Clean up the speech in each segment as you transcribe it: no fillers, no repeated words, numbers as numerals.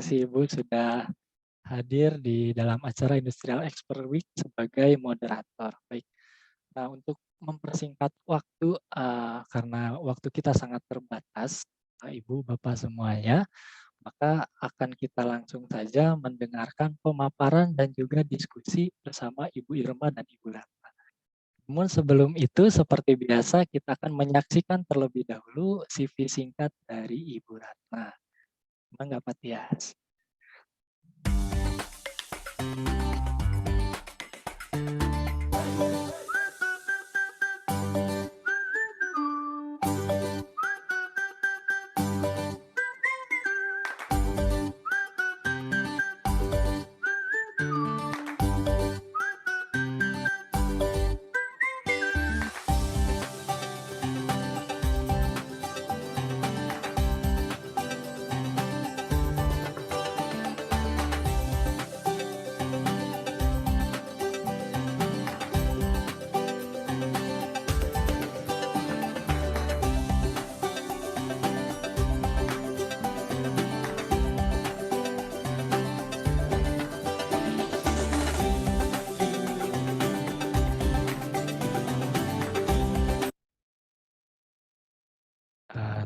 kasih Ibu sudah hadir di dalam acara Industrial Expert Week sebagai moderator. Baik. Nah, untuk mempersingkat waktu, karena waktu kita sangat terbatas, Ibu, Bapak semuanya, maka akan kita langsung saja mendengarkan pemaparan dan juga diskusi bersama Ibu Irma dan Ibu Ratna. Namun sebelum itu, seperti biasa, kita akan menyaksikan terlebih dahulu CV singkat dari Ibu Ratna. Mangga Pak Tias.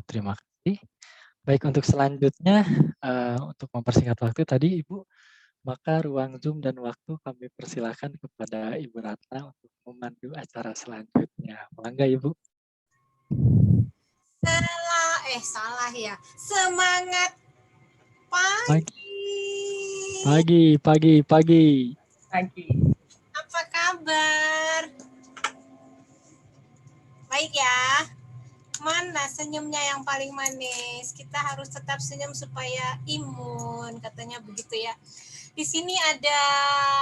Terima kasih. Baik, untuk selanjutnya, untuk mempersingkat waktu tadi Ibu, maka ruang Zoom dan waktu kami persilahkan kepada Ibu Ratna untuk memandu acara selanjutnya. Mangga Ibu. Salah ya. Semangat Pagi. Pagi. Apa kabar? Baik ya. Mana senyumnya yang paling manis? Kita harus tetap senyum supaya imun, katanya begitu ya. Di sini ada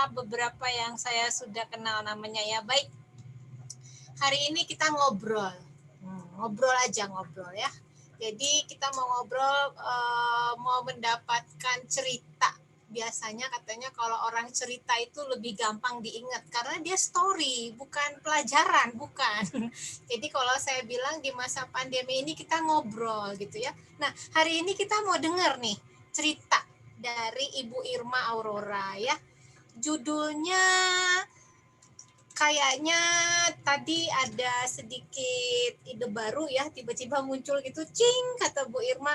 beberapa yang saya sudah kenal namanya ya. Baik. Hari ini kita ngobrol. Ngobrol ya. Jadi kita mau ngobrol, mau mendapatkan cerita. Biasanya katanya kalau orang cerita itu lebih gampang diingat karena dia story, bukan pelajaran, bukan. Jadi kalau saya bilang di masa pandemi ini kita ngobrol gitu ya. Nah, hari ini kita mau dengar nih cerita dari Ibu Irma Aurora ya. Judulnya kayaknya tadi ada sedikit ide baru ya, tiba-tiba muncul gitu, cing, kata Bu Irma,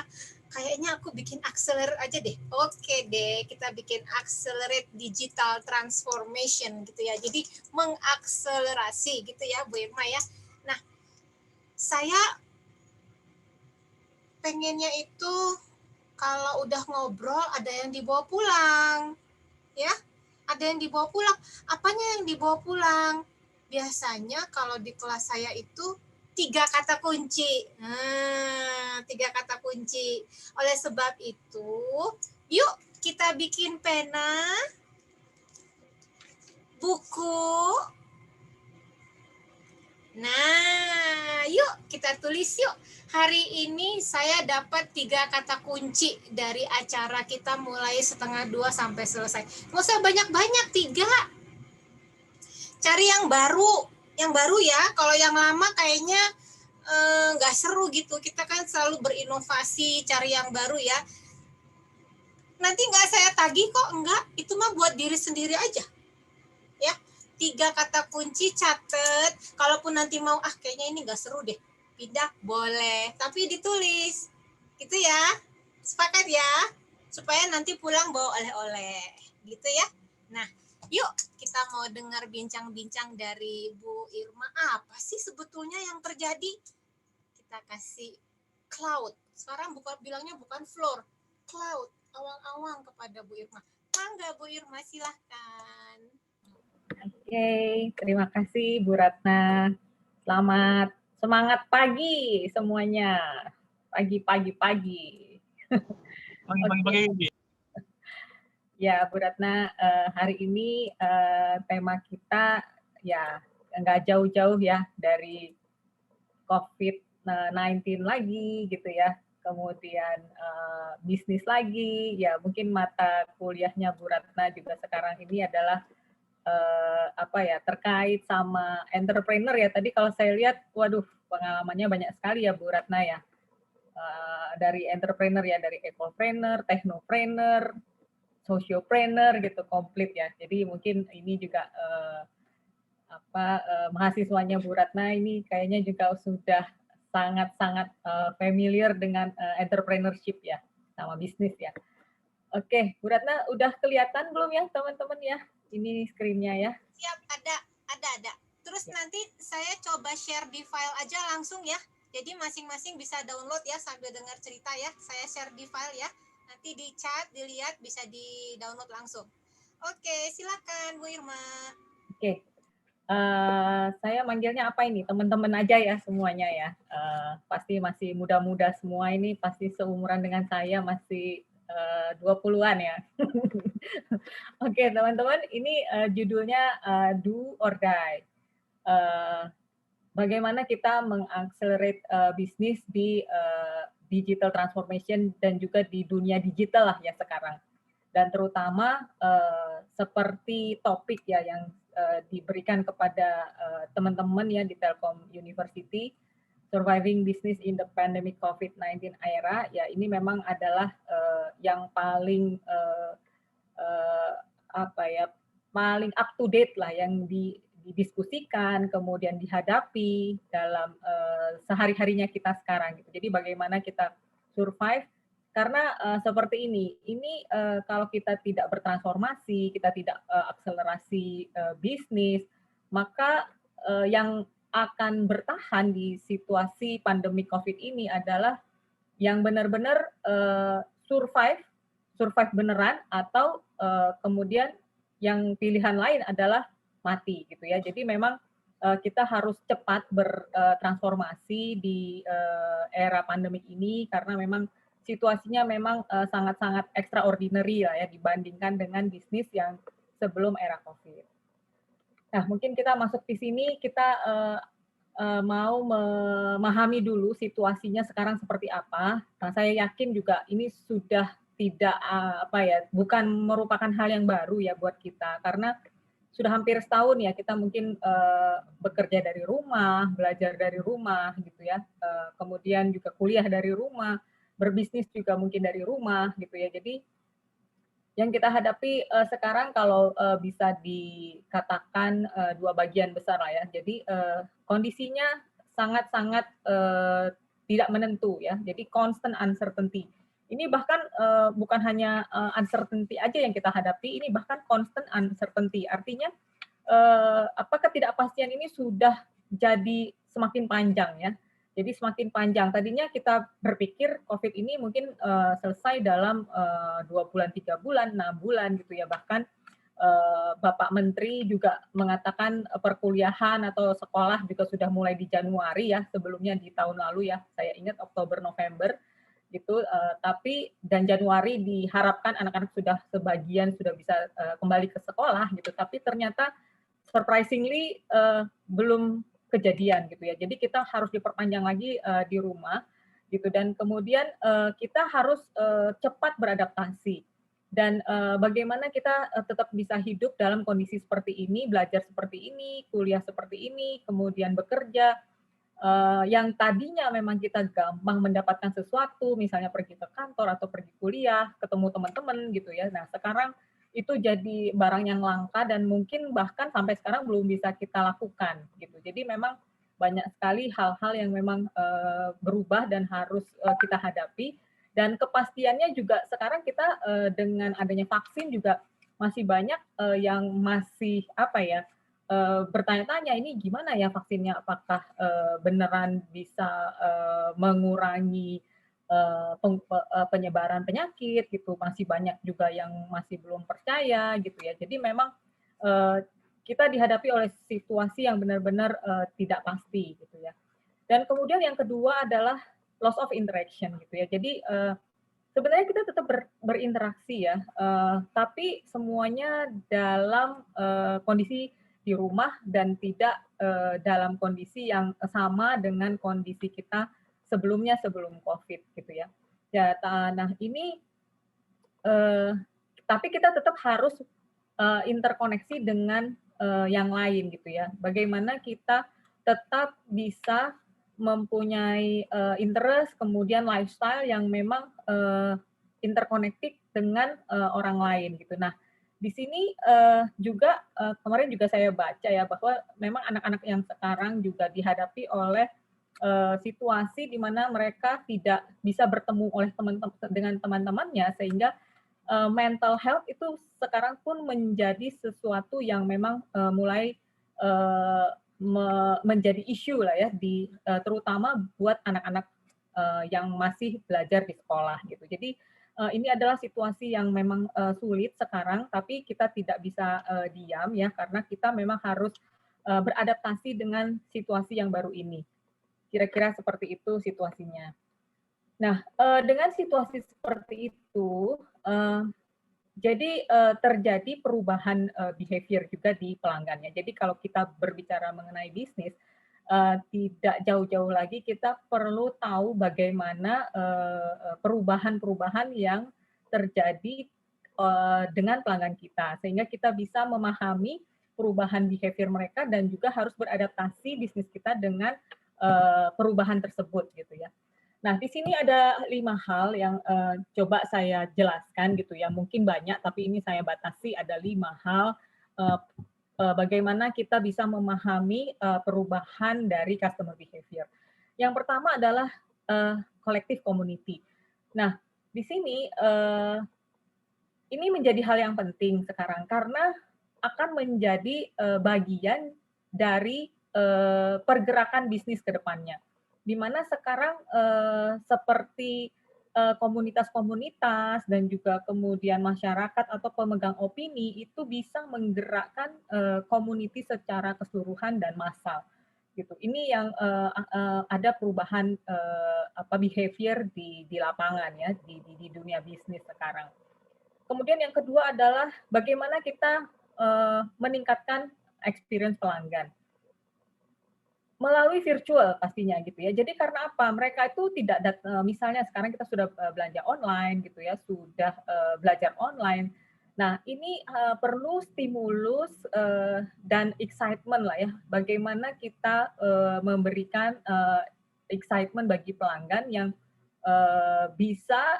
kayaknya aku bikin accelerate aja deh. Oke deh, kita bikin accelerate digital transformation gitu ya. Jadi mengakselerasi gitu ya Bu Irma ya. Nah, saya pengennya itu kalau udah ngobrol ada yang dibawa pulang. Ya, ada yang dibawa pulang. Apanya yang dibawa pulang? Biasanya kalau di kelas saya itu 3 kata kunci. 3 kata kunci. Oleh sebab itu, yuk kita bikin pena, buku. Nah, yuk kita tulis yuk. Hari ini saya dapat 3 kata kunci dari acara kita mulai 1:30 sampai selesai. Nggak usah banyak-banyak, 3. Cari yang baru ya. Kalau yang lama kayaknya nggak seru gitu. Kita kan selalu berinovasi, cari yang baru ya. Nanti nggak saya tagih kok, enggak. Itu mah buat diri sendiri aja. Ya, 3 kata kunci catet. Kalaupun nanti mau, kayaknya ini nggak seru deh, pindah, boleh. Tapi ditulis. Gitu ya. Sepakat ya? Supaya nanti pulang bawa oleh-oleh. Gitu ya. Nah, yuk kita mau dengar bincang-bincang dari Bu Irma. Apa sih sebetulnya yang terjadi? Kita kasih cloud. Sekarang bilangnya bukan floor, cloud, awang-awang kepada Bu Irma. Mangga Bu Irma, silahkan. Oke, terima kasih Bu Ratna. Semangat pagi semuanya. Pagi. Pagi. Ya, Bu Ratna, hari ini tema kita ya nggak jauh-jauh ya dari COVID-19 lagi gitu ya. Kemudian bisnis lagi, ya mungkin mata kuliahnya Bu Ratna juga sekarang ini adalah terkait sama entrepreneur ya. Tadi kalau saya lihat, waduh, pengalamannya banyak sekali ya Bu Ratna ya. dari entrepreneur ya, dari ecopreneur, technopreneur, sociopreneur gitu, komplit ya. Jadi mungkin ini juga mahasiswanya Bu Ratna ini kayaknya juga sudah sangat-sangat familiar dengan entrepreneurship ya, sama bisnis ya. Oke, Bu Ratna udah kelihatan belum ya teman-teman ya? Ini screen-nya ya. Siap, ada. Terus nanti saya coba share di file aja langsung ya. Jadi masing-masing bisa download ya sambil dengar cerita ya. Saya share di file ya. Nanti di chat, dilihat, bisa di-download langsung. Oke, silakan Bu Irma. Oke. Saya manggilnya apa ini? Teman-teman aja ya semuanya ya. Pasti masih muda-muda semua ini, pasti seumuran dengan saya, masih 20-an ya. Oke, teman-teman, ini judulnya Do or Die. Bagaimana kita mengakselerate bisnis di digital transformation dan juga di dunia digital lah ya sekarang. Dan terutama seperti topik ya yang diberikan kepada teman-teman ya di Telkom University, Surviving Business in the Pandemic COVID-19 Era, ya ini memang adalah yang paling paling up to date lah yang didiskusikan, kemudian dihadapi dalam sehari-harinya kita sekarang. Gitu. Jadi bagaimana kita survive, karena seperti ini kalau kita tidak bertransformasi, kita tidak akselerasi bisnis, maka yang akan bertahan di situasi pandemi COVID ini adalah yang benar-benar survive beneran, atau kemudian yang pilihan lain adalah mati gitu ya. Jadi memang kita harus cepat bertransformasi di era pandemik ini, karena memang situasinya memang sangat-sangat extraordinary lah ya dibandingkan dengan bisnis yang sebelum era COVID. Nah, mungkin kita masuk di sini, kita mau memahami dulu situasinya sekarang seperti apa. Nah, saya yakin juga ini sudah tidak bukan merupakan hal yang baru ya buat kita, karena sudah hampir setahun ya kita mungkin bekerja dari rumah, belajar dari rumah gitu ya, kemudian juga kuliah dari rumah, berbisnis juga mungkin dari rumah gitu ya. Jadi yang kita hadapi sekarang kalau bisa dikatakan dua bagian besar lah ya. Jadi kondisinya sangat-sangat tidak menentu ya. Jadi constant uncertainty. Ini bahkan bukan hanya uncertainty aja yang kita hadapi, ini bahkan constant uncertainty. Artinya ketidakpastian ini sudah jadi semakin panjang ya. Jadi semakin panjang. Tadinya kita berpikir COVID ini mungkin selesai dalam 2 bulan, 3 bulan, 6 bulan gitu ya. Bahkan Bapak Menteri juga mengatakan perkuliahan atau sekolah juga sudah mulai di Januari ya, sebelumnya di tahun lalu ya. Saya ingat Oktober, November gitu. Tapi dan Januari diharapkan anak-anak sudah sebagian sudah bisa kembali ke sekolah gitu. Tapi ternyata surprisingly belum kejadian gitu ya. Jadi kita harus diperpanjang lagi di rumah gitu, dan kemudian kita harus cepat beradaptasi. Dan bagaimana kita tetap bisa hidup dalam kondisi seperti ini, belajar seperti ini, kuliah seperti ini, kemudian bekerja yang tadinya memang kita gampang mendapatkan sesuatu, misalnya pergi ke kantor atau pergi kuliah, ketemu teman-teman gitu ya. Nah, sekarang itu jadi barang yang langka dan mungkin bahkan sampai sekarang belum bisa kita lakukan gitu. Jadi memang banyak sekali hal-hal yang memang berubah dan harus kita hadapi, dan kepastiannya juga sekarang kita dengan adanya vaksin juga masih banyak yang masih bertanya-tanya, ini gimana ya vaksinnya, apakah beneran bisa mengurangi penyebaran penyakit gitu. Masih banyak juga yang masih belum percaya gitu ya. Jadi memang kita dihadapi oleh situasi yang benar-benar tidak pasti gitu ya. Dan kemudian yang kedua adalah loss of interaction gitu ya. Jadi sebenarnya kita tetap berinteraksi ya, tapi semuanya dalam kondisi di rumah dan tidak dalam kondisi yang sama dengan kondisi kita sebelum COVID gitu ya. Nah ini tapi kita tetap harus interkoneksi dengan yang lain gitu ya. Bagaimana kita tetap bisa mempunyai interest, kemudian lifestyle yang memang interconnected dengan orang lain gitu. Nah, di sini juga kemarin juga saya baca ya bahwa memang anak-anak yang sekarang juga dihadapi oleh situasi di mana mereka tidak bisa bertemu oleh dengan teman-temannya, sehingga mental health itu sekarang pun menjadi sesuatu yang memang mulai menjadi isu lah ya, terutama buat anak-anak yang masih belajar di sekolah gitu. Jadi ini adalah situasi yang memang sulit sekarang, tapi kita tidak bisa diam ya, karena kita memang harus beradaptasi dengan situasi yang baru ini. Kira-kira seperti itu situasinya. Nah, dengan situasi seperti itu, jadi terjadi perubahan behavior juga di pelanggannya. Jadi kalau kita berbicara mengenai bisnis, tidak jauh-jauh lagi kita perlu tahu bagaimana perubahan-perubahan yang terjadi dengan pelanggan kita, sehingga kita bisa memahami perubahan behavior mereka dan juga harus beradaptasi bisnis kita dengan perubahan tersebut gitu ya. Nah, di sini ada 5 hal yang coba saya jelaskan gitu ya. Mungkin banyak, tapi ini saya batasi ada 5 hal bagaimana kita bisa memahami perubahan dari customer behavior. Yang pertama adalah collective community. Nah, di sini ini menjadi hal yang penting sekarang karena akan menjadi bagian dari pergerakan bisnis ke depannya. Di mana sekarang seperti komunitas-komunitas dan juga kemudian masyarakat atau pemegang opini itu bisa menggerakkan community secara keseluruhan dan massal gitu. Ini yang ada perubahan behavior di lapangan ya di dunia bisnis sekarang. Kemudian yang kedua adalah bagaimana kita meningkatkan experience pelanggan melalui virtual pastinya gitu ya. Jadi karena apa? Mereka itu tidak misalnya sekarang kita sudah belanja online gitu ya, sudah belajar online. Nah, ini perlu stimulus dan excitement lah ya. Bagaimana kita memberikan excitement bagi pelanggan yang bisa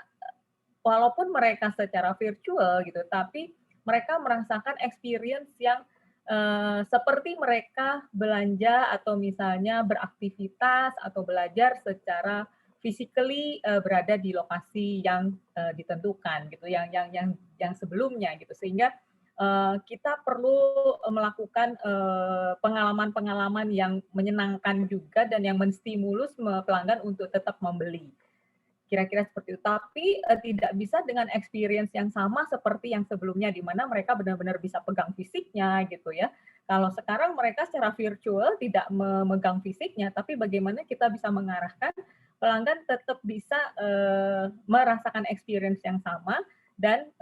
walaupun mereka secara virtual gitu, tapi mereka merasakan experience yang seperti mereka belanja atau misalnya beraktivitas atau belajar secara physically berada di lokasi yang ditentukan gitu, yang sebelumnya gitu, sehingga kita perlu melakukan pengalaman-pengalaman yang menyenangkan juga dan yang menstimulus pelanggan untuk tetap membeli. Kira-kira seperti itu. Tapi tidak bisa dengan experience yang sama seperti yang sebelumnya, di mana mereka benar-benar bisa pegang fisiknya gitu ya. Kalau sekarang mereka secara virtual tidak memegang fisiknya, tapi bagaimana kita bisa mengarahkan pelanggan tetap bisa merasakan experience yang sama dan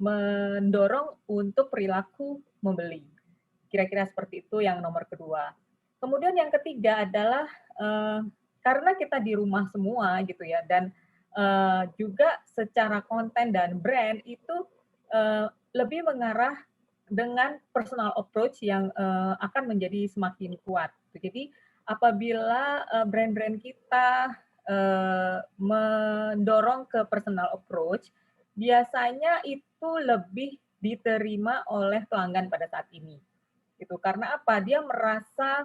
mendorong untuk perilaku membeli. Kira-kira seperti itu yang nomor kedua. Kemudian yang ketiga adalah karena kita di rumah semua gitu ya, dan juga secara konten dan brand itu lebih mengarah dengan personal approach yang akan menjadi semakin kuat. Jadi apabila brand-brand kita mendorong ke personal approach, biasanya itu lebih diterima oleh pelanggan pada saat ini. Gitu. Karena apa? Dia merasa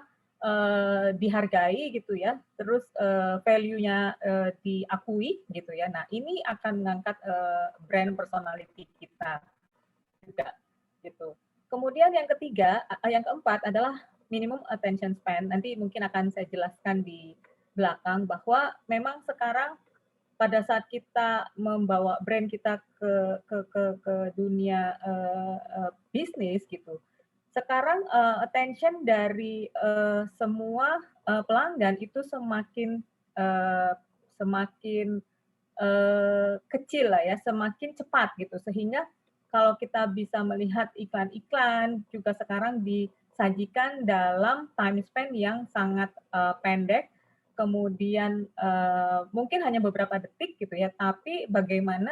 dihargai gitu ya, terus value-nya diakui gitu ya. Nah, ini akan mengangkat brand personality kita juga gitu. Kemudian yang ketiga, yang keempat adalah minimum attention span. Nanti mungkin akan saya jelaskan di belakang bahwa memang sekarang pada saat kita membawa brand kita ke dunia bisnis gitu, sekarang attention dari semua pelanggan itu semakin kecil lah ya, semakin cepat gitu, sehingga kalau kita bisa melihat iklan-iklan juga sekarang disajikan dalam time span yang sangat pendek, kemudian mungkin hanya beberapa detik gitu ya, tapi bagaimana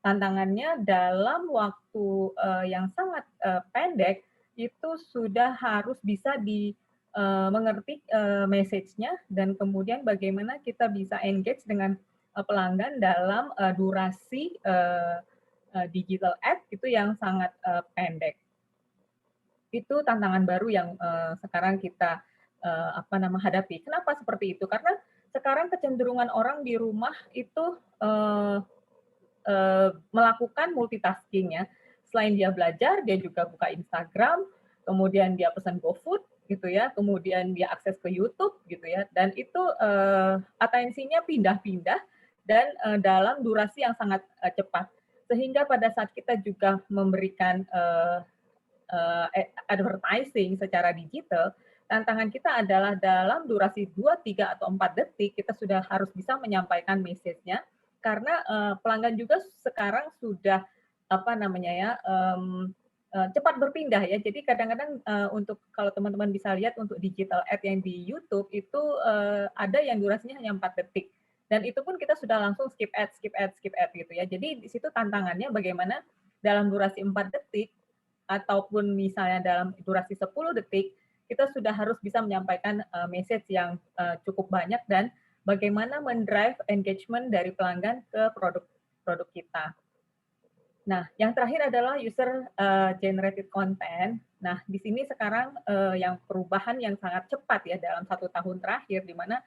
tantangannya dalam waktu yang sangat pendek itu sudah harus bisa mengerti message-nya, dan kemudian bagaimana kita bisa engage dengan pelanggan dalam durasi digital ad itu yang sangat pendek. Itu tantangan baru yang sekarang kita hadapi. Kenapa seperti itu? Karena sekarang kecenderungan orang di rumah itu melakukan multitasking ya. Selain dia belajar, dia juga buka Instagram, kemudian dia pesan GoFood gitu ya, kemudian dia akses ke YouTube gitu ya, dan itu atensinya pindah-pindah dan dalam durasi yang sangat cepat. Sehingga pada saat kita juga memberikan advertising secara digital, tantangan kita adalah dalam durasi 2, 3, atau 4 detik kita sudah harus bisa menyampaikan message-nya, karena pelanggan juga sekarang sudah cepat berpindah ya. Jadi kadang-kadang untuk kalau teman-teman bisa lihat untuk digital ad yang di YouTube itu ada yang durasinya hanya 4 detik. Dan itu pun kita sudah langsung skip ad gitu ya. Jadi di situ tantangannya bagaimana dalam durasi 4 detik ataupun misalnya dalam durasi 10 detik kita sudah harus bisa menyampaikan message yang cukup banyak dan bagaimana mendrive engagement dari pelanggan ke produk kita. Nah, yang terakhir adalah user generated content. Nah, di sini sekarang yang perubahan yang sangat cepat ya dalam 1 tahun terakhir, di mana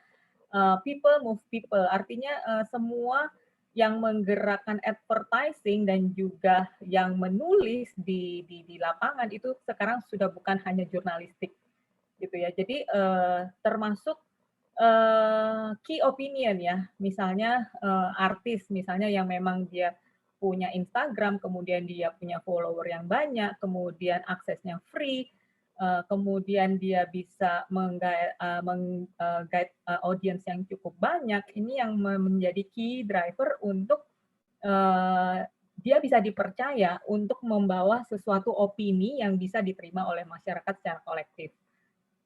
people move people, artinya semua yang menggerakkan advertising dan juga yang menulis di lapangan itu sekarang sudah bukan hanya jurnalistik gitu ya. Jadi termasuk key opinion ya, misalnya artis misalnya yang memang dia punya Instagram, kemudian dia punya follower yang banyak, kemudian aksesnya free, kemudian dia bisa meng-guide audience yang cukup banyak. Ini yang menjadi key driver untuk dia bisa dipercaya untuk membawa sesuatu opini yang bisa diterima oleh masyarakat secara kolektif.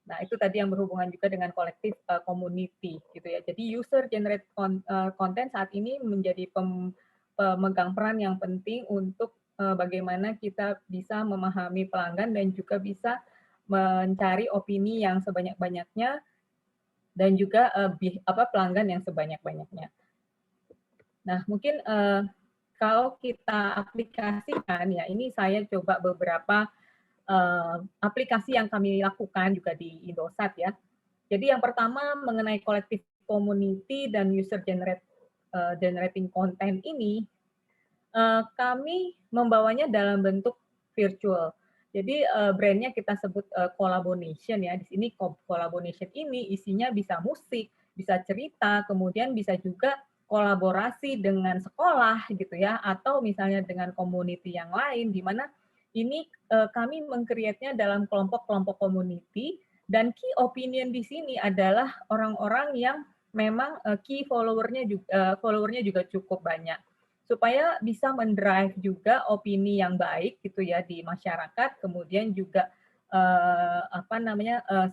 Nah, itu tadi yang berhubungan juga dengan kolektif community gitu ya. Jadi user generate content saat ini menjadi pemegang peran yang penting untuk bagaimana kita bisa memahami pelanggan dan juga bisa mencari opini yang sebanyak-banyaknya dan juga pelanggan yang sebanyak-banyaknya. Nah, mungkin kalau kita aplikasikan ya, ini saya coba beberapa aplikasi yang kami lakukan juga di Indosat ya. Jadi yang pertama mengenai collective community dan user generating content ini, kami membawanya dalam bentuk virtual. Jadi brandnya kita sebut collaboration ya. Di sini collaboration ini isinya bisa musik, bisa cerita, kemudian bisa juga kolaborasi dengan sekolah gitu ya, atau misalnya dengan community yang lain, di mana ini kami meng-create-nya dalam kelompok-kelompok community, dan key opinion di sini adalah orang-orang yang memang key followernya juga cukup banyak, supaya bisa mendrive juga opini yang baik gitu ya di masyarakat, kemudian juga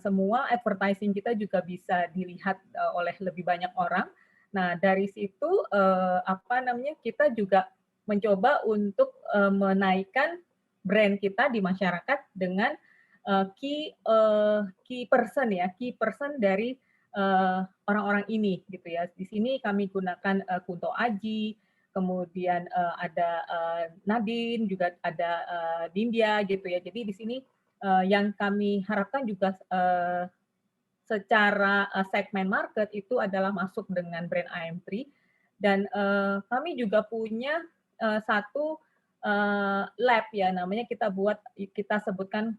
semua advertising kita juga bisa dilihat oleh lebih banyak orang. Nah, dari situ kita juga mencoba untuk menaikkan brand kita di masyarakat dengan key person dari orang-orang ini gitu ya. Di sini kami gunakan Kunto Aji, kemudian ada Nadine, juga ada Dindia gitu ya. Jadi di sini yang kami harapkan juga secara segmen market itu adalah masuk dengan brand IM3, dan kami juga punya satu lab ya, namanya kita sebutkan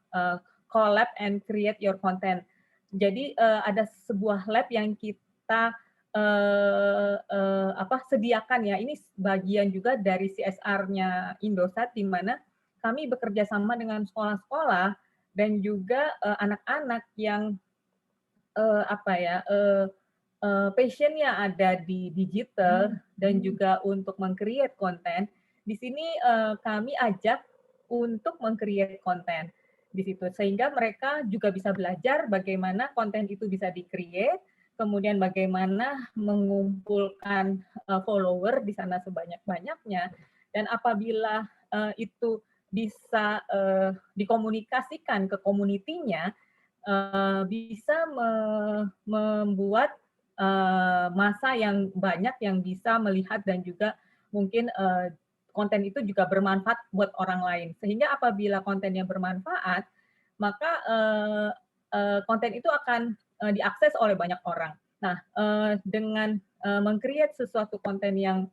collab and create your content. Jadi ada sebuah lab yang kita sediakan ya, ini bagian juga dari CSR-nya Indosat, di mana kami bekerja sama dengan sekolah-sekolah dan juga anak-anak yang passion-nya ada di digital dan juga untuk meng-create konten. Di sini kami ajak untuk meng-create konten di situ, sehingga mereka juga bisa belajar bagaimana konten itu bisa di-create, kemudian bagaimana mengumpulkan follower di sana sebanyak-banyaknya, dan apabila itu bisa dikomunikasikan ke community-nya, bisa membuat massa yang banyak yang bisa melihat dan juga mungkin konten itu juga bermanfaat buat orang lain. Sehingga apabila kontennya bermanfaat, maka konten itu akan diakses oleh banyak orang. Nah, dengan meng-create sesuatu konten yang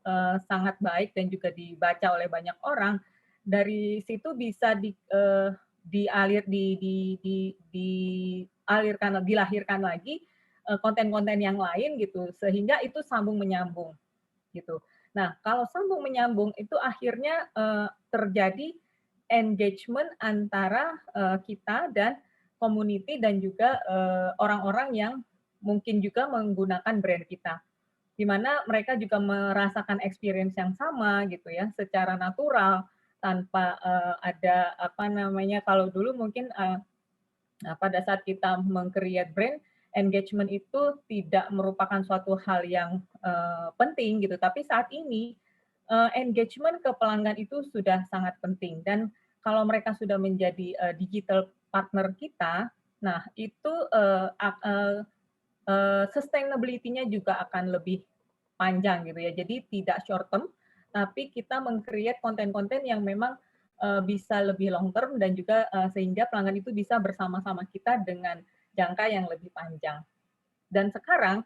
sangat baik dan juga dibaca oleh banyak orang, dari situ bisa dilahirkan lagi konten-konten yang lain gitu, sehingga itu sambung menyambung gitu. Nah, kalau sambung menyambung itu akhirnya terjadi engagement antara kita dan community dan juga orang-orang yang mungkin juga menggunakan brand kita, di mana mereka juga merasakan experience yang sama gitu ya, secara natural tanpa ada apa namanya, kalau dulu mungkin pada saat kita meng-create brand, engagement itu tidak merupakan suatu hal yang penting gitu, tapi saat ini engagement ke pelanggan itu sudah sangat penting, dan kalau mereka sudah menjadi digital partner kita, nah itu sustainability-nya juga akan lebih panjang gitu ya. Jadi tidak short term, tapi kita meng-create konten-konten yang memang bisa lebih long term dan juga sehingga pelanggan itu bisa bersama-sama kita dengan jangka yang lebih panjang. Dan sekarang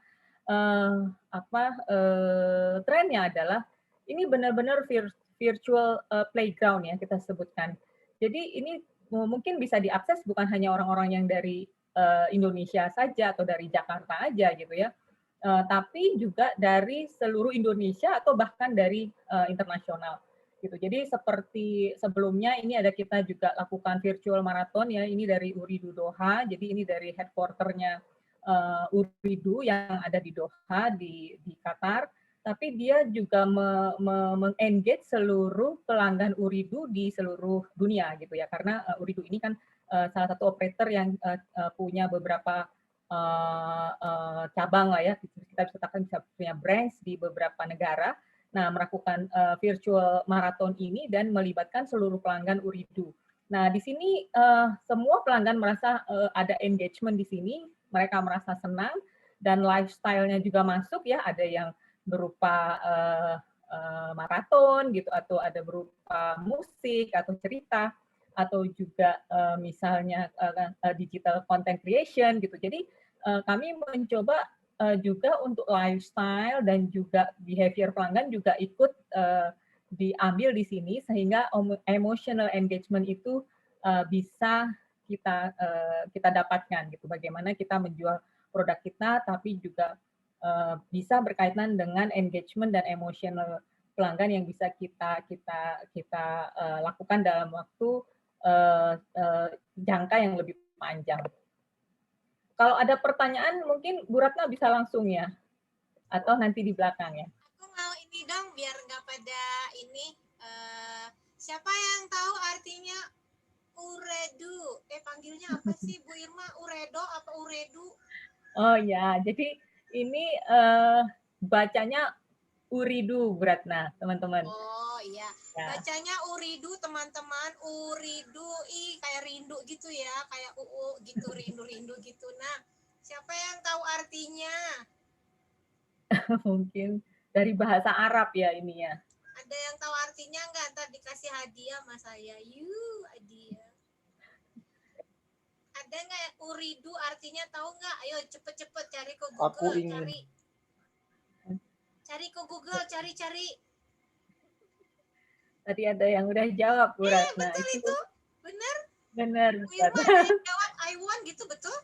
trennya adalah ini benar-benar virtual playground ya kita sebutkan. Jadi ini mungkin bisa diakses bukan hanya orang-orang yang dari Indonesia saja atau dari Jakarta aja gitu ya, tapi juga dari seluruh Indonesia atau bahkan dari internasional gitu. Jadi seperti sebelumnya ini ada kita juga lakukan virtual marathon ya, ini dari Ooredoo Doha, jadi ini dari headquarter-nya Ooredoo yang ada di Doha di Qatar, tapi dia juga meng-engage seluruh pelanggan Ooredoo di seluruh dunia gitu ya, karena Ooredoo ini kan salah satu operator yang punya beberapa cabang lah ya, kita bisa katakan bisa punya branch di beberapa negara. Nah, melakukan virtual marathon ini dan melibatkan seluruh pelanggan Ooredoo. Nah, di sini semua pelanggan merasa ada engagement di sini, mereka merasa senang dan lifestyle-nya juga masuk ya, ada yang berupa maraton gitu, atau ada berupa musik atau cerita, atau juga misalnya digital content creation gitu. Jadi kami mencoba juga untuk lifestyle dan juga behavior pelanggan juga ikut diambil di sini, sehingga emotional engagement itu bisa kita dapatkan gitu. Bagaimana kita menjual produk kita, tapi juga bisa berkaitan dengan engagement dan emotional pelanggan yang bisa kita lakukan dalam waktu jangka yang lebih panjang. Kalau ada pertanyaan mungkin Bu Ratna bisa langsung ya, atau nanti di belakang ya. Aku mau ini dong biar nggak pada ini. Siapa yang tahu artinya Ooredoo? Panggilnya apa sih Bu Irma? Uredo apa Ooredoo? Oh ya, jadi ini bacanya Ooredoo Bu Ratna, teman-teman. Oh iya, Ya. bacanya Ooredoo teman-teman. Ooredoo, kayak rindu gitu ya, kayak gitu, rindu-rindu gitu. Nah, siapa yang tahu artinya? Mungkin dari bahasa Arab ya ini ya. Ada yang tahu artinya nggak? Ntar dikasih hadiah sama saya. Hadiah. Ada nggak Ooredoo artinya tahu nggak? Ayo cepet-cepet cari ke Google. Aku ingin. Cari ke Google, cari-cari. Tadi ada yang udah jawab Bu Ratna. Betul itu. Benar? Benar. Bu Irma ada yang jawab I want gitu, betul?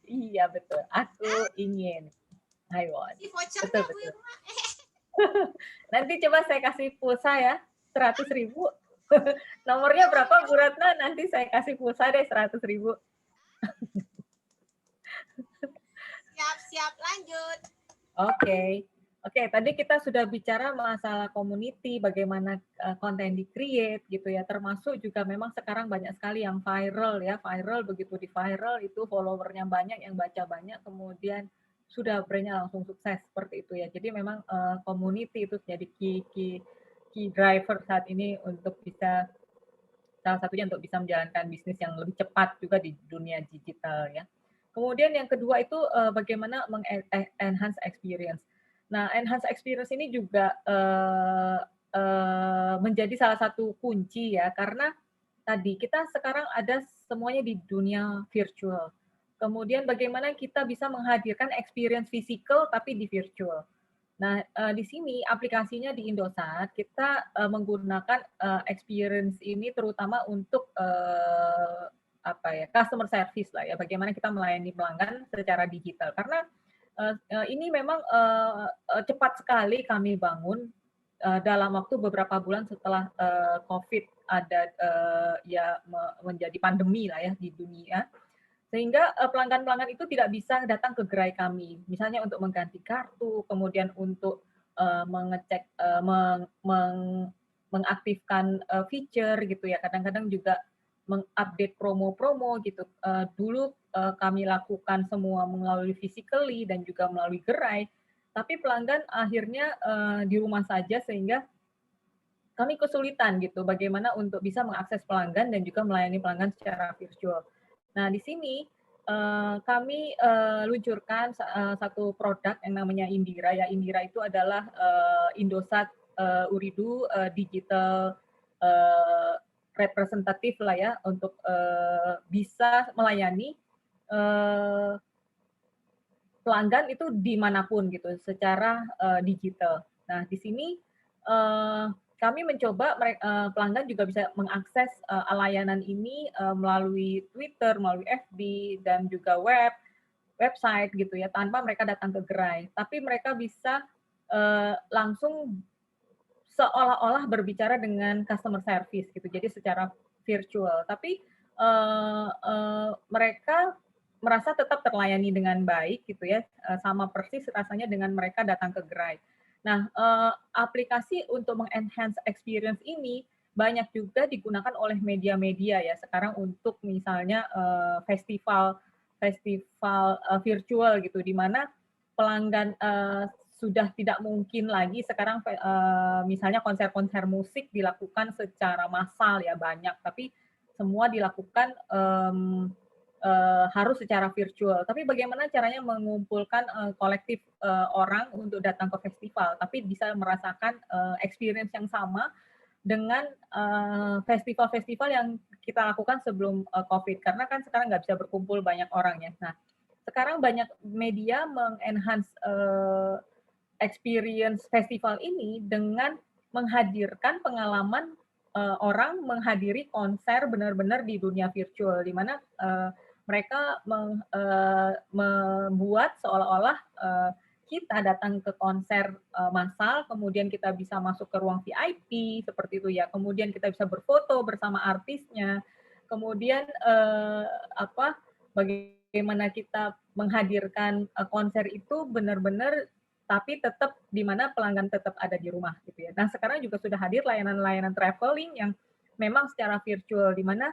Iya betul. Aku ingin. I want. Si vouchernya Betul, Bu betul. Irma. Nanti coba saya kasih pulsa ya, 100.000. Nomornya berapa Bu Ratna? Nanti saya kasih pulsa deh 100.000. Siap-siap, lanjut. Oke. Oke, tadi kita sudah bicara masalah community, bagaimana konten di-create gitu ya, termasuk juga memang sekarang banyak sekali yang viral ya, viral, begitu di viral itu followernya banyak, yang baca banyak, kemudian sudah brandnya langsung sukses seperti itu ya. Jadi memang community itu jadi key driver saat ini untuk bisa salah satunya untuk bisa menjalankan bisnis yang lebih cepat juga di dunia digital ya. Kemudian yang kedua itu bagaimana enhance experience. Nah, enhance experience ini juga menjadi salah satu kunci ya, karena tadi kita sekarang ada semuanya di dunia virtual. Kemudian bagaimana kita bisa menghadirkan experience physical tapi di virtual. Nah, di sini aplikasinya di Indosat kita menggunakan experience ini terutama untuk apa ya, customer service lah ya, bagaimana kita melayani pelanggan secara digital. Karena ini memang cepat sekali kami bangun dalam waktu beberapa bulan setelah COVID ada ya menjadi pandemi lah ya di dunia. Sehingga pelanggan-pelanggan itu tidak bisa datang ke gerai kami, misalnya untuk mengganti kartu, kemudian untuk mengecek, mengaktifkan feature gitu ya. Kadang-kadang juga mengupdate promo-promo gitu. Dulu kami lakukan semua melalui physically dan juga melalui gerai, tapi pelanggan akhirnya di rumah saja sehingga kami kesulitan gitu bagaimana untuk bisa mengakses pelanggan dan juga melayani pelanggan secara virtual. Nah, di sini kami luncurkan satu produk yang namanya Indira ya. Indira itu adalah Indosat Uridu digital representatif lah ya untuk bisa melayani pelanggan itu dimanapun gitu secara digital. Nah, di sini kami mencoba pelanggan juga bisa mengakses layanan ini melalui Twitter, melalui FB, dan juga website gitu ya, tanpa mereka datang ke gerai. Tapi mereka bisa langsung seolah-olah berbicara dengan customer service gitu, jadi secara virtual. Tapi mereka merasa tetap terlayani dengan baik gitu ya, sama persis rasanya dengan mereka datang ke gerai. Nah, aplikasi untuk mengenhance experience ini banyak juga digunakan oleh media-media ya sekarang untuk misalnya festival virtual gitu, di mana pelanggan sudah tidak mungkin lagi sekarang misalnya konser-konser musik dilakukan secara massal ya banyak, tapi semua dilakukan harus secara virtual. Tapi bagaimana caranya mengumpulkan kolektif orang untuk datang ke festival, tapi bisa merasakan experience yang sama dengan festival-festival yang kita lakukan sebelum COVID. Karena kan sekarang nggak bisa berkumpul banyak orang ya. Nah, sekarang banyak media mengenhance experience festival ini dengan menghadirkan pengalaman orang menghadiri konser benar-benar di dunia virtual, di mana mereka membuat seolah-olah kita datang ke konser massal, kemudian kita bisa masuk ke ruang VIP seperti itu ya, kemudian kita bisa berfoto bersama artisnya, kemudian bagaimana kita menghadirkan konser itu benar-benar tapi tetap di mana pelanggan tetap ada di rumah gitu ya. Nah, sekarang juga sudah hadir layanan-layanan traveling yang memang secara virtual, di mana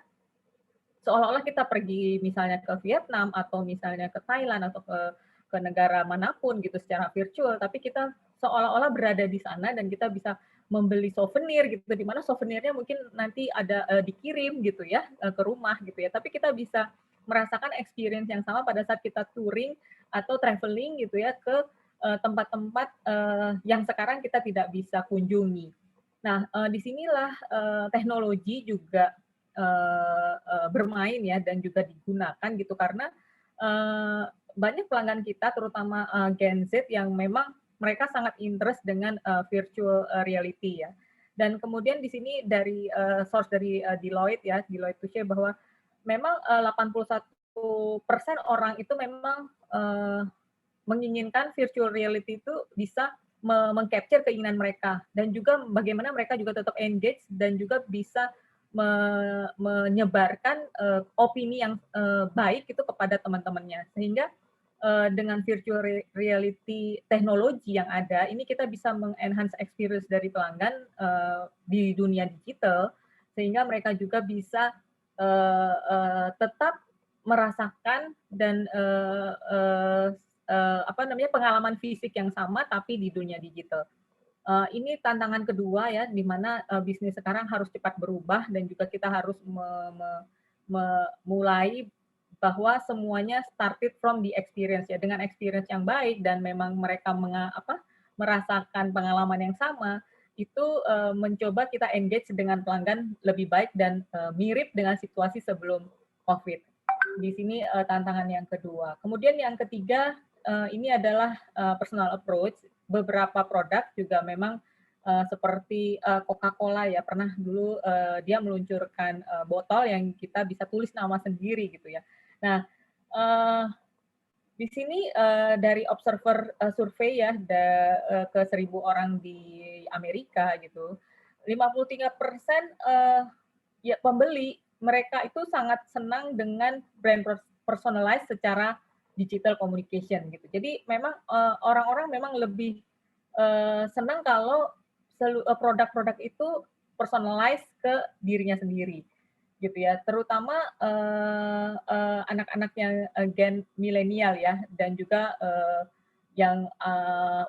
seolah-olah kita pergi misalnya ke Vietnam atau misalnya ke Thailand atau ke negara manapun gitu secara virtual, tapi kita seolah-olah berada di sana dan kita bisa membeli souvenir gitu, di mana souvenirnya mungkin nanti ada dikirim gitu ya ke rumah gitu ya, tapi kita bisa merasakan experience yang sama pada saat kita touring atau traveling gitu ya ke tempat-tempat yang sekarang kita tidak bisa kunjungi. Nah, disinilah teknologi juga bermain ya dan juga digunakan gitu karena banyak pelanggan kita terutama Gen Z yang memang mereka sangat interest dengan virtual reality ya. Dan kemudian di sini dari source dari Deloitte ya, Deloitte to share bahwa memang 81% orang itu memang menginginkan virtual reality itu bisa mengcapture keinginan mereka dan juga bagaimana mereka juga tetap engage dan juga bisa menyebarkan opini yang baik itu kepada teman-temannya, sehingga dengan virtual reality teknologi yang ada ini kita bisa mengenhance experience dari pelanggan di dunia digital sehingga mereka juga bisa tetap merasakan dan pengalaman fisik yang sama tapi di dunia digital. Ini tantangan kedua ya, di mana bisnis sekarang harus cepat berubah dan juga kita harus mulai bahwa semuanya started from the experience ya, dengan experience yang baik dan memang mereka merasakan pengalaman yang sama, itu mencoba kita engage dengan pelanggan lebih baik dan mirip dengan situasi sebelum COVID. Di sini tantangan yang kedua. Kemudian yang ketiga, ini adalah personal approach. Beberapa produk juga memang seperti Coca-Cola ya, pernah dulu dia meluncurkan botol yang kita bisa tulis nama sendiri gitu ya. Nah, di sini dari observer survei ya ke 1.000 orang di Amerika gitu, 53% ya pembeli mereka itu sangat senang dengan brand personalized secara digital communication gitu. Jadi memang orang-orang memang lebih senang kalau produk-produk itu personalized ke dirinya sendiri gitu ya, terutama anak-anak yang gen milenial ya, dan juga yang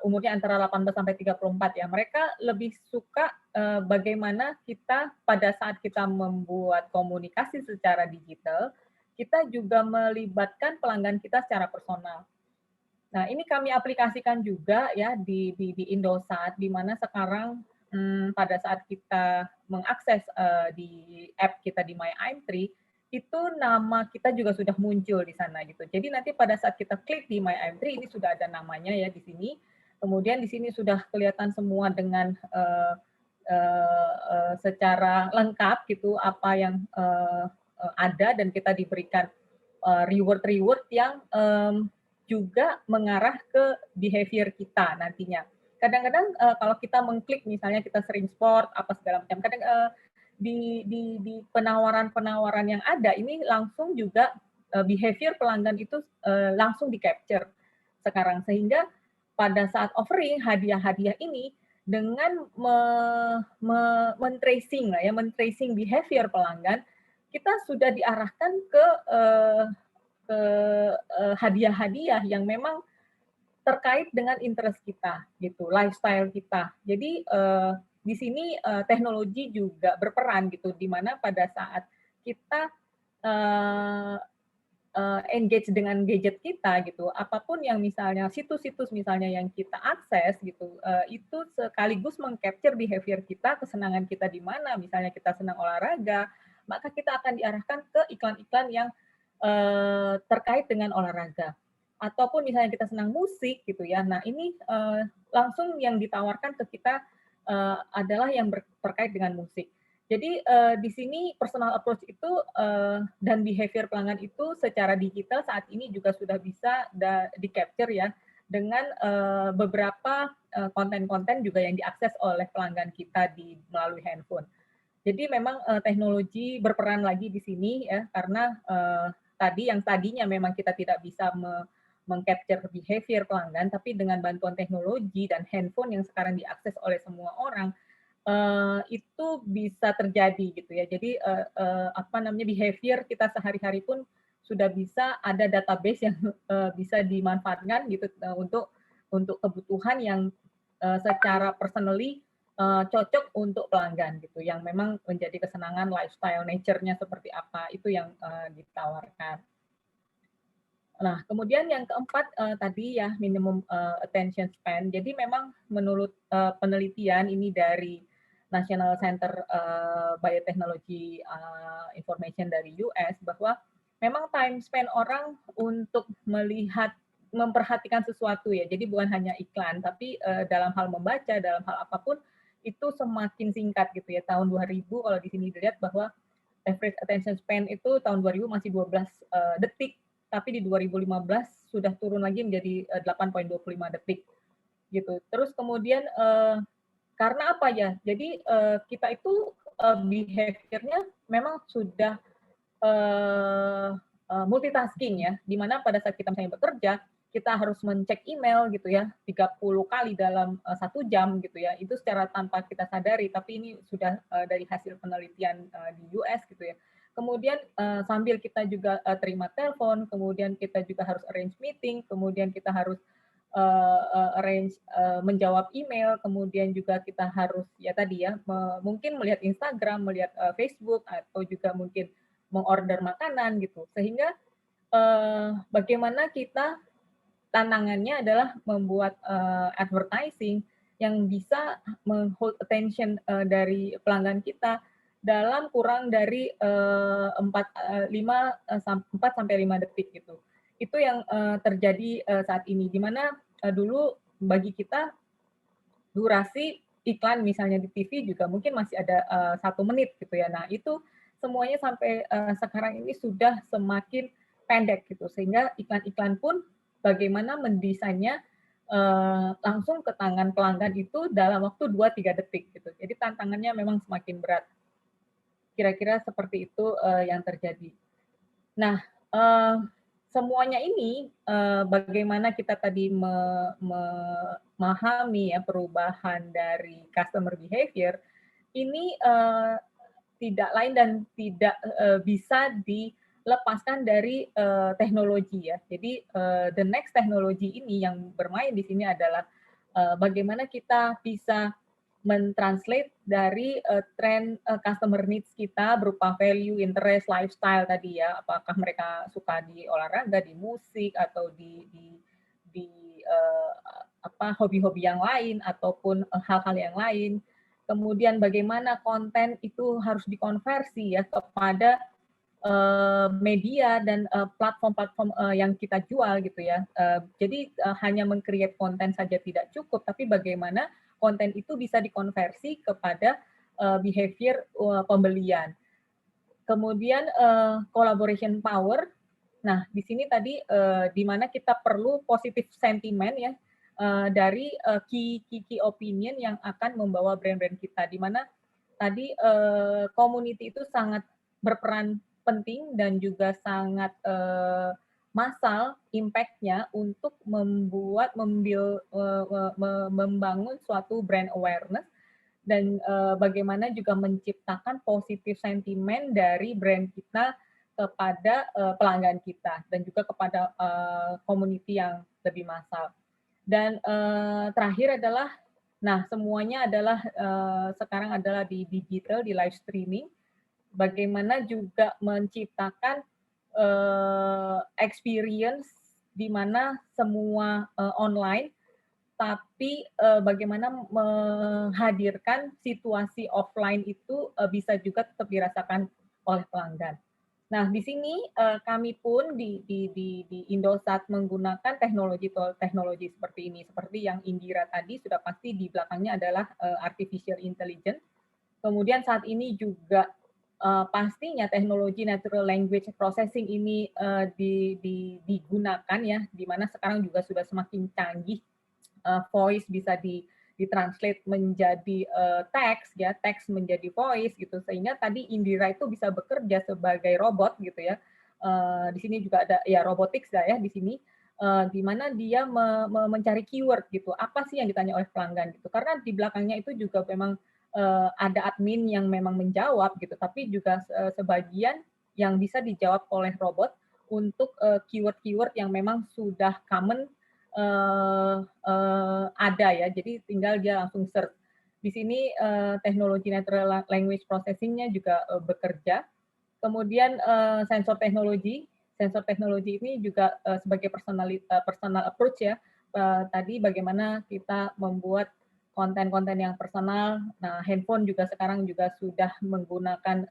umurnya antara 18 sampai 34 ya, mereka lebih suka bagaimana kita pada saat kita membuat komunikasi secara digital, kita juga melibatkan pelanggan kita secara personal. Nah, ini kami aplikasikan juga ya di Indosat, di mana sekarang pada saat kita mengakses di app kita di My I'm3, itu nama kita juga sudah muncul di sana gitu. Jadi nanti pada saat kita klik di My I'm3 ini sudah ada namanya ya di sini. Kemudian di sini sudah kelihatan semua dengan secara lengkap gitu apa yang ada, dan kita diberikan reward-reward yang juga mengarah ke behavior kita nantinya. Kadang-kadang kalau kita mengklik misalnya kita sering sport apa segala macam, kadang di penawaran-penawaran yang ada ini langsung juga behavior pelanggan itu langsung di-capture sekarang, sehingga pada saat offering hadiah-hadiah ini dengan men-tracing behavior pelanggan, kita sudah diarahkan ke hadiah-hadiah yang memang terkait dengan interest kita gitu, lifestyle kita. Jadi di sini teknologi juga berperan gitu, di mana pada saat kita engage dengan gadget kita gitu, apapun yang misalnya situs-situs misalnya yang kita akses gitu, itu sekaligus meng-capture behavior kita, kesenangan kita di mana, misalnya kita senang olahraga, maka kita akan diarahkan ke iklan-iklan yang terkait dengan olahraga. Ataupun misalnya kita senang musik gitu ya, nah ini langsung yang ditawarkan ke kita adalah yang terkait dengan musik. Jadi di sini personal approach itu dan behavior pelanggan itu secara digital saat ini juga sudah bisa di-capture ya, dengan beberapa konten-konten juga yang diakses oleh pelanggan kita melalui handphone. Jadi memang teknologi berperan lagi di sini ya, karena yang tadinya memang kita tidak bisa meng-capture behavior pelanggan, tapi dengan bantuan teknologi dan handphone yang sekarang diakses oleh semua orang, itu bisa terjadi gitu ya. Jadi behavior kita sehari-hari pun sudah bisa ada database yang bisa dimanfaatkan gitu untuk kebutuhan yang secara personally cocok untuk pelanggan gitu, yang memang menjadi kesenangan lifestyle nature-nya seperti apa, itu yang ditawarkan. Nah, kemudian yang keempat tadi ya minimum attention span. Jadi memang menurut penelitian ini dari National Center Biotechnology Information dari US, bahwa memang time span orang untuk memperhatikan sesuatu ya. Jadi bukan hanya iklan, tapi dalam hal membaca, dalam hal apapun itu semakin singkat gitu ya. Tahun 2000 kalau di sini dilihat bahwa average attention span itu tahun 2000 masih 12 detik, tapi di 2015 sudah turun lagi menjadi 8,25 detik gitu. Terus kemudian karena apa ya? Jadi kita itu behavior-nya memang sudah multitasking ya, di mana pada saat kita misalnya bekerja, kita harus mencek email gitu ya 30 kali dalam 1 jam gitu ya. Itu secara tanpa kita sadari, tapi ini sudah dari hasil penelitian di US gitu ya. Kemudian sambil kita juga terima telepon, kemudian kita juga harus arrange meeting, kemudian kita harus arrange menjawab email, kemudian juga kita harus ya tadi ya mungkin melihat Instagram, melihat Facebook, atau juga mungkin mengorder makanan gitu. Sehingga bagaimana kita tantangannya adalah membuat advertising yang bisa hold attention dari pelanggan kita dalam kurang dari 4 sampai 5 detik gitu. Itu yang terjadi saat ini, di mana dulu bagi kita durasi iklan misalnya di TV juga mungkin masih ada 1 menit gitu ya. Nah itu semuanya sampai sekarang ini sudah semakin pendek gitu, sehingga iklan-iklan pun bagaimana mendesainnya langsung ke tangan pelanggan itu dalam waktu 2-3 detik gitu. Jadi tantangannya memang semakin berat. Kira-kira seperti itu yang terjadi. Nah, semuanya ini bagaimana kita tadi memahami ya perubahan dari customer behavior ini tidak lain dan tidak bisa dilepaskan dari teknologi ya. Jadi the next teknologi ini yang bermain di sini adalah bagaimana kita bisa mentranslate dari tren customer needs kita berupa value, interest, lifestyle tadi ya. Apakah mereka suka di olahraga, di musik, atau di hobi-hobi yang lain ataupun hal-hal yang lain. Kemudian bagaimana konten itu harus dikonversi ya kepada media dan platform-platform yang kita jual gitu ya. Jadi hanya meng-create konten saja tidak cukup, tapi bagaimana konten itu bisa dikonversi kepada behavior pembelian. Kemudian collaboration power. Nah, di sini tadi di mana kita perlu positive sentiment ya dari key opinion yang akan membawa brand-brand kita, di mana tadi community itu sangat berperan penting dan juga sangat massal impact-nya untuk membangun suatu brand awareness dan bagaimana juga menciptakan positif sentimen dari brand kita kepada pelanggan kita dan juga kepada community yang lebih massal. Dan terakhir adalah, nah semuanya adalah sekarang adalah di digital, di live streaming. Bagaimana juga menciptakan experience di mana semua online, tapi bagaimana menghadirkan situasi offline itu bisa juga tetap dirasakan oleh pelanggan. Nah, di sini kami pun di Indosat menggunakan teknologi seperti ini, seperti yang Indira tadi sudah pasti di belakangnya adalah artificial intelligence. Kemudian saat ini juga pastinya teknologi natural language processing ini digunakan ya, di mana sekarang juga sudah semakin canggih, voice bisa ditranslate menjadi teks ya, teks menjadi voice gitu, sehingga tadi Indira itu bisa bekerja sebagai robot gitu ya. Di sini juga ada ya robotics ya di sini, di mana dia mencari keyword gitu, apa sih yang ditanya oleh pelanggan gitu, karena di belakangnya itu juga memang ada admin yang memang menjawab gitu, tapi juga sebagian yang bisa dijawab oleh robot untuk keyword-keyword yang memang sudah common ada ya, jadi tinggal dia langsung search. Di sini teknologi natural language processing-nya juga bekerja. Kemudian sensor teknologi ini juga sebagai personal approach ya. Tadi bagaimana kita membuat konten-konten yang personal. Nah, handphone juga sekarang juga sudah menggunakan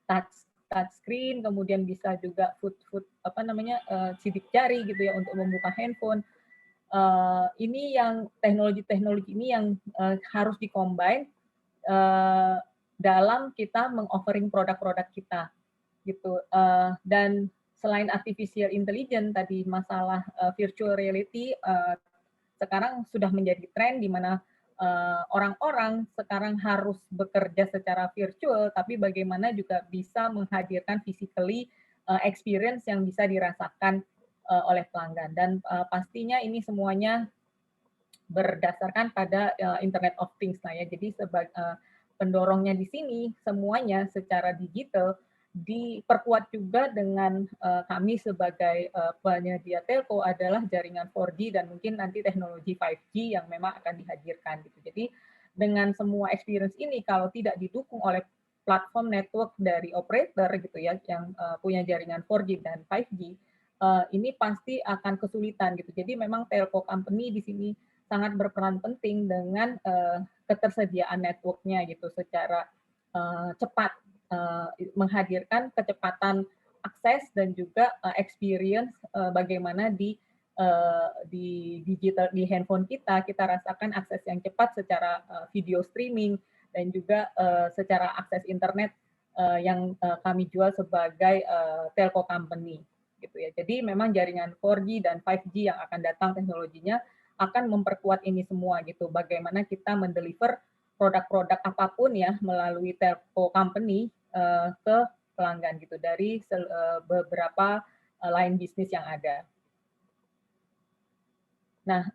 touch screen, kemudian bisa juga sidik jari gitu ya untuk membuka handphone. Ini yang teknologi-teknologi ini yang harus di-combine dalam kita meng-offering produk-produk kita gitu. Dan selain artificial intelligence tadi, masalah virtual reality sekarang sudah menjadi tren di mana orang-orang sekarang harus bekerja secara virtual, tapi bagaimana juga bisa menghadirkan physically experience yang bisa dirasakan oleh pelanggan. Dan pastinya ini semuanya berdasarkan pada Internet of Things lah ya. Jadi pendorongnya di sini semuanya secara digital diperkuat juga dengan kami sebagai penyedia telco adalah jaringan 4G dan mungkin nanti teknologi 5G yang memang akan dihadirkan gitu. Jadi dengan semua experience ini kalau tidak didukung oleh platform network dari operator gitu ya yang punya jaringan 4G dan 5G, ini pasti akan kesulitan gitu. Jadi memang telco company di sini sangat berperan penting dengan ketersediaan networknya gitu secara cepat, menghadirkan kecepatan akses dan juga experience bagaimana di digital di handphone kita rasakan akses yang cepat secara video streaming dan juga secara akses internet yang kami jual sebagai telco company gitu ya. Jadi memang jaringan 4G dan 5G yang akan datang teknologinya akan memperkuat ini semua gitu. Bagaimana kita mendeliver produk-produk apapun ya melalui telco company ke pelanggan gitu dari beberapa line bisnis yang ada. Nah,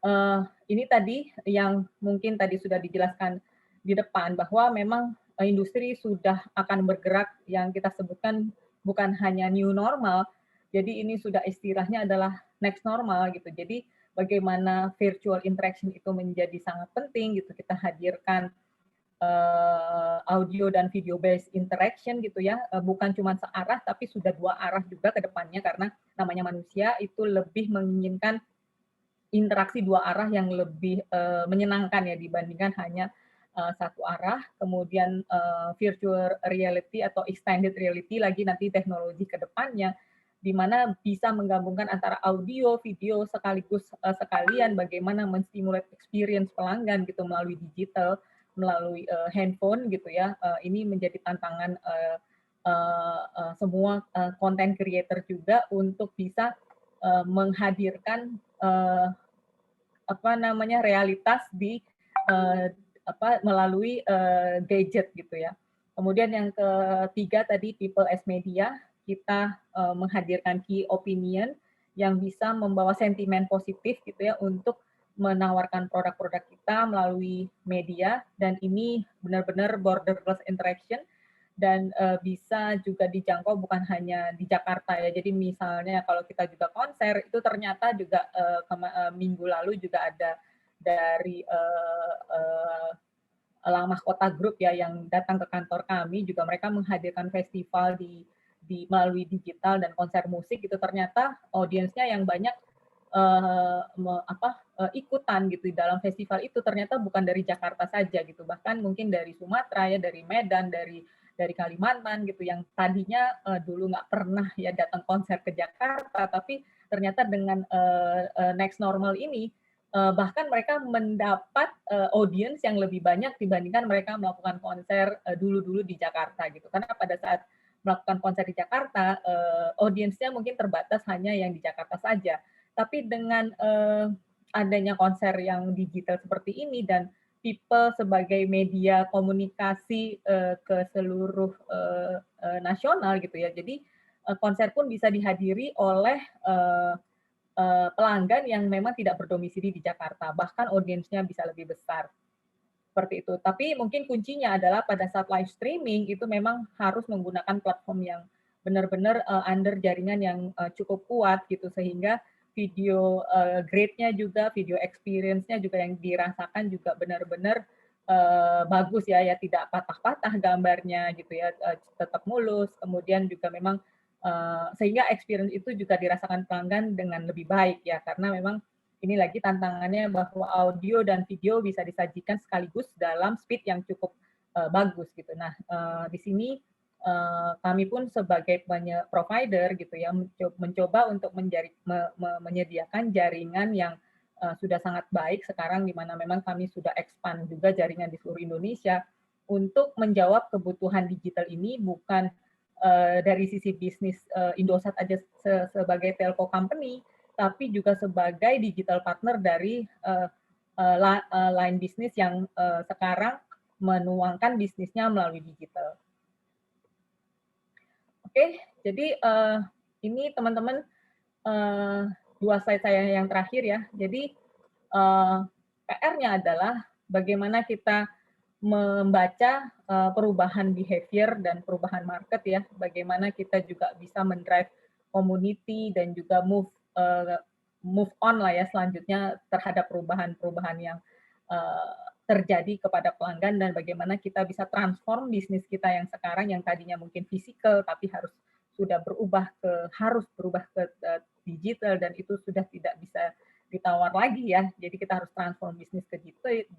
ini tadi yang mungkin tadi sudah dijelaskan di depan bahwa memang industri sudah akan bergerak yang kita sebutkan bukan hanya new normal, jadi ini sudah istilahnya adalah next normal gitu. Jadi bagaimana virtual interaction itu menjadi sangat penting gitu, kita hadirkan audio dan video based interaction gitu ya, bukan cuma searah tapi sudah dua arah juga ke depannya karena namanya manusia itu lebih menginginkan interaksi dua arah yang lebih menyenangkan ya dibandingkan hanya satu arah. Kemudian virtual reality atau extended reality lagi nanti teknologi ke depannya di mana bisa menggabungkan antara audio, video sekaligus sekalian bagaimana menstimulate experience pelanggan gitu melalui digital, melalui handphone gitu ya. Ini menjadi tantangan semua content creator juga untuk bisa menghadirkan realitas di melalui gadget gitu ya. Kemudian yang ketiga tadi people as media, kita menghadirkan key opinion yang bisa membawa sentimen positif gitu ya untuk menawarkan produk-produk kita melalui media dan ini benar-benar borderless interaction dan bisa juga dijangkau bukan hanya di Jakarta ya. Jadi misalnya kalau kita juga konser itu ternyata juga minggu lalu juga ada dari Langmah Kota Group ya yang datang ke kantor kami juga mereka menghadirkan festival di melalui digital dan konser musik itu ternyata audiensnya yang banyak ikutan gitu di dalam festival itu ternyata bukan dari Jakarta saja gitu bahkan mungkin dari Sumatera ya dari Medan dari Kalimantan gitu yang tadinya dulu nggak pernah ya datang konser ke Jakarta tapi ternyata dengan next normal ini bahkan mereka mendapat audience yang lebih banyak dibandingkan mereka melakukan konser dulu-dulu di Jakarta gitu karena pada saat melakukan konser di Jakarta audiensnya mungkin terbatas hanya yang di Jakarta saja tapi dengan adanya konser yang digital seperti ini dan people sebagai media komunikasi ke seluruh nasional gitu ya. Jadi konser pun bisa dihadiri oleh pelanggan yang memang tidak berdomisili di Jakarta, bahkan audiensnya bisa lebih besar. Seperti itu. Tapi mungkin kuncinya adalah pada saat live streaming itu memang harus menggunakan platform yang benar-benar under jaringan yang cukup kuat gitu sehingga video grade-nya juga, video experience-nya juga yang dirasakan juga benar-benar bagus ya, ya tidak patah-patah gambarnya gitu ya, tetap mulus. Kemudian juga memang sehingga experience itu juga dirasakan pelanggan dengan lebih baik ya, karena memang ini lagi tantangannya bahwa audio dan video bisa disajikan sekaligus dalam speed yang cukup bagus gitu. Nah, di sini kami pun sebagai provider gitu ya mencoba untuk menyediakan jaringan yang sudah sangat baik sekarang di mana memang kami sudah expand juga jaringan di seluruh Indonesia untuk menjawab kebutuhan digital ini bukan dari sisi bisnis Indosat aja sebagai telco company, tapi juga sebagai digital partner dari line bisnis yang sekarang menuangkan bisnisnya melalui digital. Oke, jadi ini teman-teman dua slide saya yang terakhir ya. Jadi PR-nya adalah bagaimana kita membaca perubahan behavior dan perubahan market ya, bagaimana kita juga bisa mendrive community dan juga move on lah ya selanjutnya terhadap perubahan-perubahan yang terjadi kepada pelanggan, dan bagaimana kita bisa transform bisnis kita yang sekarang yang tadinya mungkin fisikal tapi harus berubah ke digital, dan itu sudah tidak bisa ditawar lagi ya. Jadi kita harus transform bisnis ke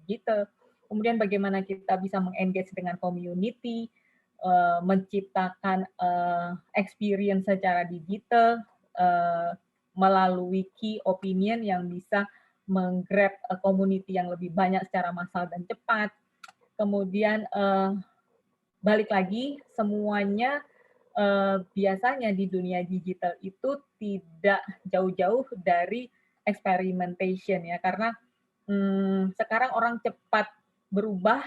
digital. Kemudian bagaimana kita bisa mengengage dengan community, menciptakan experience secara digital melalui key opinion yang bisa menggrab community yang lebih banyak secara massal dan cepat. Kemudian balik lagi, semuanya biasanya di dunia digital itu tidak jauh-jauh dari experimentation ya, karena sekarang orang cepat berubah,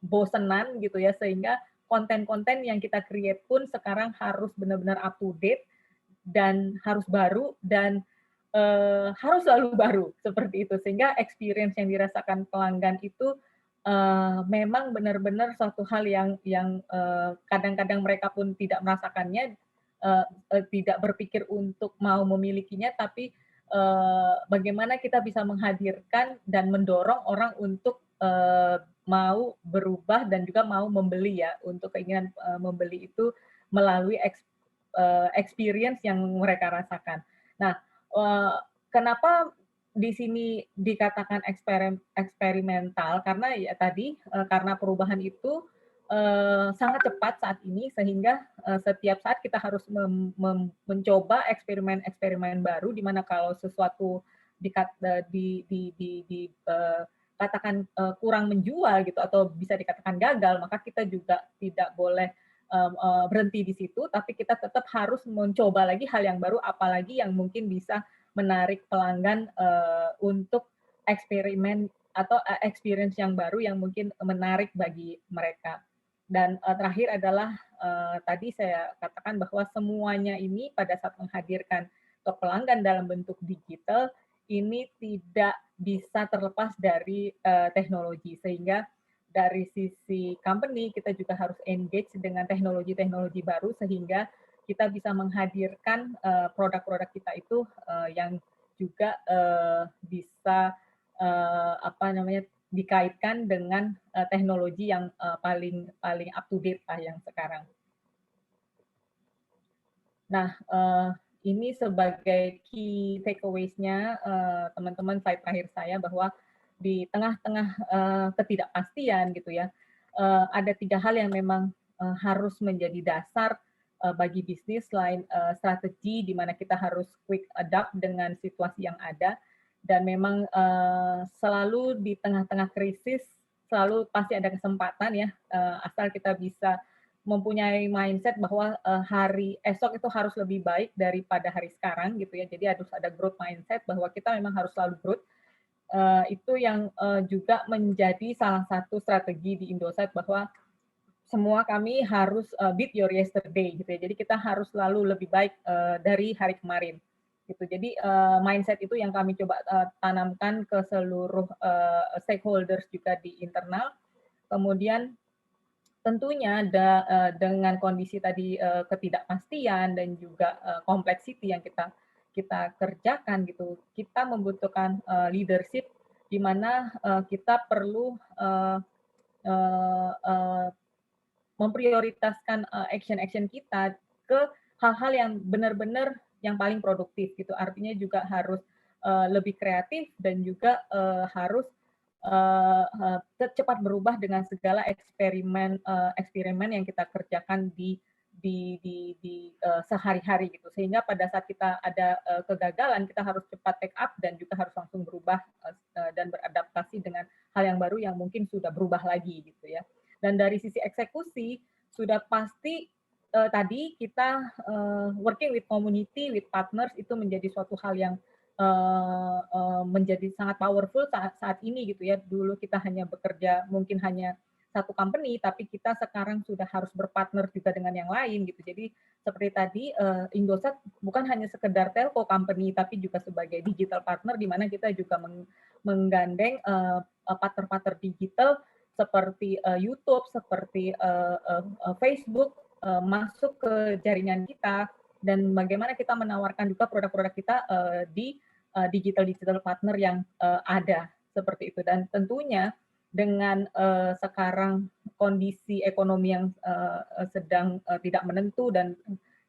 bosenan gitu ya, sehingga konten-konten yang kita create pun sekarang harus benar-benar up to date dan harus baru, dan harus selalu baru seperti itu, sehingga experience yang dirasakan pelanggan itu memang benar-benar suatu hal yang kadang-kadang mereka pun tidak merasakannya, tidak berpikir untuk mau memilikinya, tapi bagaimana kita bisa menghadirkan dan mendorong orang untuk mau berubah dan juga mau membeli ya, untuk keinginan membeli itu melalui experience yang mereka rasakan. Nah, kenapa di sini dikatakan eksperimental? Karena ya tadi karena perubahan itu sangat cepat saat ini, sehingga setiap saat kita harus mencoba eksperimen-eksperimen baru, di mana kalau sesuatu katakan kurang menjual gitu atau bisa dikatakan gagal, maka kita juga tidak boleh berhenti di situ, tapi kita tetap harus mencoba lagi hal yang baru, apalagi yang mungkin bisa menarik pelanggan untuk eksperimen atau experience yang baru yang mungkin menarik bagi mereka. Dan terakhir adalah tadi saya katakan bahwa semuanya ini pada saat menghadirkan ke pelanggan dalam bentuk digital ini tidak bisa terlepas dari teknologi, sehingga dari sisi company kita juga harus engage dengan teknologi-teknologi baru, sehingga kita bisa menghadirkan produk-produk kita itu yang juga bisa dikaitkan dengan teknologi yang paling up to date lah yang sekarang. Nah, ini sebagai key takeaways-nya teman-teman, slide terakhir saya, bahwa di tengah-tengah ketidakpastian gitu ya, ada 3 hal yang memang harus menjadi dasar bagi bisnis selain strategi di mana kita harus quick adapt dengan situasi yang ada, dan memang selalu di tengah-tengah krisis selalu pasti ada kesempatan ya, asal kita bisa mempunyai mindset bahwa hari esok itu harus lebih baik daripada hari sekarang gitu ya. Jadi harus ada growth mindset bahwa kita memang harus selalu growth. Itu yang juga menjadi salah satu strategi di Indosat, bahwa semua kami harus beat your yesterday gitu ya. Jadi kita harus selalu lebih baik dari hari kemarin gitu. Jadi mindset itu yang kami coba tanamkan ke seluruh stakeholders juga di internal. Kemudian tentunya dengan kondisi tadi ketidakpastian dan juga complexity yang kita kerjakan gitu, kita membutuhkan leadership di mana kita perlu memprioritaskan action-action kita ke hal-hal yang benar-benar yang paling produktif gitu. Artinya juga harus lebih kreatif dan juga harus cepat berubah dengan segala eksperimen yang kita kerjakan di sehari-hari gitu, sehingga pada saat kita ada kegagalan kita harus cepat take up dan juga harus langsung berubah dan beradaptasi dengan hal yang baru yang mungkin sudah berubah lagi gitu ya. Dan dari sisi eksekusi sudah pasti tadi kita working with community, with partners itu menjadi suatu hal yang menjadi sangat powerful saat ini gitu ya. Dulu kita hanya bekerja mungkin hanya satu company, tapi kita sekarang sudah harus berpartner juga dengan yang lain gitu. Jadi seperti tadi Indosat bukan hanya sekedar telco company, tapi juga sebagai digital partner, di mana kita juga menggandeng partner-partner digital seperti YouTube, seperti Facebook masuk ke jaringan kita, dan bagaimana kita menawarkan juga produk-produk kita di digital partner yang ada seperti itu. Dan tentunya dengan sekarang kondisi ekonomi yang sedang tidak menentu dan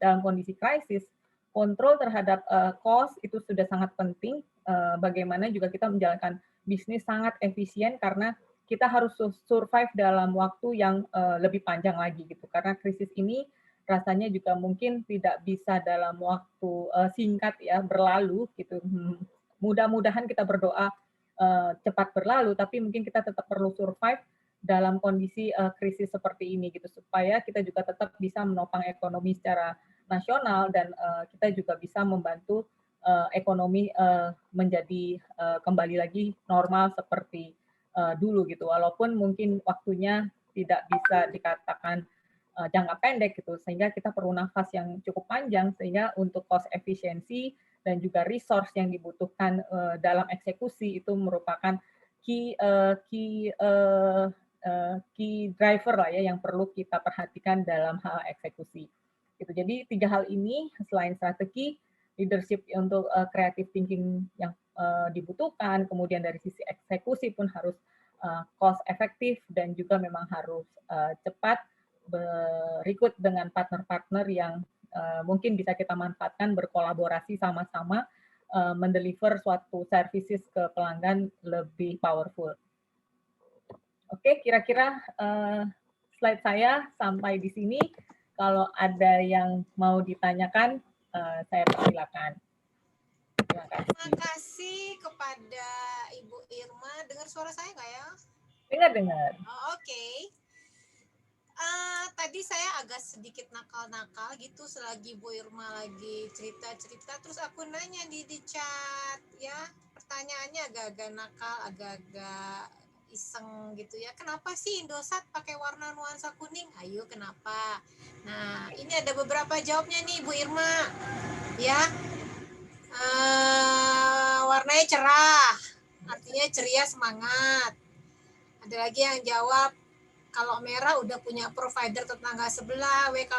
dalam kondisi krisis, kontrol terhadap cost itu sudah sangat penting. Bagaimana juga kita menjalankan bisnis sangat efisien karena kita harus survive dalam waktu yang lebih panjang lagi gitu. Karena krisis ini rasanya juga mungkin tidak bisa dalam waktu singkat ya berlalu gitu. Mudah-mudahan kita berdoa cepat berlalu, tapi mungkin kita tetap perlu survive dalam kondisi krisis seperti ini gitu, supaya kita juga tetap bisa menopang ekonomi secara nasional dan kita juga bisa membantu ekonomi menjadi kembali lagi normal seperti dulu gitu, walaupun mungkin waktunya tidak bisa dikatakan jangka pendek gitu, sehingga kita perlu nafas yang cukup panjang sehingga untuk cost efisiensi dan juga resource yang dibutuhkan dalam eksekusi itu merupakan key driver lah ya yang perlu kita perhatikan dalam hal eksekusi. Gitu. Jadi 3 hal ini selain strategi, leadership untuk creative thinking yang dibutuhkan, kemudian dari sisi eksekusi pun harus cost efektif dan juga memang harus cepat, berikut dengan partner-partner yang mungkin bisa kita manfaatkan berkolaborasi sama-sama mendeliver suatu services ke pelanggan lebih powerful. Oke, kira-kira slide saya sampai di sini. Kalau ada yang mau ditanyakan, saya persilakan. Terima kasih kepada Ibu Irma. Dengar suara saya nggak ya? Dengar. Oh, oke. Tadi saya agak sedikit nakal-nakal gitu selagi Bu Irma lagi cerita-cerita, terus aku nanya di chat ya, pertanyaannya agak-agak nakal, agak-agak iseng gitu ya. Kenapa sih Indosat pakai warna nuansa kuning? Ayo kenapa? Nah, ini ada beberapa jawabnya nih Bu Irma. Ya. Warnanya cerah, artinya ceria, semangat. Ada lagi yang jawab, kalau merah udah punya provider tetangga sebelah, WK.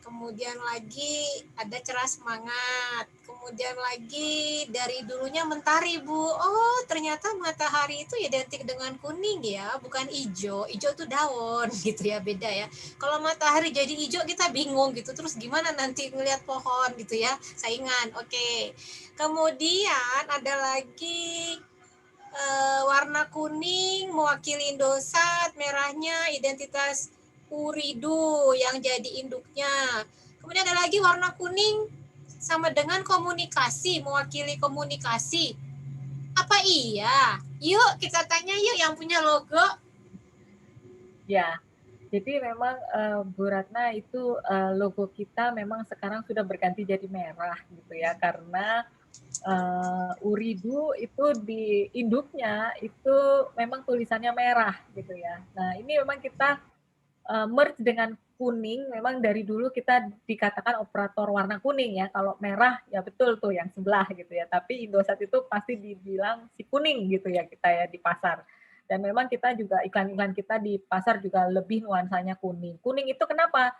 Kemudian lagi ada cerah, semangat. Kemudian lagi dari dulunya mentari, Bu. Oh, ternyata matahari itu identik dengan kuning ya, bukan hijau. Hijau itu daun gitu ya, beda ya. Kalau matahari jadi hijau kita bingung gitu. Terus gimana nanti ngelihat pohon gitu ya, saingan. Oke. Kemudian ada lagi warna kuning mewakili Indosat, merahnya identitas Uridu yang jadi induknya. Kemudian ada lagi warna kuning sama dengan komunikasi, mewakili komunikasi. Apa iya? Yuk kita tanya yuk yang punya logo. Ya, jadi memang Bu Ratna itu logo kita memang sekarang sudah berganti jadi merah gitu ya, karena Uridu itu di induknya itu memang tulisannya merah gitu ya. Nah ini memang kita merge dengan kuning, memang dari dulu kita dikatakan operator warna kuning ya. Kalau merah ya betul tuh yang sebelah gitu ya. Tapi Indosat itu pasti dibilang si kuning gitu ya kita ya di pasar. Dan memang kita juga iklan-iklan kita di pasar juga lebih nuansanya kuning. Kuning itu kenapa?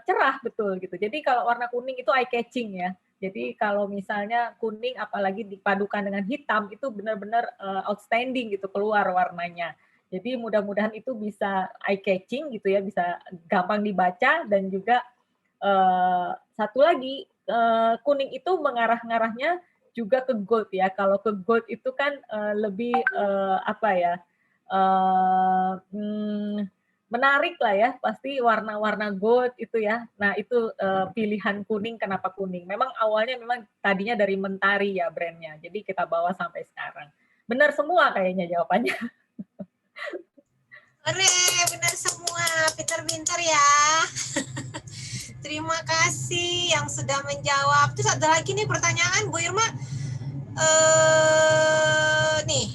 Cerah betul gitu. Jadi kalau warna kuning itu eye catching ya. Jadi kalau misalnya kuning apalagi dipadukan dengan hitam itu benar-benar outstanding gitu keluar warnanya. Jadi mudah-mudahan itu bisa eye catching gitu ya, bisa gampang dibaca dan juga satu lagi kuning itu mengarah-ngarahnya juga ke gold ya. Kalau ke gold itu kan lebih apa ya? Menarik lah ya, pasti warna-warna gold itu ya. Nah itu pilihan kuning, kenapa kuning? Memang awalnya memang tadinya dari Mentari ya brandnya, jadi kita bawa sampai sekarang. Benar semua kayaknya jawabannya. Ore, benar semua, pintar-pintar ya. Terima kasih yang sudah menjawab. Terus ada lagi nih pertanyaan Bu Irma. Nih.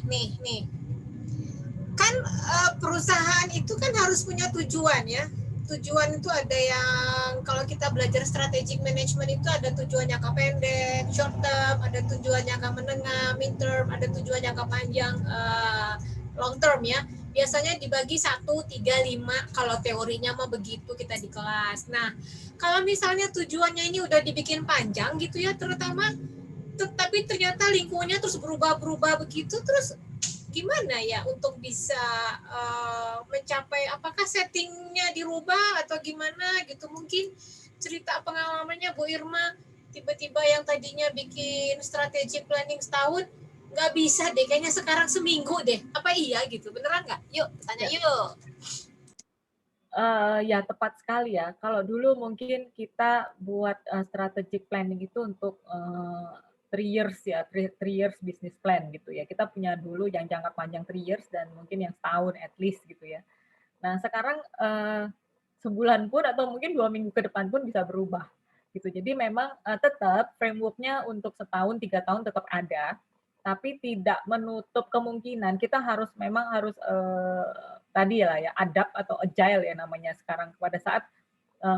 Kan perusahaan itu kan harus punya tujuan ya. Tujuan itu ada yang kalau kita belajar strategic management itu ada tujuan jangka pendek, short term, ada tujuan jangka menengah, mid term, ada tujuan jangka panjang, long term ya. Biasanya dibagi 1, 3, 5 kalau teorinya mah begitu kita di kelas. Nah, kalau misalnya tujuannya ini udah dibikin panjang gitu ya, terutama tapi ternyata lingkungannya terus berubah-berubah begitu, terus gimana ya untuk bisa mencapai, apakah settingnya dirubah atau gimana gitu. Mungkin cerita pengalamannya Bu Irma, tiba-tiba yang tadinya bikin strategi planning setahun nggak bisa deh, kayaknya sekarang seminggu deh, apa iya gitu, beneran nggak? Yuk tanya yuk. Ya tepat sekali ya. Kalau dulu mungkin kita buat strategic planning itu untuk 3 years ya, 3 years business plan gitu ya. Kita punya dulu yang jangka panjang 3 years dan mungkin yang setahun at least gitu ya. Nah sekarang sebulan pun atau mungkin 2 minggu ke depan pun bisa berubah gitu. Jadi memang tetap framework-nya untuk setahun 3 tahun tetap ada, tapi tidak menutup kemungkinan kita memang harus tadi lah ya adapt atau agile ya namanya sekarang pada saat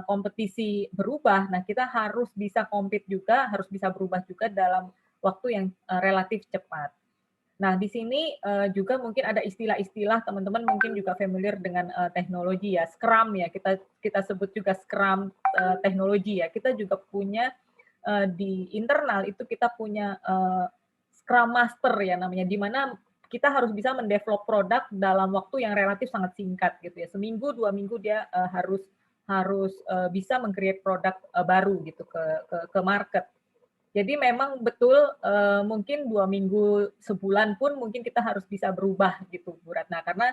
kompetisi berubah. Nah kita harus bisa compete juga, harus bisa berubah juga dalam waktu yang relatif cepat. Nah, di sini juga mungkin ada istilah-istilah, teman-teman mungkin juga familiar dengan teknologi ya, Scrum ya, kita sebut juga Scrum teknologi ya. Kita juga punya di internal itu kita punya Scrum Master ya namanya, di mana kita harus bisa mendevelop produk dalam waktu yang relatif sangat singkat gitu ya. Seminggu, 2 minggu dia harus bisa meng-create produk baru gitu ke market. Jadi memang betul mungkin 2 minggu, sebulan pun mungkin kita harus bisa berubah gitu Bu Ratna, karena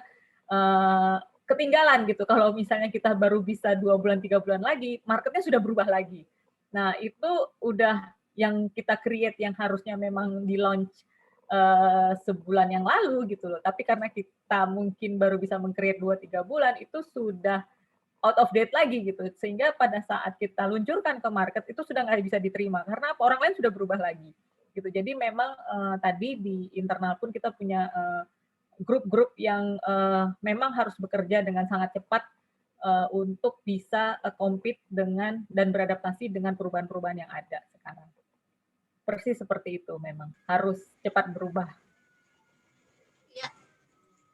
ketinggalan gitu kalau misalnya kita baru bisa 2 bulan, 3 bulan lagi, marketnya sudah berubah lagi. Nah itu udah yang kita create yang harusnya memang di-launch sebulan yang lalu gitu loh, tapi karena kita mungkin baru bisa meng-create 2-3 bulan, itu sudah out of date lagi gitu, sehingga pada saat kita luncurkan ke market itu sudah nggak bisa diterima karena apa, orang lain sudah berubah lagi gitu. Jadi memang tadi di internal pun kita punya grup-grup yang memang harus bekerja dengan sangat cepat untuk bisa compete dengan dan beradaptasi dengan perubahan-perubahan yang ada sekarang. Persis seperti itu, memang harus cepat berubah. Ya.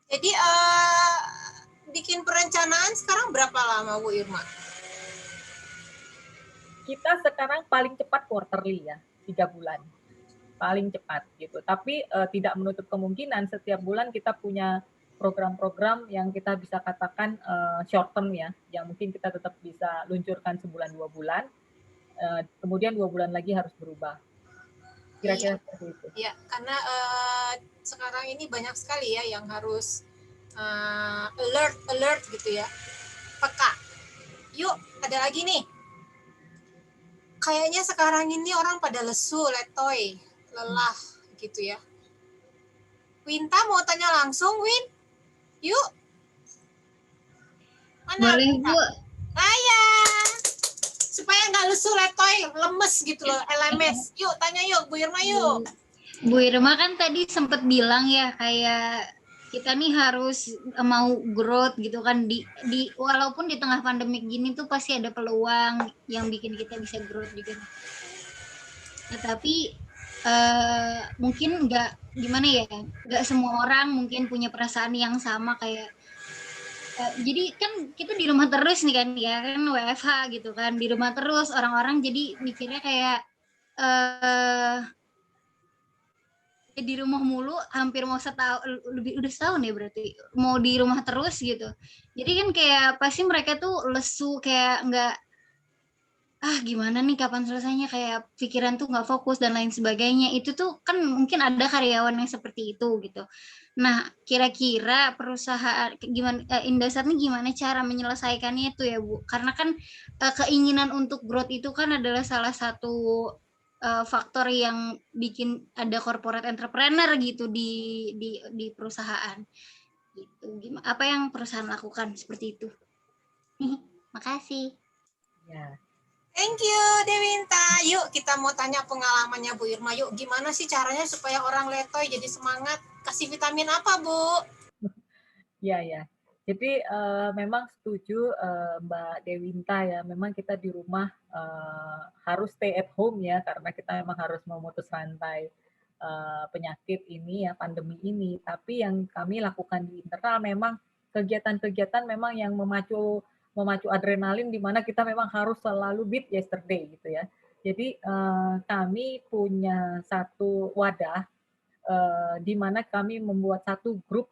Jadi bikin perencanaan sekarang berapa lama Bu Irma? Kita sekarang paling cepat quarterly ya, 3 bulan. Paling cepat gitu. Tapi tidak menutup kemungkinan setiap bulan kita punya program-program yang kita bisa katakan short term ya, yang mungkin kita tetap bisa luncurkan sebulan 2 bulan, kemudian 2 bulan lagi harus berubah. Kira-kira seperti itu. Iya, karena sekarang ini banyak sekali ya yang harus alert gitu ya, peka. Yuk, ada lagi nih. Kayaknya sekarang ini orang pada lesu, letoy, lelah gitu ya. Winta mau tanya langsung, Win? Yuk. Mana? Boleh Bu. Ayah. Supaya nggak lesu, letoy, lemes gitu loh, LMS. Yuk, tanya yuk, Bu Irma yuk. Bu Irma kan tadi sempat bilang ya kayak kita nih harus mau growth gitu kan di walaupun di tengah pandemik gini tuh pasti ada peluang yang bikin kita bisa growth juga. Nah, tapi mungkin nggak semua orang mungkin punya perasaan yang sama kayak jadi kan kita di rumah terus nih kan ya kan WFH gitu kan, di rumah terus orang-orang jadi mikirnya kayak di rumah mulu hampir mau udah setahun ya berarti mau di rumah terus gitu. Jadi kan kayak pasti mereka tuh lesu kayak nggak gimana nih kapan selesainya, kayak pikiran tuh nggak fokus dan lain sebagainya. Itu tuh kan mungkin ada karyawan yang seperti itu gitu. Nah kira-kira perusahaan gimana Indosat nih gimana cara menyelesaikannya itu ya Bu, karena kan keinginan untuk growth itu kan adalah salah satu faktor yang bikin ada corporate entrepreneur gitu di perusahaan gitu. Gimana, apa yang perusahaan lakukan seperti itu? Makasih. Ya. Thank you Dewinta. Yuk kita mau tanya pengalamannya Bu Irma. Yuk gimana sih caranya supaya orang letoy jadi semangat? Kasih vitamin apa Bu? Ya. Jadi memang setuju Mbak Dewinta ya, memang kita di rumah harus stay at home ya, karena kita memang harus memutus rantai penyakit ini ya, pandemi ini. Tapi yang kami lakukan di internal memang kegiatan-kegiatan memang yang memacu adrenalin, di mana kita memang harus selalu beat yesterday gitu ya. Jadi kami punya satu wadah di mana kami membuat satu grup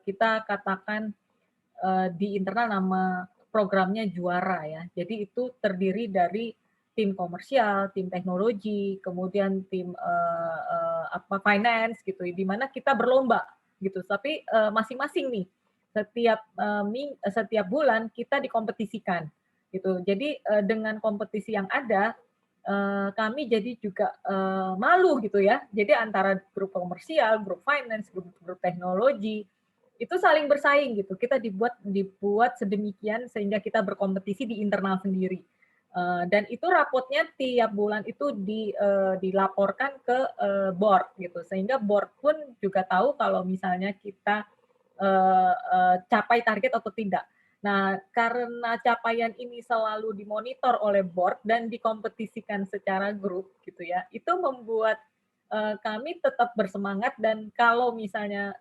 kita katakan di internal nama programnya Juara ya. Jadi itu terdiri dari tim komersial, tim teknologi, kemudian tim finance gitu, di mana kita berlomba gitu. Tapi masing-masing nih setiap bulan kita dikompetisikan gitu. Jadi dengan kompetisi yang ada kami jadi juga malu gitu ya. Jadi antara grup komersial, grup finance, grup teknologi itu saling bersaing gitu. Kita dibuat sedemikian sehingga kita berkompetisi di internal sendiri. Dan itu rapotnya tiap bulan itu dilaporkan ke board gitu. Sehingga board pun juga tahu kalau misalnya kita capai target atau tidak. Nah, karena capaian ini selalu dimonitor oleh board dan dikompetisikan secara grup gitu ya, itu membuat kami tetap bersemangat, dan kalau misalnya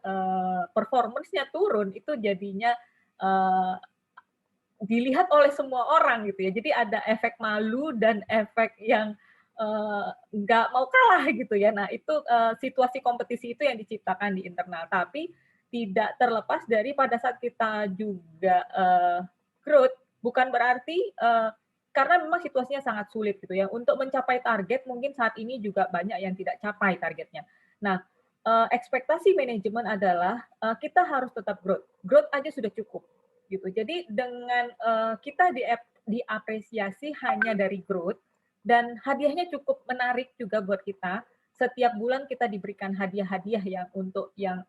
performance-nya turun itu jadinya dilihat oleh semua orang gitu ya. Jadi ada efek malu dan efek yang nggak mau kalah gitu ya. Nah itu situasi kompetisi itu yang diciptakan di internal. Tapi tidak terlepas dari pada saat kita juga growth, bukan berarti karena memang situasinya sangat sulit gitu ya. Untuk mencapai target mungkin saat ini juga banyak yang tidak capai targetnya. Nah, ekspektasi manajemen adalah kita harus tetap growth. Growth aja sudah cukup gitu. Jadi dengan kita diapresiasi hanya dari growth, dan hadiahnya cukup menarik juga buat kita. Setiap bulan kita diberikan hadiah-hadiah yang untuk yang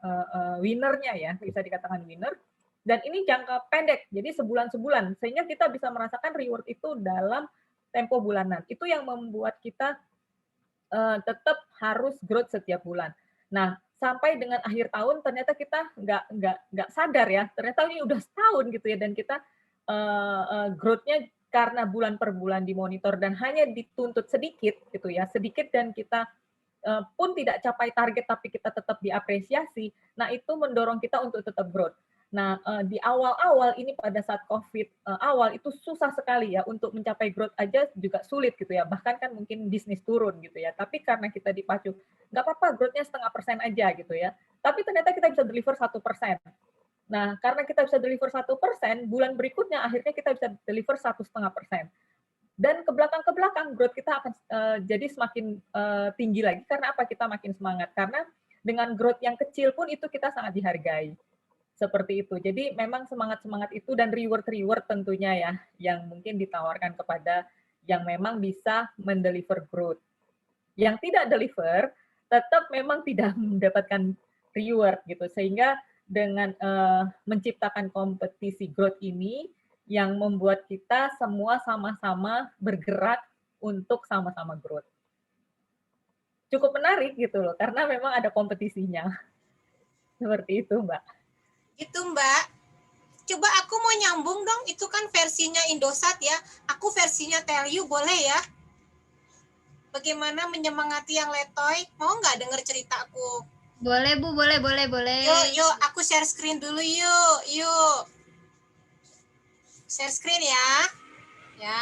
winnernya ya, bisa dikatakan winner. Dan ini jangka pendek, jadi sebulan-sebulan, sehingga kita bisa merasakan reward itu dalam tempo bulanan. Itu yang membuat kita tetap harus growth setiap bulan. Nah, sampai dengan akhir tahun ternyata kita nggak sadar ya, ternyata ini udah setahun gitu ya, dan kita growth-nya karena bulan per bulan dimonitor dan hanya dituntut sedikit gitu ya, sedikit, dan kita pun tidak capai target tapi kita tetap diapresiasi. Nah, itu mendorong kita untuk tetap growth. Nah, di awal-awal ini pada saat COVID awal itu susah sekali ya untuk mencapai growth aja juga sulit gitu ya. Bahkan kan mungkin bisnis turun gitu ya. Tapi karena kita dipacu, nggak apa-apa growth-nya 0,5% aja gitu ya. Tapi ternyata kita bisa deliver 1%. Nah, karena kita bisa deliver 1%, bulan berikutnya akhirnya kita bisa deliver 1,5%. Dan ke belakang growth kita akan jadi semakin tinggi lagi. Karena apa? Kita makin semangat. Karena dengan growth yang kecil pun itu kita sangat dihargai. Seperti itu. Jadi memang semangat-semangat itu dan reward tentunya ya, yang mungkin ditawarkan kepada yang memang bisa mendeliver growth. Yang tidak deliver, tetap memang tidak mendapatkan reward gitu. Sehingga dengan menciptakan kompetisi growth ini, yang membuat kita semua sama-sama bergerak untuk sama-sama growth. Cukup menarik gitu loh, karena memang ada kompetisinya. Seperti itu, Mbak. Gitu, Mbak. Coba aku mau nyambung dong, itu kan versinya Indosat ya. Aku versinya Tell You, boleh ya? Bagaimana menyemangati yang letoy? Mau nggak denger ceritaku? Boleh Bu, boleh. Yuk, aku share screen dulu yuk. Share screen ya. Ya,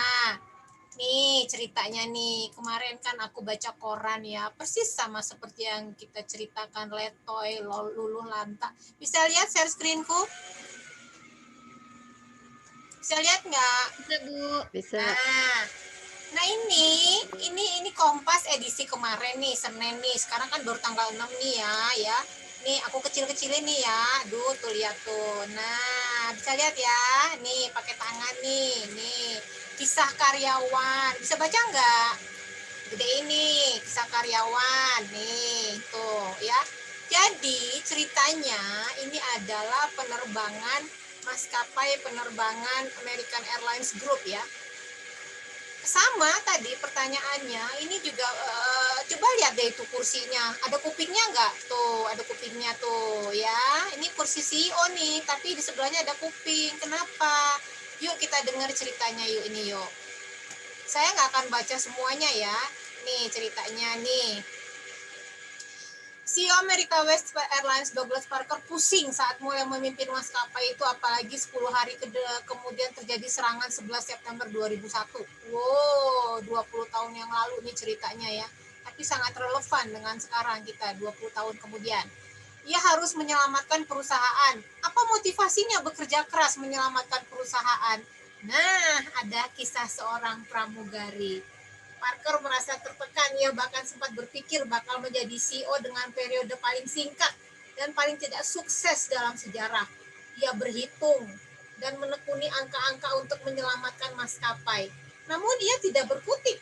nih ceritanya nih. Kemarin kan aku baca koran ya, persis sama seperti yang kita ceritakan letoy, luluh lantak. Bisa lihat share screenku? Bisa lihat nggak? Bisa Bu. Bisa. Nah ini Kompas edisi kemarin nih, Senin nih. Sekarang kan baru tanggal 6 nih ya. Nih aku kecil-kecilin nih ya. Aduh, tuh lihat tuh. Nah, bisa lihat ya. Nih pakai tangan nih. Kisah karyawan. Bisa baca nggak? Gede ini, kisah karyawan. Nih, tuh ya. Jadi ceritanya ini adalah maskapai penerbangan American Airlines Group ya. Sama tadi pertanyaannya, ini juga coba lihat deh itu kursinya, ada kupingnya nggak? Tuh, ada kupingnya tuh ya. Ini kursi CEO nih, tapi di sebelahnya ada kuping. Kenapa? Yuk kita dengar ceritanya yuk. Saya nggak akan baca semuanya ya. nih ceritanya nih. CEO America West Airlines Douglas Parker pusing saat mulai memimpin maskapai itu, apalagi 10 hari kemudian terjadi serangan 11 September 2001. Wow, 20 tahun yang lalu nih ceritanya ya. Tapi sangat relevan dengan sekarang kita 20 tahun kemudian. Ia harus menyelamatkan perusahaan. Apa motivasinya bekerja keras menyelamatkan perusahaan? Nah, ada kisah seorang pramugari. Parker merasa tertekan, ia bahkan sempat berpikir bakal menjadi CEO dengan periode paling singkat dan paling tidak sukses dalam sejarah. Ia berhitung dan menekuni angka-angka untuk menyelamatkan maskapai. Namun ia tidak berkutik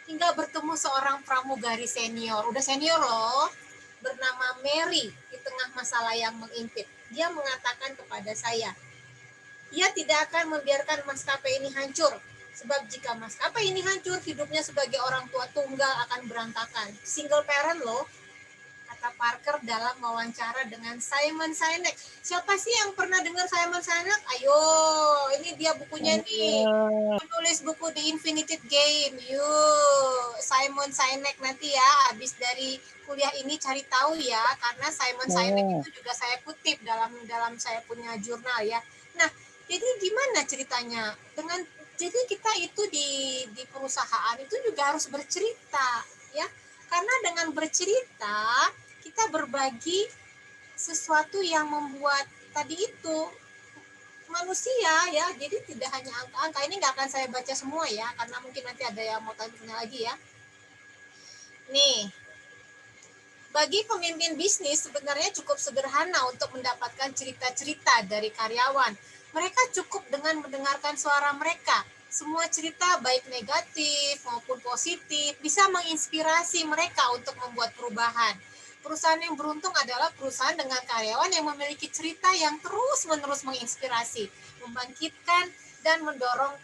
hingga bertemu seorang pramugari senior, udah senior loh, bernama Mary di tengah masalah yang mengimpit. Dia mengatakan kepada saya, ia tidak akan membiarkan maskapai ini hancur. Sebab jika maskapai ini hancur, hidupnya sebagai orang tua tunggal akan berantakan. Single parent loh, kata Parker dalam wawancara dengan Simon Sinek. Siapa sih yang pernah dengar Simon Sinek? Ayo, ini dia bukunya nih. Penulis buku The Infinite Game. Yuk, Simon Sinek nanti ya, habis dari kuliah ini cari tahu ya, karena Simon Sinek itu juga saya kutip dalam saya punya jurnal ya. Nah, jadi gimana ceritanya? Jadi kita itu di perusahaan itu juga harus bercerita ya. Karena dengan bercerita kita berbagi sesuatu yang membuat tadi itu manusia ya. Jadi tidak hanya angka-angka, ini nggak akan saya baca semua ya, karena mungkin nanti ada yang mau tanya lagi ya. Nih, bagi pemimpin bisnis sebenarnya cukup sederhana untuk mendapatkan cerita-cerita dari karyawan. Mereka cukup dengan mendengarkan suara mereka. Semua cerita baik negatif maupun positif bisa menginspirasi mereka untuk membuat perubahan. Perusahaan yang beruntung adalah perusahaan dengan karyawan yang memiliki cerita yang terus-menerus menginspirasi, membangkitkan, dan mendorong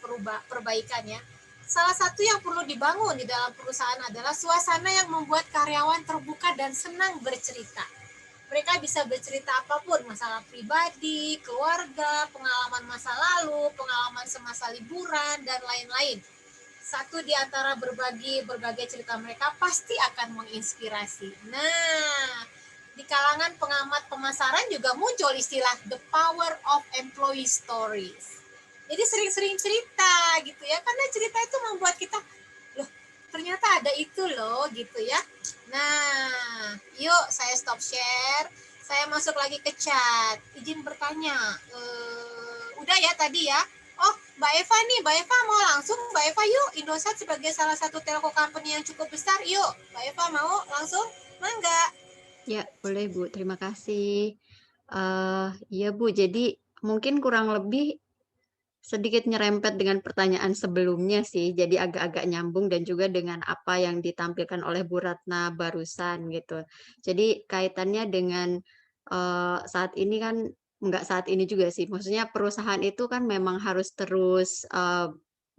perbaikannya. Salah satu yang perlu dibangun di dalam perusahaan adalah suasana yang membuat karyawan terbuka dan senang bercerita. Mereka bisa bercerita apapun, masalah pribadi, keluarga, pengalaman masa lalu, pengalaman semasa liburan, dan lain-lain. Satu di antara berbagai cerita mereka pasti akan menginspirasi. Nah, di kalangan pengamat pemasaran juga muncul istilah the power of employee stories. Jadi sering-sering cerita gitu ya, karena cerita itu membuat kita, loh ternyata ada itu loh gitu ya. Nah, yuk saya stop share, saya masuk lagi ke chat. Izin bertanya, udah ya tadi ya. Oh, Mbak Eva nih, Mbak Eva mau langsung, Mbak Eva yuk, Indosat sebagai salah satu telco company yang cukup besar, yuk, Mbak Eva mau langsung, mangga. Ya, boleh Bu, terima kasih. Iya Bu, jadi mungkin kurang lebih sedikit nyerempet dengan pertanyaan sebelumnya sih, jadi agak-agak nyambung dan juga dengan apa yang ditampilkan oleh Bu Ratna barusan gitu. Jadi kaitannya dengan saat ini kan, enggak saat ini juga sih, maksudnya perusahaan itu kan memang harus terus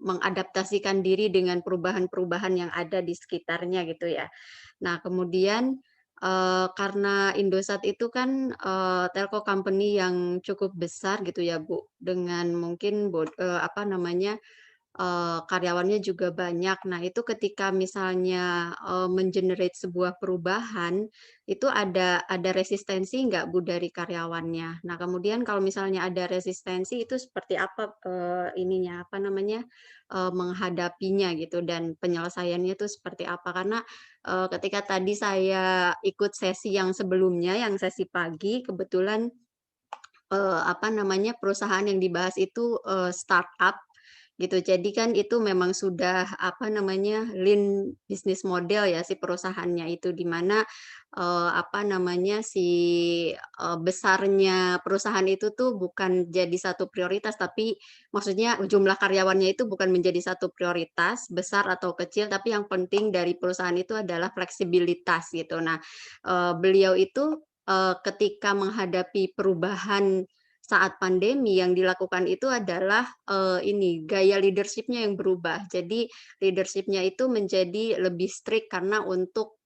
mengadaptasikan diri dengan perubahan-perubahan yang ada di sekitarnya gitu ya. Nah kemudian karena Indosat itu kan telco company yang cukup besar gitu ya Bu, dengan mungkin apa namanya, karyawannya juga banyak. Nah itu ketika misalnya men-generate sebuah perubahan, itu ada resistensi nggak Bu dari karyawannya? Nah kemudian kalau misalnya ada resistensi itu seperti apa ininya, apa namanya, menghadapinya gitu dan penyelesaiannya itu seperti apa? Karena ketika tadi saya ikut sesi yang sebelumnya, yang sesi pagi, kebetulan apa namanya, perusahaan yang dibahas itu startup gitu. Jadi kan itu memang sudah apa namanya, lean business model ya si perusahaannya itu, di mana apa namanya, si besarnya perusahaan itu tuh bukan jadi satu prioritas, tapi maksudnya jumlah karyawannya itu bukan menjadi satu prioritas, besar atau kecil, tapi yang penting dari perusahaan itu adalah fleksibilitas gitu. Nah, beliau itu ketika menghadapi perubahan saat pandemi yang dilakukan itu adalah ini gaya leadership-nya yang berubah. Jadi leadership-nya itu menjadi lebih strict karena untuk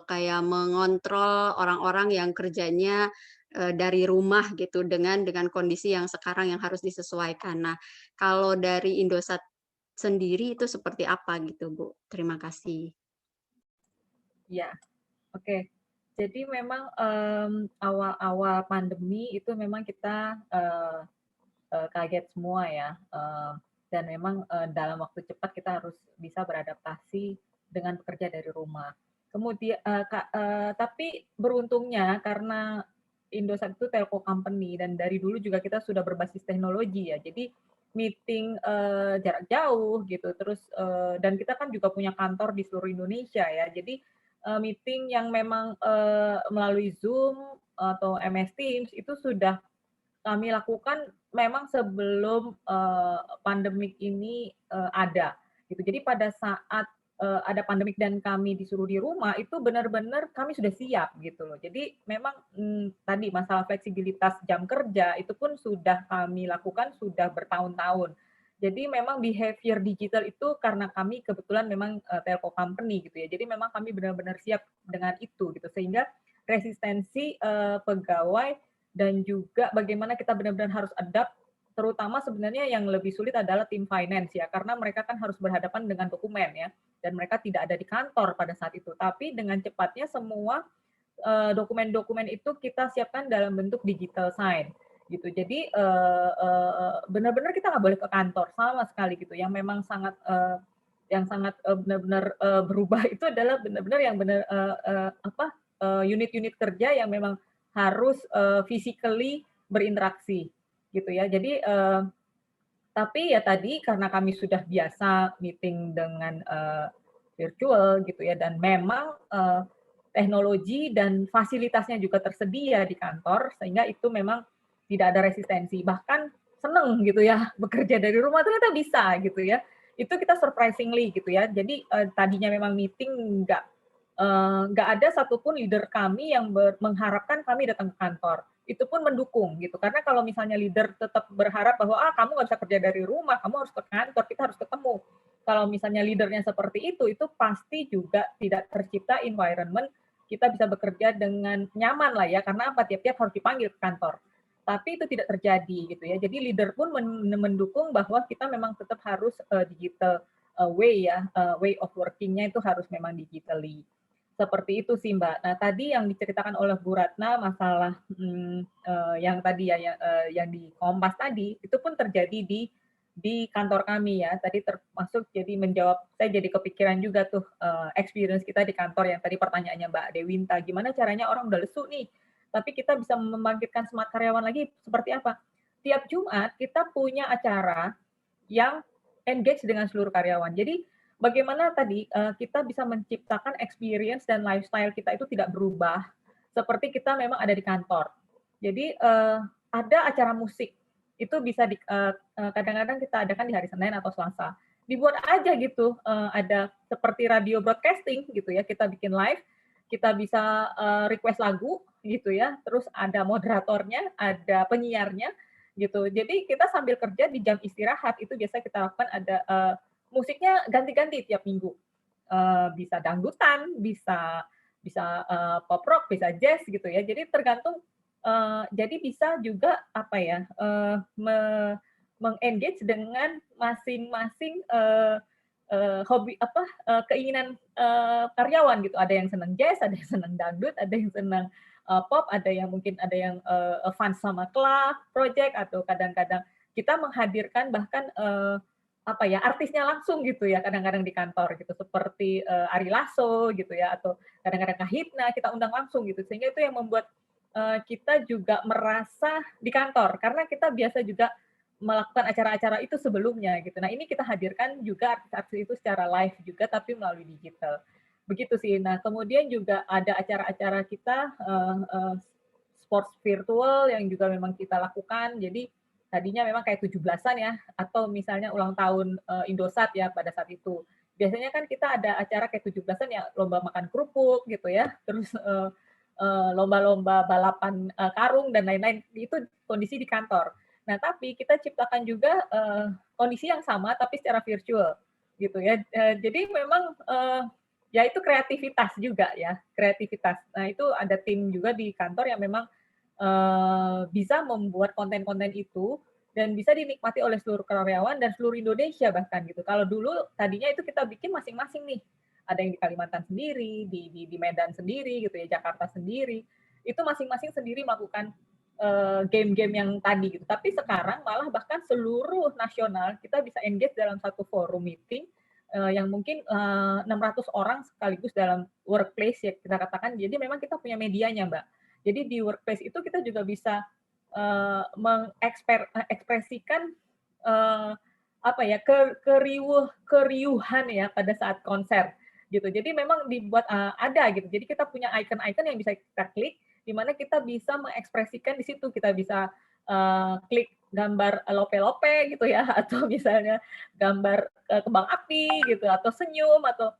kayak mengontrol orang-orang yang kerjanya dari rumah gitu dengan kondisi yang sekarang yang harus disesuaikan. Nah, kalau dari Indosat sendiri itu seperti apa gitu, Bu? Terima kasih. Ya, oke. Jadi memang awal-awal pandemi itu memang kita kaget semua ya, dan memang dalam waktu cepat kita harus bisa beradaptasi dengan bekerja dari rumah. Kemudian, tapi beruntungnya karena Indosat itu telco company dan dari dulu juga kita sudah berbasis teknologi ya, jadi meeting jarak jauh gitu, terus dan kita kan juga punya kantor di seluruh Indonesia ya, jadi meeting yang memang melalui Zoom atau MS Teams itu sudah kami lakukan memang sebelum pandemik ini ada gitu. Jadi pada saat ada pandemik dan kami disuruh di rumah itu benar-benar kami sudah siap gitu loh. Jadi memang tadi masalah fleksibilitas jam kerja itu pun sudah kami lakukan sudah bertahun-tahun. Jadi memang behavior digital itu karena kami kebetulan memang telco company gitu ya. Jadi memang kami benar-benar siap dengan itu gitu sehingga resistensi pegawai dan juga bagaimana kita benar-benar harus adapt, terutama sebenarnya yang lebih sulit adalah tim finance ya, karena mereka kan harus berhadapan dengan dokumen ya, dan mereka tidak ada di kantor pada saat itu. Tapi dengan cepatnya semua dokumen-dokumen itu kita siapkan dalam bentuk digital sign gitu. Jadi benar-benar kita nggak boleh ke kantor sama sekali gitu. Yang memang sangat benar-benar berubah itu adalah benar-benar yang benar unit-unit kerja yang memang harus physically berinteraksi gitu ya. Jadi tapi ya tadi karena kami sudah biasa meeting dengan virtual gitu ya dan memang teknologi dan fasilitasnya juga tersedia di kantor sehingga itu memang tidak ada resistensi. Bahkan seneng gitu ya bekerja dari rumah ternyata bisa gitu ya. Itu kita surprisingly gitu ya. Jadi tadinya memang meeting nggak ada satupun leader kami yang mengharapkan kami datang ke kantor. Itu pun mendukung gitu. Karena kalau misalnya leader tetap berharap bahwa kamu nggak bisa kerja dari rumah, kamu harus ke kantor, kita harus ketemu. Kalau misalnya leadernya seperti itu pasti juga tidak tercipta environment kita bisa bekerja dengan nyaman lah ya. Karena apa? Tiap-tiap harus dipanggil ke kantor. Tapi itu tidak terjadi gitu ya. Jadi leader pun mendukung bahwa kita memang tetap harus digital way ya, way of working-nya itu harus memang digitally. Seperti itu sih Mbak. Nah tadi yang diceritakan oleh Bu Ratna masalah yang tadi ya yang di Kompas tadi itu pun terjadi di kantor kami ya. Tadi termasuk jadi menjawab saya jadi kepikiran juga tuh experience kita di kantor yang tadi pertanyaannya Mbak Dewinta. Gimana caranya orang udah lesu nih, tapi kita bisa membangkitkan semangat karyawan lagi seperti apa? Tiap Jumat kita punya acara yang engage dengan seluruh karyawan. Jadi bagaimana tadi kita bisa menciptakan experience dan lifestyle kita itu tidak berubah seperti kita memang ada di kantor. Jadi ada acara musik itu bisa kadang-kadang kita adakan di hari Senin atau Selasa. Dibuat aja gitu, ada seperti radio broadcasting gitu ya, kita bikin live, kita bisa request lagu gitu ya, terus ada moderatornya, ada penyiarnya gitu. Jadi kita sambil kerja di jam istirahat itu biasa kita lakukan ada musiknya ganti-ganti tiap minggu. Bisa dangdutan, bisa pop rock, bisa jazz gitu ya. Jadi tergantung jadi bisa juga apa ya mengengage dengan masing-masing hobi apa keinginan karyawan gitu. Ada yang senang jazz, ada yang senang dangdut, ada yang senang pop, ada yang mungkin ada yang fans sama club project atau kadang-kadang kita menghadirkan bahkan apa ya artisnya langsung gitu ya kadang-kadang di kantor gitu seperti Ari Lasso gitu ya atau kadang-kadang Kahitna kita undang langsung gitu sehingga itu yang membuat kita juga merasa di kantor karena kita biasa juga melakukan acara-acara itu sebelumnya gitu. Nah ini kita hadirkan juga artis-artis itu secara live juga tapi melalui digital. Begitu sih. Nah kemudian juga ada acara-acara kita sports virtual yang juga memang kita lakukan. Jadi tadinya memang kayak 17-an ya, atau misalnya ulang tahun Indosat ya pada saat itu. Biasanya kan kita ada acara kayak 17-an ya lomba makan kerupuk gitu ya, terus lomba-lomba balapan karung dan lain-lain. Itu kondisi di kantor. Nah, tapi kita ciptakan juga kondisi yang sama tapi secara virtual gitu ya. Jadi memang ya itu kreativitas juga ya, kreativitas. Nah, itu ada tim juga di kantor yang memang bisa membuat konten-konten itu dan bisa dinikmati oleh seluruh karyawan dan seluruh Indonesia bahkan gitu. Kalau dulu tadinya itu kita bikin masing-masing nih ada yang di Kalimantan sendiri, di Medan sendiri gitu ya, Jakarta sendiri. Itu masing-masing sendiri melakukan game-game yang tadi gitu. Tapi sekarang malah bahkan seluruh nasional kita bisa engage dalam satu forum meeting yang mungkin 600 orang sekaligus dalam workplace ya kita katakan. Jadi memang kita punya medianya, Mbak. Jadi di workplace itu kita juga bisa mengekspresikan apa ya keriuhan ya pada saat konser gitu. Jadi memang dibuat ada gitu. Jadi kita punya icon-icon yang bisa kita klik di mana kita bisa mengekspresikan di situ. Kita bisa klik gambar lope-lope gitu ya, atau misalnya gambar kembang api gitu, atau senyum, atau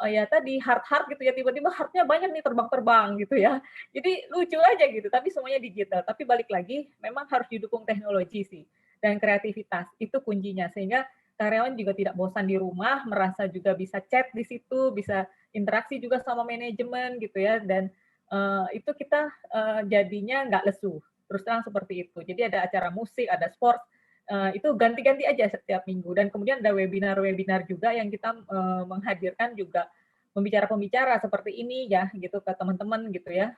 ya tadi heart gitu ya, tiba-tiba heartnya banyak nih terbang-terbang gitu ya. Jadi lucu aja gitu, tapi semuanya digital. Tapi balik lagi, memang harus didukung teknologi sih dan kreativitas itu kuncinya, sehingga karyawan juga tidak bosan di rumah, merasa juga bisa chat di situ, bisa interaksi juga sama manajemen gitu ya, dan itu kita jadinya nggak lesu, terus terang seperti itu. Jadi ada acara musik, ada sport, itu ganti-ganti aja setiap minggu. Dan kemudian ada webinar-webinar juga yang kita menghadirkan juga pembicara-pembicara seperti ini ya, gitu ke teman-teman gitu ya.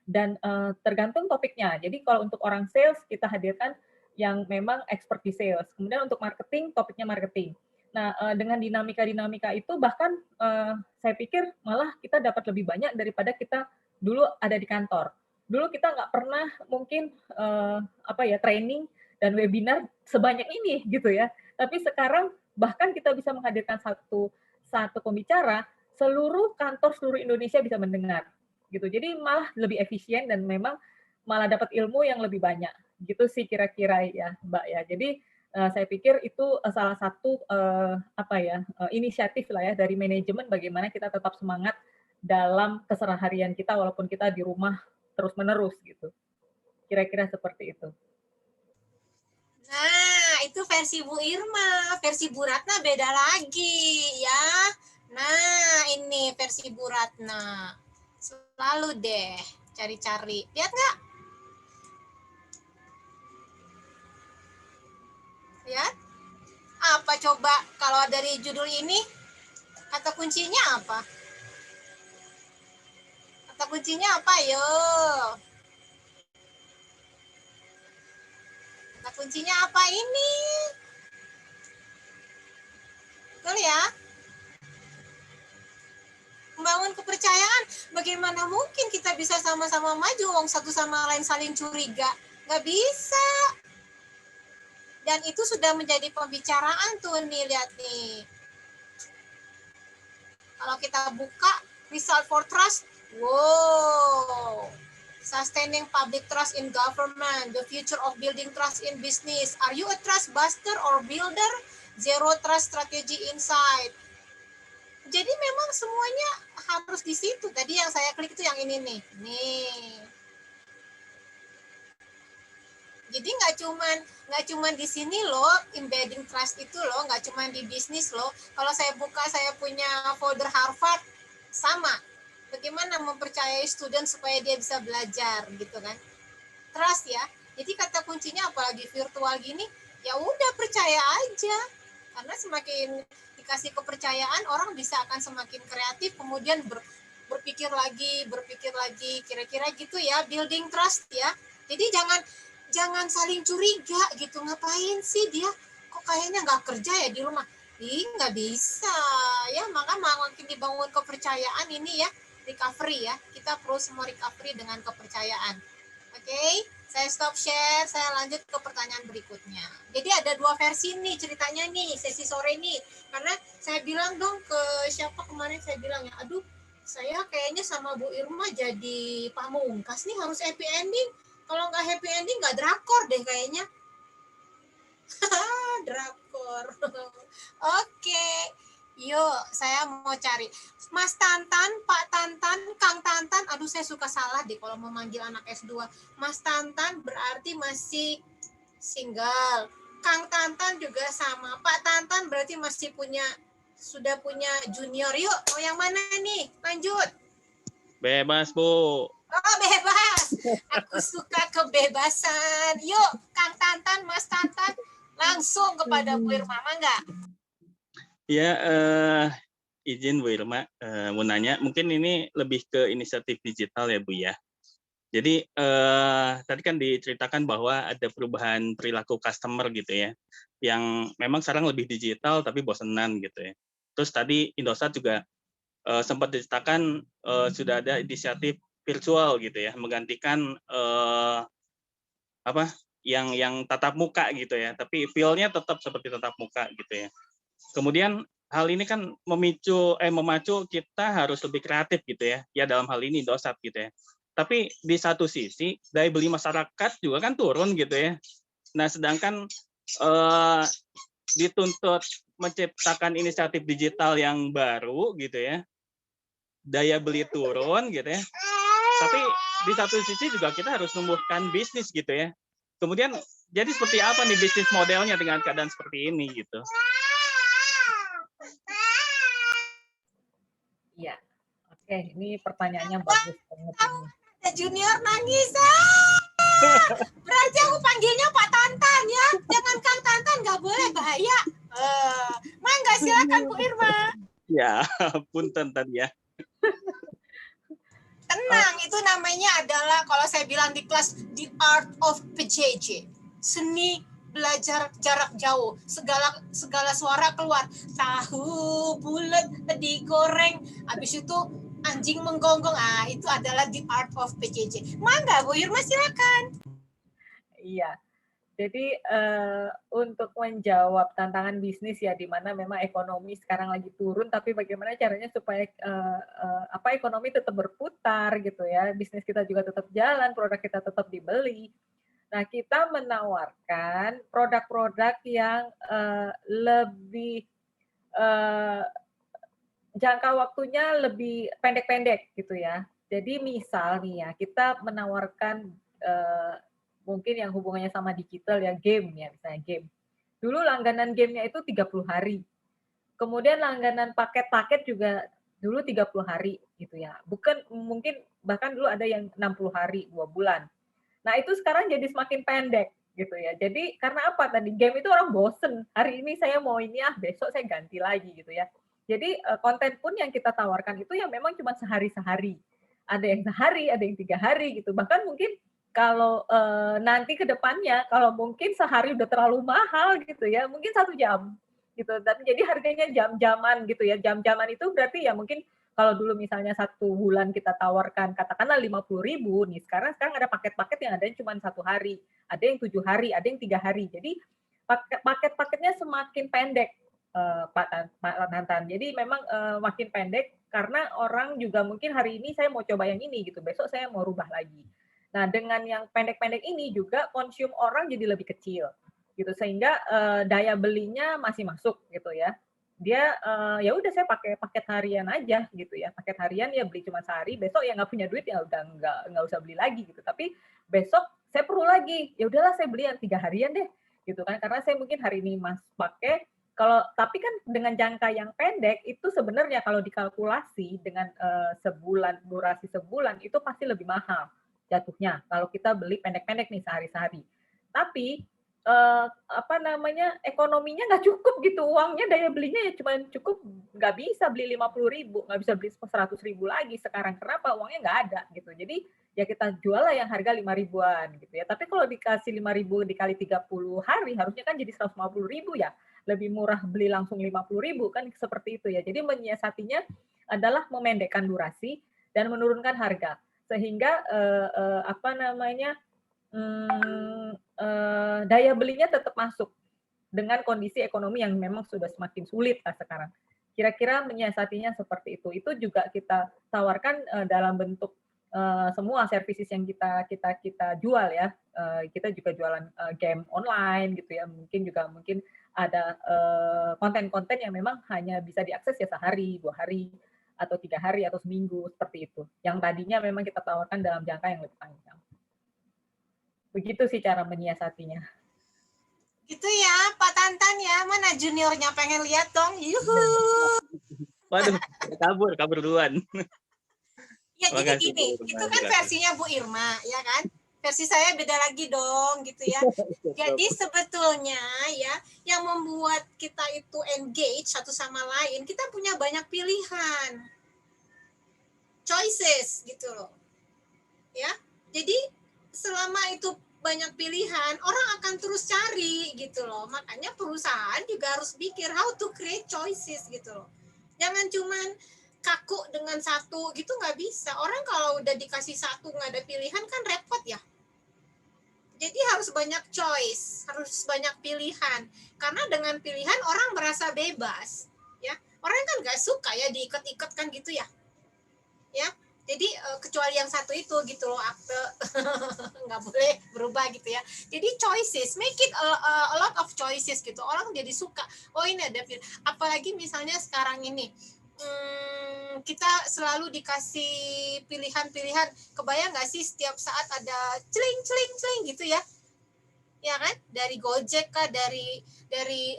Dan tergantung topiknya. Jadi kalau untuk orang sales kita hadirkan yang memang expert di sales. Kemudian untuk marketing, topiknya marketing. Nah, dengan dinamika-dinamika itu bahkan saya pikir malah kita dapat lebih banyak daripada kita dulu ada di kantor. Dulu kita nggak pernah mungkin training dan webinar sebanyak ini gitu ya. Tapi sekarang bahkan kita bisa menghadirkan satu pembicara, seluruh kantor seluruh Indonesia bisa mendengar gitu. Jadi malah lebih efisien dan memang malah dapat ilmu yang lebih banyak. Gitu sih kira-kira ya, Mbak ya. Jadi saya pikir itu salah satu inisiatif lah ya dari manajemen bagaimana kita tetap semangat dalam keseharian kita walaupun kita di rumah terus-menerus gitu. Kira-kira seperti itu. Nah, itu versi Bu Irma, versi Bu Ratna beda lagi ya. Nah, ini versi Bu Ratna. Selalu deh cari-cari. Lihat nggak? Lihat? Apa coba kalau dari judul ini? Kata kuncinya apa? Kata kuncinya apa? Yo. Kata kuncinya apa ini? Betul ya? Membangun kepercayaan. Bagaimana mungkin kita bisa sama-sama maju, wong satu sama lain saling curiga? Nggak bisa. Dan itu sudah menjadi pembicaraan tuh nih, lihat nih. Kalau kita buka result for trust, wow. Sustaining public trust in government, the future of building trust in business. Are you a trust buster or builder? Zero trust strategy insight. Jadi memang semuanya harus di situ. Tadi yang saya klik itu yang ini nih. Nih. Jadi nggak cuman di sini loh, embedding trust itu loh, nggak cuman di bisnis loh. Kalau saya buka, saya punya folder Harvard, sama. Bagaimana mempercayai student supaya dia bisa belajar gitu kan? Trust ya. Jadi kata kuncinya apalagi virtual gini, ya udah percaya aja. Karena semakin dikasih kepercayaan, orang bisa akan semakin kreatif, kemudian berpikir lagi, kira-kira gitu ya, building trust ya. Jadi jangan saling curiga gitu, ngapain sih dia kok kayaknya nggak kerja ya di rumah. Nggak bisa ya, maka makin dibangun kepercayaan ini ya, recovery ya, kita perlu semua recovery dengan kepercayaan. Oke, saya stop share, saya lanjut ke pertanyaan berikutnya. Jadi ada dua versi nih ceritanya nih sesi sore nih, karena saya bilang dong ke siapa kemarin, saya bilang ya, aduh saya kayaknya sama Bu Irma jadi pamungkas nih, harus happy ending. Kalau nggak happy ending, nggak drakor deh kayaknya. Drakor. Oke. Yuk, saya mau cari. Mas Tantan, Pak Tantan, Kang Tantan. Aduh, saya suka salah deh kalau mau manggil anak S2. Mas Tantan berarti masih single. Kang Tantan juga sama. Pak Tantan berarti sudah punya junior. Yuk, mau yang mana nih? Lanjut. Bebas, Bu. Oh, bebas. Aku suka kebebasan. Yuk, Kang Tantan, Mas Tantan, langsung kepada Bu Irma, enggak? Ya, izin Bu Irma mau nanya, mungkin ini lebih ke inisiatif digital ya Bu ya. Jadi tadi kan diceritakan bahwa ada perubahan perilaku customer gitu ya, yang memang sekarang lebih digital tapi bosenan gitu ya. Terus tadi Indosat juga sempat diceritakan sudah ada inisiatif virtual gitu ya, menggantikan yang tatap muka gitu ya, tapi feel-nya tetap seperti tatap muka gitu ya. Kemudian hal ini kan memacu kita harus lebih kreatif gitu ya dalam hal ini Indosat gitu ya. Tapi di satu sisi daya beli masyarakat juga kan turun gitu ya. Nah, sedangkan dituntut menciptakan inisiatif digital yang baru gitu ya, daya beli turun gitu ya. Tapi di satu sisi juga kita harus menumbuhkan bisnis gitu ya. Kemudian jadi seperti apa nih bisnis modelnya dengan keadaan seperti ini gitu? Iya, oke, ini pertanyaannya bagus banget ini. Ada junior nangis. Berarti aku panggilnya Pak Tantan ya. Jangan Kang Tantan, nggak boleh, bahaya. Mangga, silakan Bu Irma. Ya, punten tadi ya. Tenang, itu namanya adalah kalau saya bilang di kelas the art of PJJ. Seni belajar jarak jauh. Segala suara keluar. Tahu bulat digoreng. Habis itu anjing menggonggong. Itu adalah the art of PJJ. Mangga, Bu Irma, silakan. Iya. Jadi untuk menjawab tantangan bisnis ya, di mana memang ekonomi sekarang lagi turun, tapi bagaimana caranya supaya ekonomi tetap berputar gitu ya, bisnis kita juga tetap jalan, produk kita tetap dibeli. Nah, kita menawarkan produk-produk yang lebih jangka waktunya lebih pendek-pendek gitu ya. Jadi misal nih ya, kita menawarkan mungkin yang hubungannya sama digital ya, game ya, misalnya game. Dulu langganan gamenya itu 30 hari. Kemudian langganan paket-paket juga dulu 30 hari gitu ya. Bukan, mungkin bahkan dulu ada yang 60 hari, 2 bulan. Nah, itu sekarang jadi semakin pendek gitu ya. Jadi karena apa tadi? Game itu orang bosen. Hari ini saya mau ini, besok saya ganti lagi gitu ya. Jadi konten pun yang kita tawarkan itu yang memang cuma sehari-sehari. Ada yang sehari, ada yang 3 hari gitu. Bahkan mungkin kalau nanti ke depannya, kalau mungkin sehari udah terlalu mahal gitu ya, mungkin 1 jam gitu. Dan jadi harganya jam-jaman gitu ya. Jam-jaman itu berarti ya mungkin kalau dulu misalnya 1 bulan kita tawarkan katakanlah 50.000, nih sekarang ada paket-paket yang ada cuma 1 hari, ada yang 7 hari, ada yang 3 hari. Jadi paket-paketnya semakin pendek, Pak Tantan. Jadi memang makin pendek karena orang juga mungkin hari ini saya mau coba yang ini gitu, besok saya mau rubah lagi. Nah, dengan yang pendek-pendek ini juga konsum orang jadi lebih kecil gitu, sehingga daya belinya masih masuk gitu ya. Dia ya udah saya pakai paket harian aja gitu ya. Paket harian ya beli cuma sehari, besok ya nggak punya duit ya udah nggak usah beli lagi gitu. Tapi besok saya perlu lagi, ya udahlah saya beli yang 3 harian deh gitu kan. Karena saya mungkin hari ini pakai, tapi kan dengan jangka yang pendek itu sebenarnya kalau dikalkulasi dengan durasi sebulan itu pasti lebih mahal jatuhnya kalau kita beli pendek-pendek nih sehari-sehari. Tapi ekonominya nggak cukup gitu, uangnya, daya belinya ya cuma cukup, nggak bisa beli 50.000, nggak bisa beli 100.000 lagi sekarang. Kenapa? Uangnya nggak ada gitu. Jadi ya kita jual lah yang harga 5.000-an gitu ya. Tapi kalau dikasih 5.000 dikali 30 hari harusnya kan jadi 150.000 ya. Lebih murah beli langsung 50.000 kan, seperti itu ya. Jadi menyiasatinya adalah memendekkan durasi dan menurunkan harga sehingga daya belinya tetap masuk dengan kondisi ekonomi yang memang sudah semakin sulit lah sekarang. Kira-kira menyiasatinya seperti itu. Itu juga kita tawarkan dalam bentuk semua services yang kita jual ya. Kita juga jualan game online gitu ya. Mungkin ada konten-konten yang memang hanya bisa diakses ya sehari, 2 hari, atau 3 hari atau seminggu seperti itu. Yang tadinya memang kita tawarkan dalam jangka yang lebih panjang. Begitu sih cara menyiasatinya. Gitu ya, Pak Tantan ya. Mana juniornya, pengen lihat dong. Yuhu. Waduh, kabur duluan. Ya jadi gini, itu kan versinya Bu Irma, ya kan? Versi saya beda lagi dong, gitu ya. Jadi sebetulnya ya, yang membuat kita itu engage satu sama lain, kita punya banyak pilihan, choices gitu loh, ya. Jadi selama itu banyak pilihan, orang akan terus cari gitu loh. Makanya perusahaan juga harus pikir how to create choices gitu loh. Jangan cuman kaku dengan satu gitu, nggak bisa. Orang kalau udah dikasih satu nggak ada pilihan kan repot ya. Jadi harus banyak choice, harus banyak pilihan. Karena dengan pilihan orang merasa bebas, ya. Orang kan nggak suka ya diikat-ikat kan gitu ya, ya. Jadi kecuali yang satu itu gitu loh, akte nggak boleh berubah gitu ya. Jadi choices, make it a lot of choices gitu. Orang jadi suka. Oh ini ada pilihan. Apalagi misalnya sekarang ini. Kita selalu dikasih pilihan-pilihan. Kebayang nggak sih setiap saat ada celing gitu ya? Ya kan? Dari Gojek kah, dari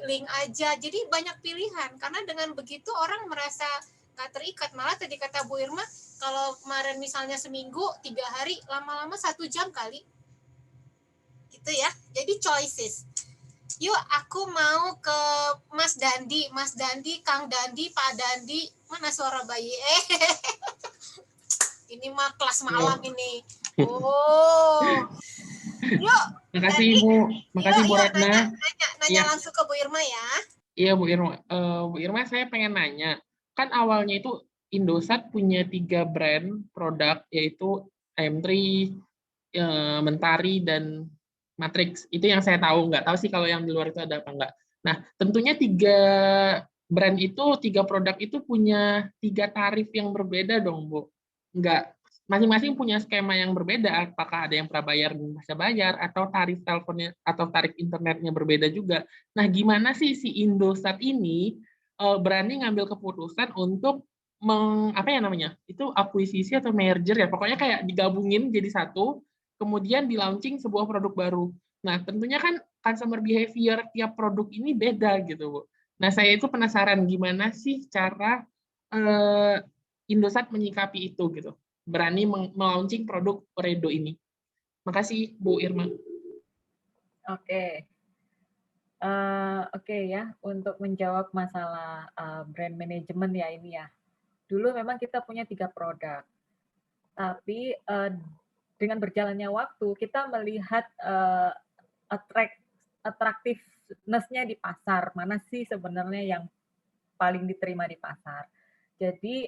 link aja. Jadi banyak pilihan. Karena dengan begitu orang merasa nggak terikat. Malah tadi kata Bu Irma, kalau kemarin misalnya seminggu, 3 hari, lama-lama 1 jam kali. Gitu ya. Jadi choices. Yuk, aku mau ke Mas Dandi, Kang Dandi, Pak Dandi. Mana suara bayi? Ini mah kelas malam ini. Oh. Yuk. Makasih Dandi. Bu, makasih Bu Ratna. Nanya Ya. langsung ke Bu Irma ya. Iya Bu Irma. Bu Irma, saya pengen nanya. Kan awalnya itu Indosat punya 3 brand produk, yaitu AM3, Mentari, dan Matrix. Itu yang saya tahu. Nggak tahu sih kalau yang di luar itu ada apa nggak. Nah, tentunya 3 brand itu, 3 produk itu punya 3 tarif yang berbeda dong, Bu. Nggak, masing-masing punya skema yang berbeda. Apakah ada yang prabayar dan masa bayar, atau tarif teleponnya atau tarif internetnya berbeda juga. Nah, gimana sih si Indosat ini berani ngambil keputusan untuk apa ya namanya? Itu akuisisi atau merger ya. Pokoknya kayak digabungin jadi satu, kemudian di launching sebuah produk baru. Nah, tentunya kan customer behavior tiap produk ini beda gitu, Bu. Nah, saya itu penasaran gimana sih cara Indosat menyikapi itu gitu. Berani melaunching produk Oredo ini. Makasih Bu Irma. Oke. Oke ya, untuk menjawab masalah brand management ya ini ya. Dulu memang kita punya 3 produk. Tapi dengan berjalannya waktu kita melihat attractiveness-nya di pasar, mana sih sebenarnya yang paling diterima di pasar. Jadi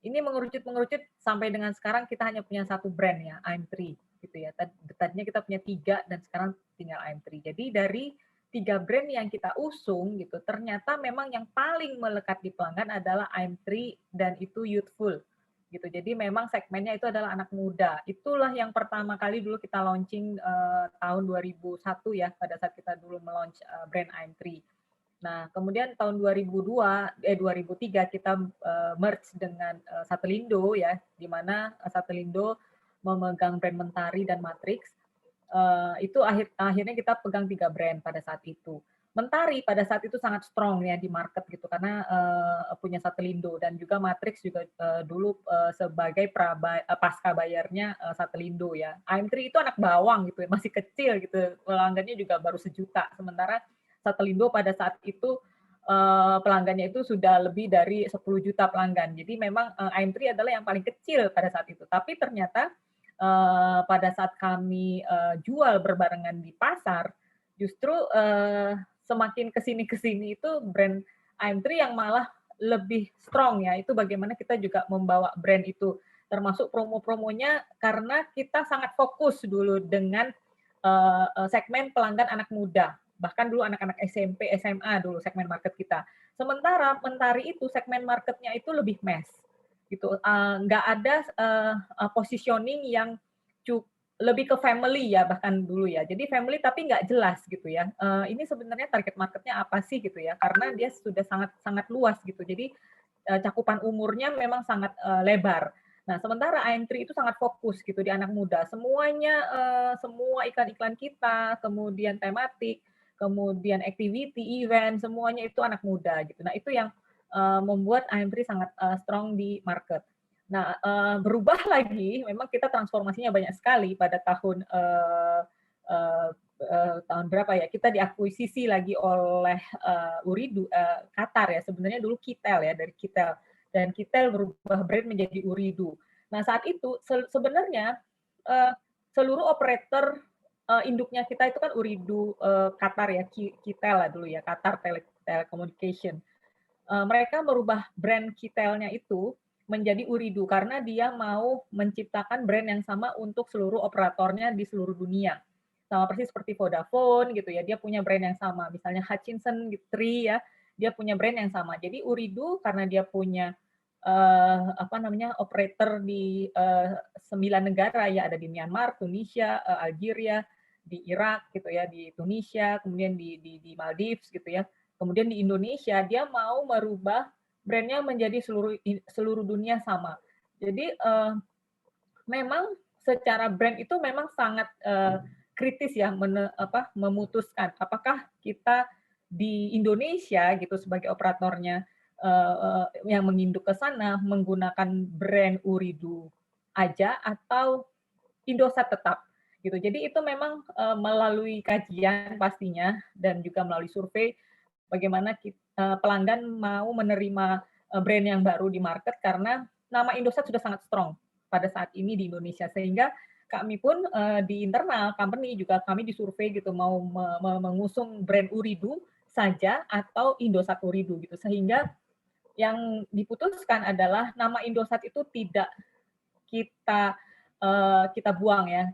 ini mengerucut sampai dengan sekarang kita hanya punya 1 brand ya, AM3 gitu ya. Tadinya kita punya 3 dan sekarang tinggal AM3. Jadi dari 3 brand yang kita usung gitu, ternyata memang yang paling melekat di pelanggan adalah AM3 dan itu youthful gitu. Jadi memang segmennya itu adalah anak muda. Itulah yang pertama kali dulu kita launching tahun 2001 ya, pada saat kita dulu melaunch brand AM3. Nah, kemudian tahun 2003 kita merge dengan Satelindo ya, di mana Satelindo memegang brand Mentari dan Matrix. Itu akhirnya kita pegang 3 brand pada saat itu. Mentari pada saat itu sangat strong ya di market gitu karena punya Satelindo dan juga Matrix juga dulu sebagai pasca bayarnya Satelindo ya. AM3 itu anak bawang gitu, masih kecil gitu, pelanggannya juga baru 1 juta. Sementara Satelindo pada saat itu pelanggannya itu sudah lebih dari 10 juta pelanggan. Jadi memang AM3 adalah yang paling kecil pada saat itu. Tapi ternyata pada saat kami jual berbarengan di pasar, justru semakin kesini itu brand AM3 yang malah lebih strong ya. Itu bagaimana kita juga membawa brand itu, termasuk promo-promonya karena kita sangat fokus dulu dengan segmen pelanggan anak muda. Bahkan dulu anak-anak SMP, SMA dulu segmen market kita. Sementara Mentari itu segmen marketnya itu lebih mass gitu. Nggak ada positioning yang lebih ke family ya bahkan dulu ya. Jadi family tapi nggak jelas gitu ya. Ini sebenarnya target marketnya apa sih gitu ya? Karena dia sudah sangat luas gitu. Jadi cakupan umurnya memang sangat lebar. Nah, sementara AM3 itu sangat fokus gitu di anak muda. Semuanya, semua iklan-iklan kita, kemudian tematik, kemudian activity, event, semuanya itu anak muda gitu. Nah, itu yang membuat AM3 sangat strong di market. Nah, berubah lagi, memang kita transformasinya banyak sekali pada tahun tahun berapa ya, kita diakuisisi lagi oleh Ooredoo, Qatar ya, sebenarnya dulu Kitel ya, dari Kitel, dan Kitel berubah brand menjadi Ooredoo. Nah saat itu sebenarnya seluruh operator induknya kita itu kan Ooredoo, Qatar ya, Kitel lah dulu ya, Qatar Telecommunication. Mereka merubah brand Kitelnya itu menjadi Ooredoo karena dia mau menciptakan brand yang sama untuk seluruh operatornya di seluruh dunia. Sama persis seperti Vodafone gitu ya, dia punya brand yang sama. Misalnya Hutchison Tree ya, dia punya brand yang sama. Jadi Ooredoo karena dia punya operator di 9 negara ya, ada di Myanmar, Tunisia, Algeria, di Irak gitu ya, di Tunisia, kemudian di Maldives gitu ya. Kemudian di Indonesia dia mau merubah brandnya menjadi seluruh dunia sama. Jadi memang secara brand itu memang sangat kritis ya memutuskan apakah kita di Indonesia gitu sebagai operatornya yang menginduk ke sana menggunakan brand Ooredoo aja atau Indosat tetap gitu. Jadi itu memang melalui kajian pastinya dan juga melalui survei bagaimana pelanggan mau menerima brand yang baru di market karena nama Indosat sudah sangat strong pada saat ini di Indonesia, sehingga kami pun di internal company juga kami disurvei gitu mau mengusung brand Ooredoo saja atau Indosat Ooredoo gitu, sehingga yang diputuskan adalah nama Indosat itu tidak kita buang ya,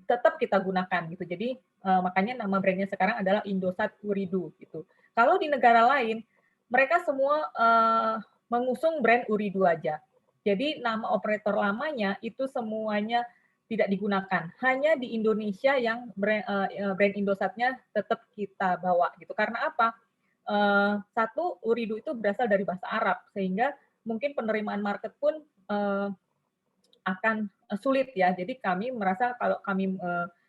tetap kita gunakan gitu. Jadi makanya nama brandnya sekarang adalah Indosat Ooredoo gitu. Kalau di negara lain mereka semua mengusung brand Ooredoo aja. Jadi nama operator lamanya itu semuanya tidak digunakan. Hanya di Indonesia yang brand Indosatnya tetap kita bawa gitu. Karena apa? Satu, Ooredoo itu berasal dari bahasa Arab sehingga mungkin penerimaan market pun akan sulit ya. Jadi kami merasa kalau kami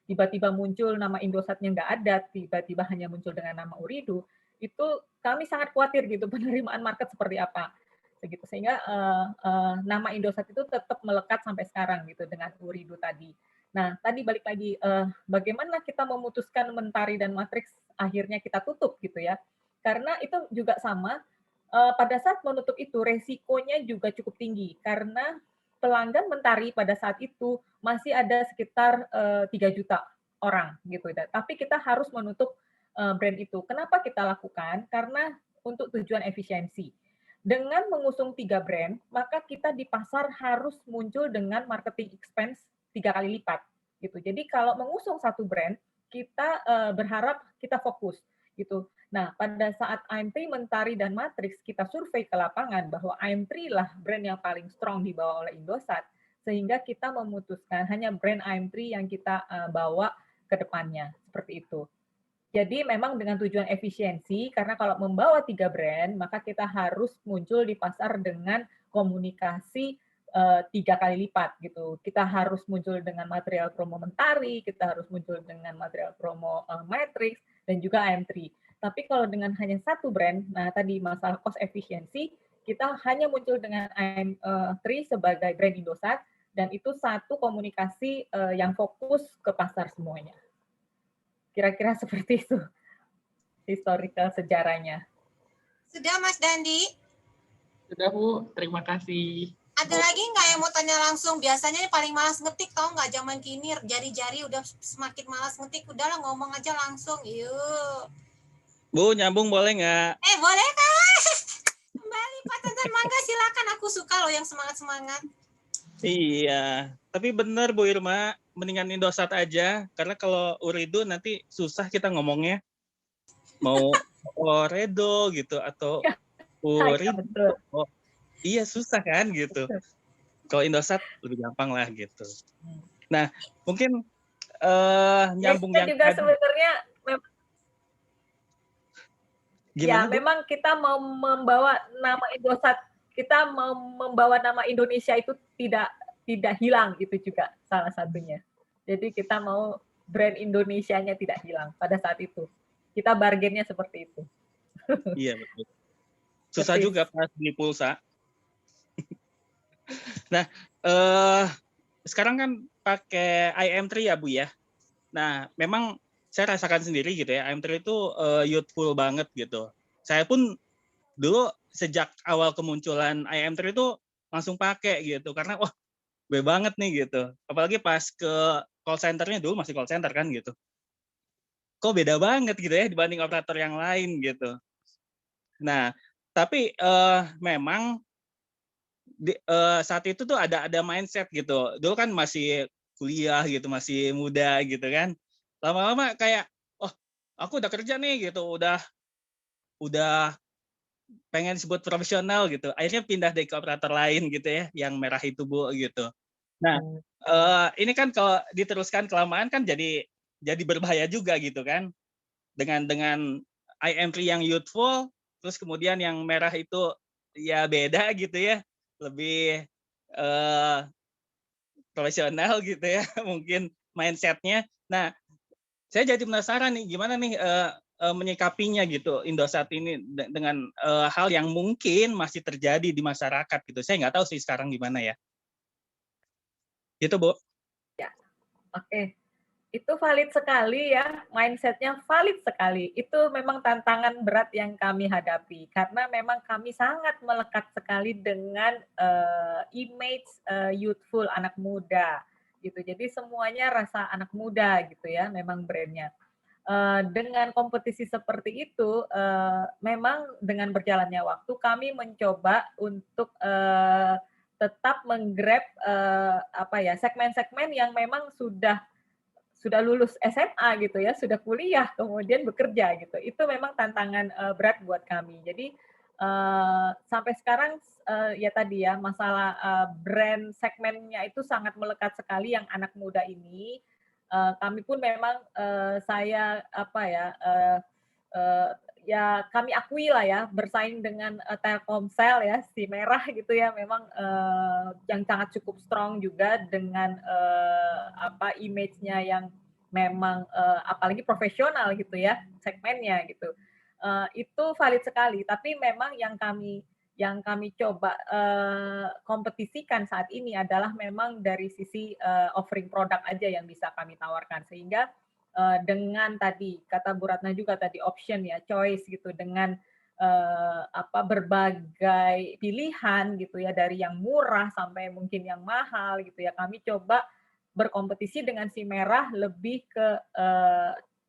tiba-tiba muncul nama Indosatnya nggak ada, tiba-tiba hanya muncul dengan nama Ooredoo, itu kami sangat khawatir gitu penerimaan market seperti apa. Begitu, sehingga nama Indosat itu tetap melekat sampai sekarang gitu dengan Ooredoo tadi. Nah, tadi balik lagi, bagaimana kita memutuskan Mentari dan Matrix akhirnya kita tutup gitu ya. Karena itu juga sama, pada saat menutup itu resikonya juga cukup tinggi karena pelanggan Mentari pada saat itu masih ada sekitar 3 juta orang gitu. Tapi kita harus menutup brand itu. Kenapa kita lakukan? Karena untuk tujuan efisiensi. Dengan mengusung 3 brand, maka kita di pasar harus muncul dengan marketing expense 3 kali lipat gitu. Jadi kalau mengusung satu brand, kita berharap kita fokus gitu. Nah, pada saat AM3, Mentari, dan Matrix, kita survei ke lapangan bahwa AM3 lah brand yang paling strong dibawa oleh Indosat, sehingga kita memutuskan hanya brand AM3 yang kita bawa ke depannya, seperti itu. Jadi memang dengan tujuan efisiensi, karena kalau membawa 3 brand, maka kita harus muncul di pasar dengan komunikasi 3 kali lipat gitu. Kita harus muncul dengan material promo Mentari, kita harus muncul dengan material promo Matrix, dan juga AM3. Tapi kalau dengan hanya satu brand, nah tadi masalah cost efisiensi, kita hanya muncul dengan AM3 sebagai brand Indosat, dan itu satu komunikasi yang fokus ke pasar semuanya. Kira-kira seperti itu historical sejarahnya. Sudah Mas Dandi? Sudah Bu, terima kasih. Ada lagi nggak yang mau tanya langsung? Biasanya paling malas ngetik, tau nggak zaman kini jari-jari udah semakin malas ngetik, udahlah ngomong aja langsung. Yuk. Bu, nyambung boleh nggak? Boleh kan? Kembali Pak Tantan, mangga silakan. Aku suka loh yang semangat-semangat. Iya, tapi benar Bu Irma, mendingan Indosat aja, karena kalau Ooredoo nanti susah kita ngomongnya. Mau Ooredoo gitu, atau Ooredoo. Oh, iya, susah kan gitu. Kalau Indosat lebih gampang lah gitu. Nah, mungkin nyambung yang juga sebenarnya gimana, ya, memang kita mau membawa nama Indosat, kita mau membawa nama Indonesia itu tidak hilang, itu juga salah satunya. Jadi kita mau brand Indonesianya tidak hilang pada saat itu. Kita bargainnya seperti itu. Iya, betul. Susah juga pas beli pulsa. Nah, sekarang kan pakai IM3 ya Bu ya. Nah, memang saya rasakan sendiri gitu ya, IM3 itu youthful banget gitu. Saya pun dulu sejak awal kemunculan IM3 itu langsung pakai gitu, karena wah gue banget nih gitu. Apalagi pas ke call center-nya, dulu masih call center kan gitu. Kok beda banget gitu ya dibanding operator yang lain gitu. Nah, tapi memang saat itu tuh ada mindset gitu. Dulu kan masih kuliah gitu, masih muda gitu kan. Lama-lama kayak, oh aku udah kerja nih gitu, udah pengen disebut profesional gitu. Akhirnya pindah deh ke operator lain gitu ya, yang merah itu Bu gitu. Nah, ini kan kalau diteruskan kelamaan kan jadi berbahaya juga gitu kan. Dengan IM3 yang youthful, terus kemudian yang merah itu ya beda gitu ya, lebih profesional gitu ya, mungkin mindsetnya. Nah, saya jadi penasaran nih, gimana nih menyikapinya gitu Indosat ini dengan hal yang mungkin masih terjadi di masyarakat gitu. Saya nggak tahu sih sekarang gimana ya. Gitu, Bu. Ya, oke. Itu valid sekali ya, mindset-nya valid sekali. Itu memang tantangan berat yang kami hadapi, karena memang kami sangat melekat sekali dengan image youthful, anak muda gitu. Jadi semuanya rasa anak muda gitu ya, memang brand-nya. Dengan kompetisi seperti itu, memang dengan berjalannya waktu kami mencoba untuk tetap menggrab segmen-segmen yang memang sudah lulus SMA gitu ya, sudah kuliah, kemudian bekerja gitu. Itu memang tantangan berat buat kami. Jadi sampai sekarang ya tadi ya, masalah brand segmennya itu sangat melekat sekali yang anak muda ini. Kami pun memang ya kami akui lah ya, bersaing dengan Telkomsel ya, si merah gitu ya, memang yang sangat cukup strong juga dengan image-nya yang memang apalagi profesional gitu ya, segmennya gitu. Itu valid sekali, tapi memang yang kami coba kompetisikan saat ini adalah memang dari sisi offering produk aja yang bisa kami tawarkan, sehingga dengan tadi kata Bu Ratna juga tadi option ya, choice gitu, dengan berbagai pilihan gitu ya, dari yang murah sampai mungkin yang mahal gitu ya, kami coba berkompetisi dengan si merah lebih ke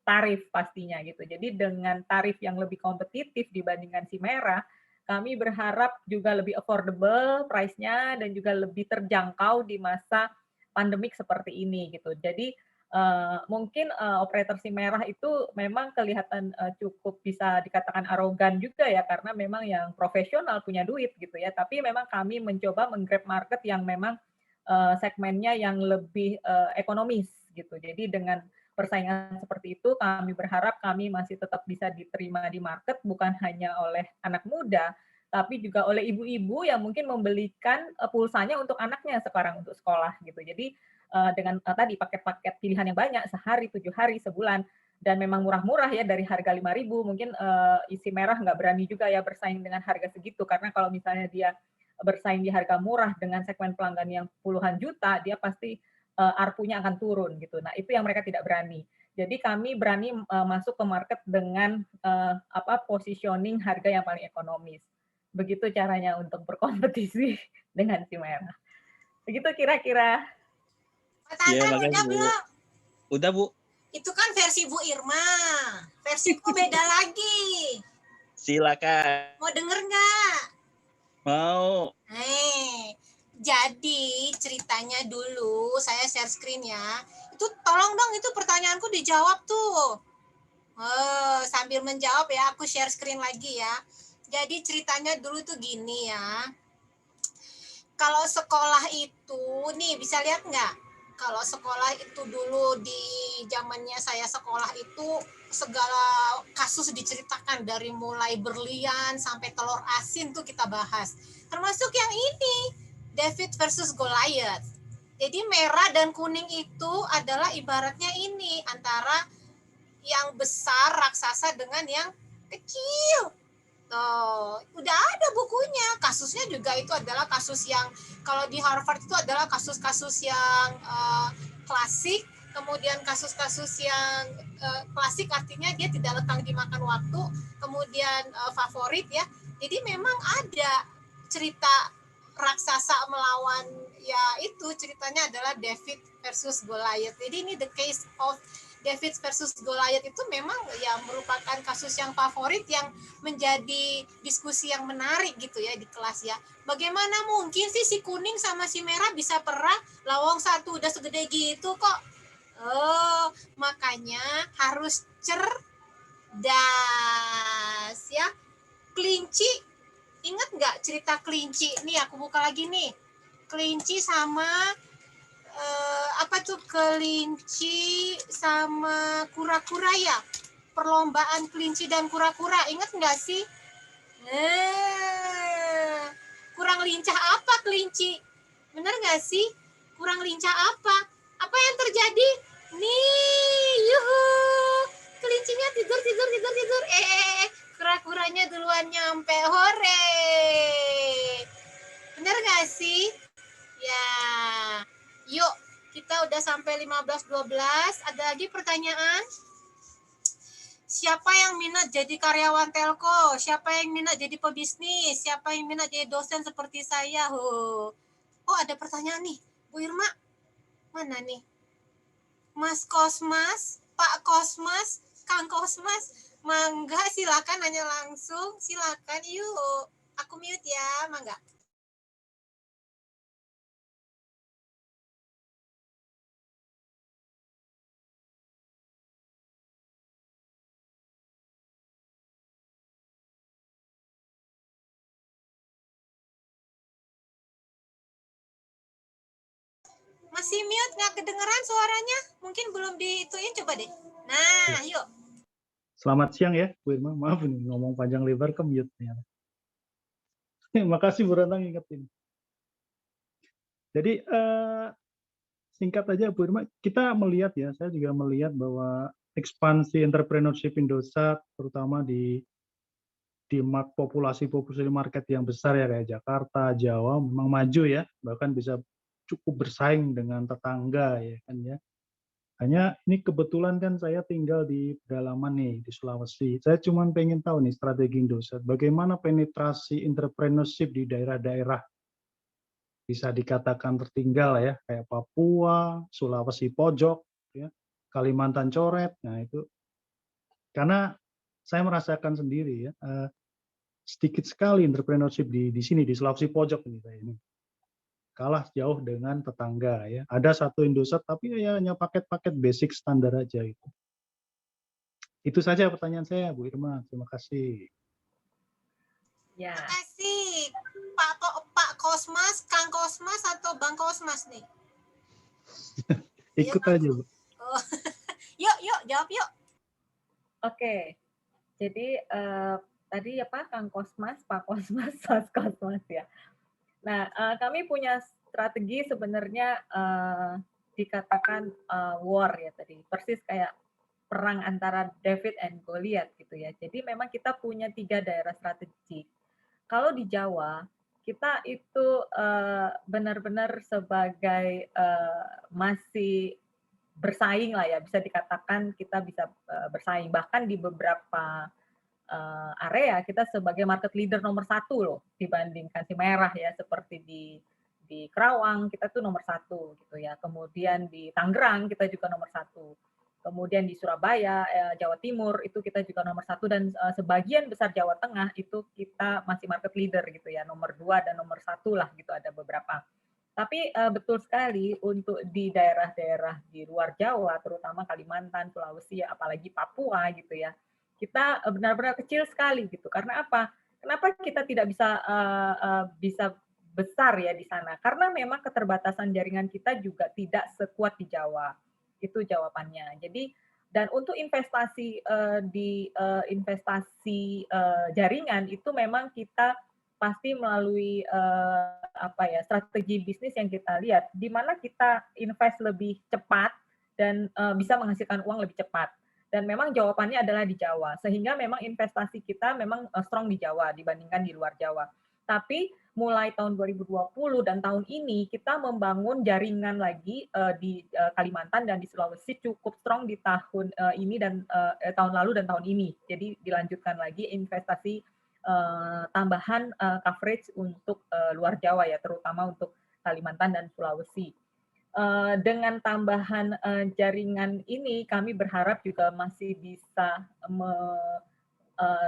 tarif pastinya gitu. Jadi dengan tarif yang lebih kompetitif dibandingkan si merah, kami berharap juga lebih affordable price-nya dan juga lebih terjangkau di masa pandemik seperti ini gitu. Jadi mungkin operator SIM merah itu memang kelihatan cukup bisa dikatakan arogan juga ya, karena memang yang profesional punya duit gitu ya. Tapi memang kami mencoba menggrab market yang memang segmennya yang lebih ekonomis gitu. Jadi dengan persaingan seperti itu, kami berharap kami masih tetap bisa diterima di market, bukan hanya oleh anak muda, tapi juga oleh ibu-ibu yang mungkin membelikan pulsanya untuk anaknya sekarang untuk sekolah gitu. Jadi dengan tadi paket-paket pilihan yang banyak, sehari, 7 hari, sebulan, dan memang murah-murah ya, dari harga 5.000, mungkin isi merah nggak berani juga ya bersaing dengan harga segitu, karena kalau misalnya dia bersaing di harga murah dengan segmen pelanggan yang puluhan juta, dia pasti ARPU-nya akan turun gitu. Nah, itu yang mereka tidak berani. Jadi kami berani masuk ke market dengan positioning harga yang paling ekonomis. Begitu caranya untuk berkompetisi dengan si merah. Begitu kira-kira. Pak Tantan udah belum? Udah, Bu. Itu kan versi Bu Irma. Versiku beda lagi. Silakan. Mau denger nggak? Mau. Jadi ceritanya dulu, saya share screen ya. Itu tolong dong, itu pertanyaanku dijawab tuh. Sambil menjawab ya, aku share screen lagi ya. Jadi ceritanya dulu tuh gini ya. Kalau sekolah itu, nih bisa lihat nggak? Kalau sekolah itu dulu di zamannya saya sekolah itu segala kasus diceritakan, dari mulai berlian sampai telur asin tuh kita bahas. Termasuk yang ini, David versus Goliath. Jadi merah dan kuning itu adalah ibaratnya ini, antara yang besar raksasa dengan yang kecil. Udah ada bukunya. Kasusnya juga itu adalah kasus yang kalau di Harvard itu adalah kasus-kasus yang klasik, kemudian kasus-kasus yang klasik artinya dia tidak lekang dimakan waktu, kemudian favorit ya. Jadi memang ada cerita raksasa melawan, ya itu ceritanya adalah David versus Goliath. Jadi ini the case of David versus Goliath itu memang ya merupakan kasus yang favorit yang menjadi diskusi yang menarik gitu ya di kelas ya. Bagaimana mungkin sih si kuning sama si merah bisa perang? Lawang satu udah segede gitu kok. Oh, makanya harus cerdas ya. Kelinci, ingat nggak cerita kelinci? Nih aku buka lagi nih. Kelinci sama apa tuh, kelinci sama kura-kura ya, perlombaan kelinci dan kura-kura, ingat nggak sih? Kurang lincah apa kelinci, bener nggak sih? Kurang lincah apa yang terjadi nih? Yuhu, kelincinya tidur, kura-kuranya duluan nyampe. Hore, bener nggak sih? Ya, yuk, kita udah sampai 15.12. Ada lagi pertanyaan? Siapa yang minat jadi karyawan telco? Siapa yang minat jadi pebisnis? Siapa yang minat jadi dosen seperti saya? Oh, ada pertanyaan nih, Bu Irma. Mana nih? Mas Kosmas, Pak Kosmas, Kang Kosmas. Mangga, silakan nanya langsung. Silakan, yuk. Aku mute ya, mangga. Masih mute, nggak kedengeran suaranya? Mungkin belum diituin, coba deh. Nah, yuk. Selamat siang ya, Bu Irma. Maaf nih, ngomong panjang lebar ke mute. Makasih Bu Rantang ingetin. Jadi, singkat aja Bu Irma, kita melihat ya, saya juga melihat bahwa ekspansi entrepreneurship Indosat, terutama di populasi market yang besar ya, kayak Jakarta, Jawa, memang maju ya, bahkan bisa cukup bersaing dengan tetangga ya kan ya. Hanya ini kebetulan kan saya tinggal di pedalaman nih, di Sulawesi. Saya cuma pengen tahu nih strategi Indosat, bagaimana penetrasi entrepreneurship di daerah-daerah bisa dikatakan tertinggal ya, kayak Papua, Sulawesi Pojok, ya, Kalimantan Coret. Nah itu, karena saya merasakan sendiri ya, sedikit sekali entrepreneurship di sini, di Sulawesi Pojok ini. Kalah jauh dengan tetangga ya. Ada satu Indosat tapi ya hanya paket-paket basic standar aja itu. Itu saja pertanyaan saya, Bu Irma. Terima kasih. Ya. Terima kasih, Pak Kosmas, Kang Kosmas atau Bang Kosmas nih? Ikut aja, Bu. Oh. Yuk, jawab yuk. Oke. Jadi tadi ya Pak, Kang Kosmas, Pak Kosmas, Mas Kosmas ya. Nah, kami punya strategi sebenarnya dikatakan war ya tadi, persis kayak perang antara David and Goliath gitu ya. Jadi memang kita punya 3 daerah strategik. Kalau di Jawa, kita itu benar-benar sebagai masih bersaing lah ya, bisa dikatakan kita bisa bersaing. Bahkan di beberapa area kita sebagai market leader nomor 1 loh dibandingkan si merah ya, seperti di Kerawang kita tuh nomor 1 gitu ya. Kemudian di Tangerang kita juga nomor 1. Kemudian di Surabaya, Jawa Timur itu kita juga nomor 1 dan sebagian besar Jawa Tengah itu kita masih market leader gitu ya, nomor 2 dan nomor 1 lah gitu, ada beberapa. Tapi betul sekali untuk di daerah-daerah di luar Jawa, terutama Kalimantan, Sulawesi, apalagi Papua gitu ya, kita benar-benar kecil sekali gitu. Karena apa? Kenapa kita tidak bisa bisa besar ya di sana? Karena memang keterbatasan jaringan kita juga tidak sekuat di Jawa. Itu jawabannya. Jadi dan untuk investasi di investasi jaringan itu memang kita pasti melalui strategi bisnis yang kita lihat, di mana kita invest lebih cepat dan bisa menghasilkan uang lebih cepat. Dan memang jawabannya adalah di Jawa, sehingga memang investasi kita memang strong di Jawa dibandingkan di luar Jawa. Tapi mulai tahun 2020 dan tahun ini kita membangun jaringan lagi di Kalimantan dan di Sulawesi cukup strong di tahun ini dan tahun lalu dan tahun ini. Jadi dilanjutkan lagi investasi tambahan coverage untuk luar Jawa ya, terutama untuk Kalimantan dan Sulawesi. Dengan tambahan jaringan ini kami berharap juga masih bisa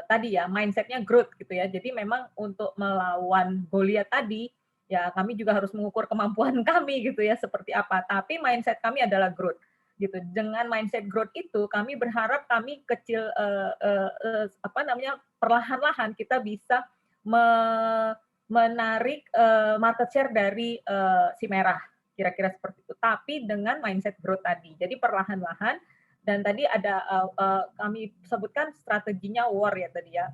tadi ya mindsetnya growth gitu ya. Jadi memang untuk melawan Goliat tadi ya kami juga harus mengukur kemampuan kami gitu ya seperti apa. Tapi mindset kami adalah growth gitu. Dengan mindset growth itu kami berharap kami kecil perlahan-lahan kita bisa menarik market share dari si merah kira-kira seperti itu. Tapi dengan mindset growth tadi. Jadi perlahan-lahan. Dan tadi ada kami sebutkan strateginya war ya tadi ya,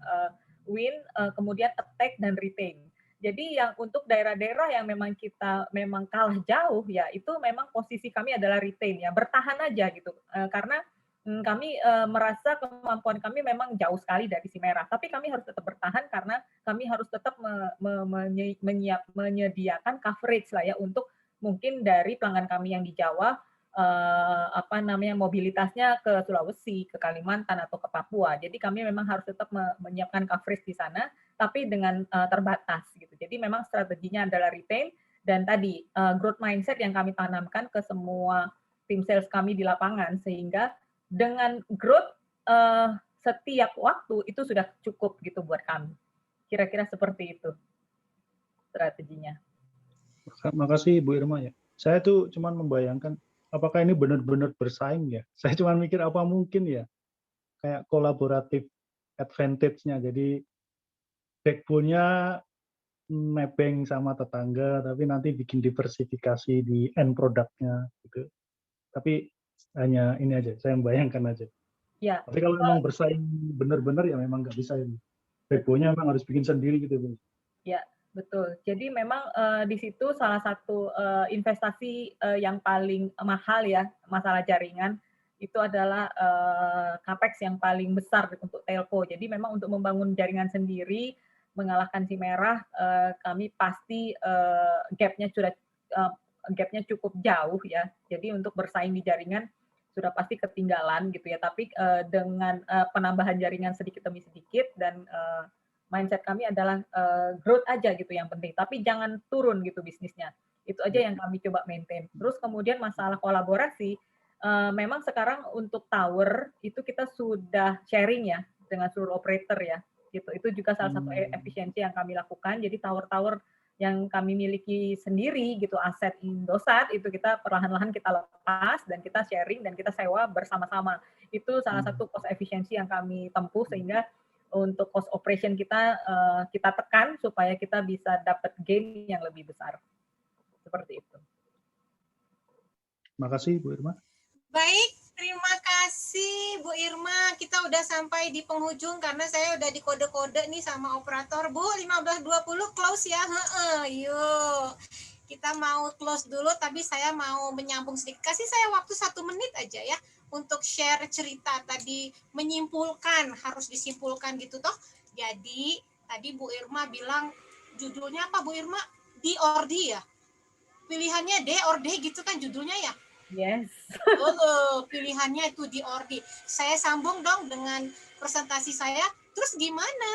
win, kemudian attack dan retain. Jadi yang untuk daerah-daerah yang memang kita memang kalah jauh ya itu memang posisi kami adalah retain ya, bertahan aja gitu. Karena kami merasa kemampuan kami memang jauh sekali dari si merah, tapi kami harus tetap bertahan karena kami harus tetap menyediakan coverage lah ya untuk mungkin dari pelanggan kami yang di Jawa mobilitasnya ke Sulawesi, ke Kalimantan atau ke Papua. Jadi kami memang harus tetap menyiapkan coverage di sana, tapi dengan terbatas gitu. Jadi memang strateginya adalah retain dan tadi growth mindset yang kami tanamkan ke semua tim sales kami di lapangan sehingga dengan growth setiap waktu itu sudah cukup gitu buat kami. Kira-kira seperti itu strateginya. Makasih Bu Irma ya. Saya tuh cuman membayangkan apakah ini benar-benar bersaing ya? Saya cuma mikir apa mungkin ya kayak kolaboratif advantage-nya. Jadi backbone-nya mapping sama tetangga, tapi nanti bikin diversifikasi di end product-nya gitu. Tapi hanya ini aja, saya membayangkan aja. Ya. Tapi kalau memang bersaing benar-benar ya memang nggak bisa ini. Backbone-nya memang harus bikin sendiri gitu. Ya. Betul. Jadi memang di situ salah satu investasi yang paling mahal ya masalah jaringan itu adalah capex yang paling besar untuk telco. Jadi memang untuk membangun jaringan sendiri mengalahkan si merah kami pasti gapnya cukup jauh ya. Jadi untuk bersaing di jaringan sudah pasti ketinggalan gitu ya. Tapi dengan penambahan jaringan sedikit demi sedikit dan mindset kami adalah growth aja gitu yang penting, tapi jangan turun gitu bisnisnya. Itu aja yang kami coba maintain. Terus kemudian masalah kolaborasi, memang sekarang untuk tower itu kita sudah sharing ya dengan seluruh operator ya. Gitu. Itu juga salah satu efisiensi yang kami lakukan. Jadi tower-tower yang kami miliki sendiri gitu aset Indosat itu kita perlahan-lahan kita lepas dan kita sharing dan kita sewa bersama-sama. Itu salah satu cost efisiensi yang kami tempuh sehingga untuk cost operation kita tekan supaya kita bisa dapat gain yang lebih besar. Seperti itu. Makasih Bu Irma. Baik, terima kasih Bu Irma. Kita udah sampai di penghujung karena saya udah di kode-kode nih sama operator. Bu, 15.20 close ya. Yuk. Kita mau close dulu, tapi saya mau menyambung sedikit. Kasih saya waktu 1 menit aja ya. Untuk share cerita tadi, menyimpulkan, harus disimpulkan gitu toh. Jadi tadi Bu Irma bilang judulnya apa Bu Irma? D or D ya? Pilihannya D or D gitu kan judulnya ya? Yes. Pilihannya itu D or D. Saya sambung dong dengan presentasi saya. Terus gimana?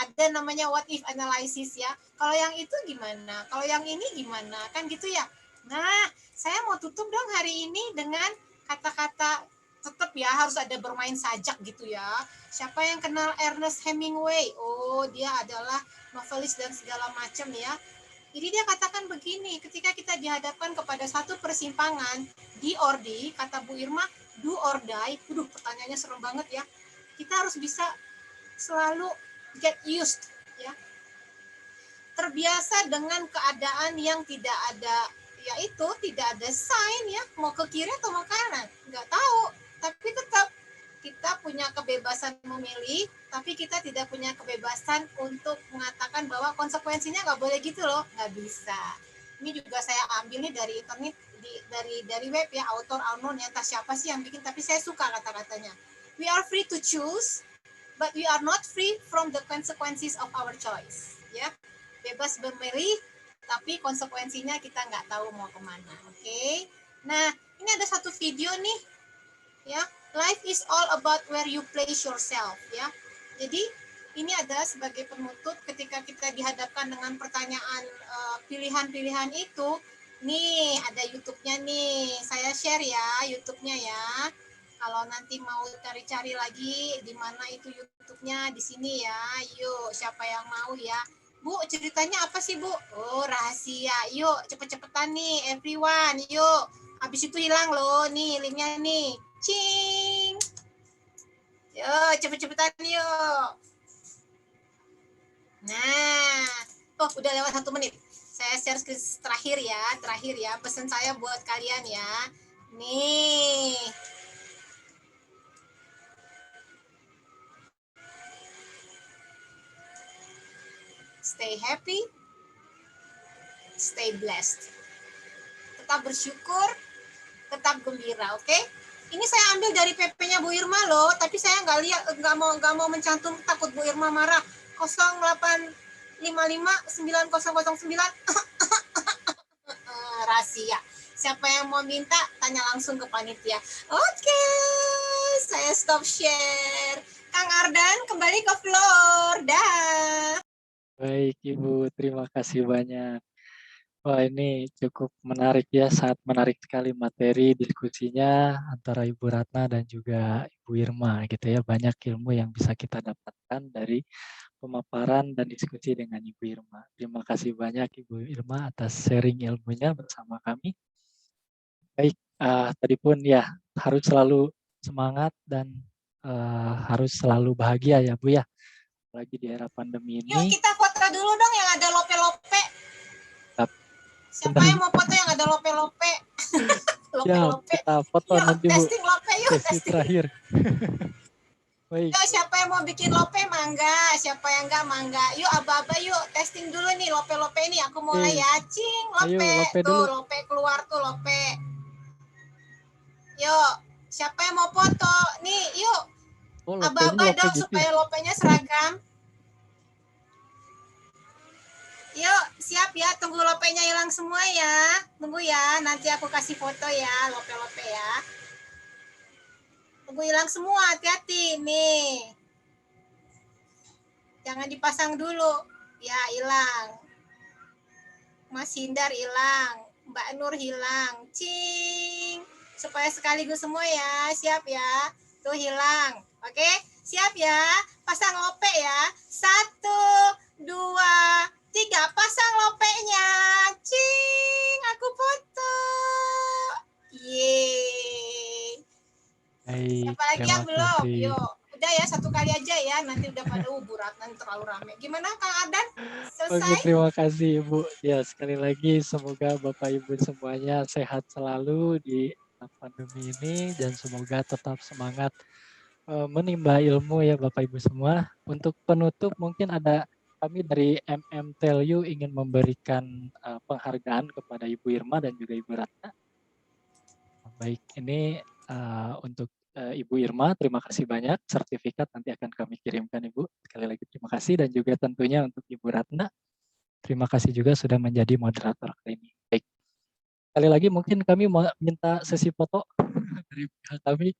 Ada namanya what if analysis ya. Kalau yang itu gimana? Kalau yang ini gimana? Kan gitu ya. Nah, saya mau tutup dong hari ini dengan kata-kata tetap ya harus ada bermain sajak gitu ya. Siapa yang kenal Ernest Hemingway? Oh, dia adalah novelis dan segala macam ya. Jadi dia katakan begini, ketika kita dihadapkan kepada satu persimpangan, D or D, kata Bu Irma, do or die. Pertanyaannya serem banget ya. Kita harus bisa selalu get used ya. Terbiasa dengan keadaan yang tidak ada, yaitu tidak ada sign ya, mau ke kiri atau mau kanan, nggak tahu, tapi tetap kita punya kebebasan memilih, tapi kita tidak punya kebebasan untuk mengatakan bahwa konsekuensinya nggak boleh gitu loh, nggak bisa. Ini juga saya ambil nih dari internet, dari web ya, author unknown, entah siapa sih yang bikin, tapi saya suka kata-katanya. We are free to choose, but we are not free from the consequences of our choice. Ya, bebas memilih, tapi konsekuensinya kita nggak tahu mau kemana. Oke. Nah, ini ada satu video nih, ya. Life is all about where you place yourself, ya. Jadi ini adalah sebagai penutup ketika kita dihadapkan dengan pertanyaan pilihan-pilihan itu. Nih ada YouTube-nya nih, saya share ya YouTube-nya ya. Kalau nanti mau cari-cari lagi di mana itu YouTube-nya, di sini ya. Yuk, siapa yang mau ya? Bu, ceritanya apa sih, Bu? Oh, rahasia. Yuk, cepet-cepetan nih, everyone. Yuk, habis itu hilang loh. Nih, linknya nih. Cing. Yuk, cepet-cepetan yuk. Nah, oh udah lewat 1 menit. Saya share ke terakhir ya. Pesan saya buat kalian ya. Nih. Stay happy, stay blessed. Tetap bersyukur, tetap gembira, oke? Ini saya ambil dari PP-nya Bu Irma loh, tapi saya nggak mau mencantum, takut Bu Irma marah. 08559009 rahasia. Siapa yang mau minta, tanya langsung ke panitia. Oke, saya stop share. Kang Ardan, kembali ke floor. Dah. Baik Ibu, terima kasih banyak. Wah ini cukup menarik ya, sangat menarik sekali materi diskusinya antara Ibu Ratna dan juga Ibu Irma gitu ya. Banyak ilmu yang bisa kita dapatkan dari pemaparan dan diskusi dengan Ibu Irma. Terima kasih banyak Ibu Irma atas sharing ilmunya bersama kami. Baik, tadi pun ya harus selalu semangat dan harus selalu bahagia ya Bu ya. Apalagi di era pandemi Yuk ini. kita foto dulu dong yang ada lope-lope. Siapa yang mau foto yang ada lope-lope? Lope-lope. Kita foto Yuk, nanti Bu. testing lope yuk. Sesi terakhir. Baik. Yuk, siapa yang mau bikin lope mangga, siapa yang enggak mangga. Yuk aba-aba yuk testing dulu nih lope-lope ini. Aku mulai ya. Cing, lope. Ayo, lope tuh dulu. lope keluar tuh lope. Yuk, siapa yang mau foto? Nih, yuk. Oh, Aba-aba lope dong gitu supaya ya? lopenya seragam. Yuk, siap ya. Tunggu lopenya hilang semua ya. Tunggu ya. Nanti aku kasih foto ya, lope-lope ya. Tunggu hilang semua, hati-hati. Nih. Jangan dipasang dulu. Ya, hilang. Mas Hindar hilang. Mbak Nur hilang. Cing. Supaya sekaligus semua ya. Siap ya. Tuh hilang. Oke? Siap ya. Pasang lope ya. 1, 2, 3. Pasang lopenya. Cing. Aku foto. Yeay. Baik, Siapa lagi yang terima belum? kasih. Yuk. Udah ya, 1 kali aja ya. Nanti udah pada burat, nanti terlalu rame. Gimana Kang Ardan? Oke, Selesai? terima kasih Ibu. Ya, sekali lagi semoga Bapak Ibu semuanya sehat selalu di pandemi ini dan semoga tetap semangat menimba ilmu ya Bapak Ibu semua. Untuk penutup mungkin ada kami dari MMTLU ingin memberikan penghargaan kepada Ibu Irma dan juga Ibu Ratna. Baik, ini untuk Ibu Irma, terima kasih banyak. Sertifikat nanti akan kami kirimkan Ibu. Sekali lagi terima kasih dan juga tentunya untuk Ibu Ratna. Terima kasih juga sudah menjadi moderator kali ini. Baik. Sekali lagi mungkin kami mau minta sesi foto dari pihak kami